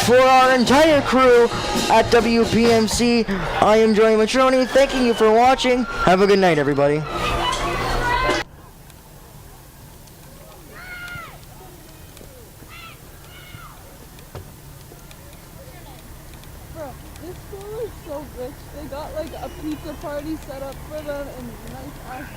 for our entire crew at WPMC, I am Joey Matroni. Thanking you for watching. Have a good night, everybody. Bro, this school is so rich. They got like a pizza party set up for them and nice ass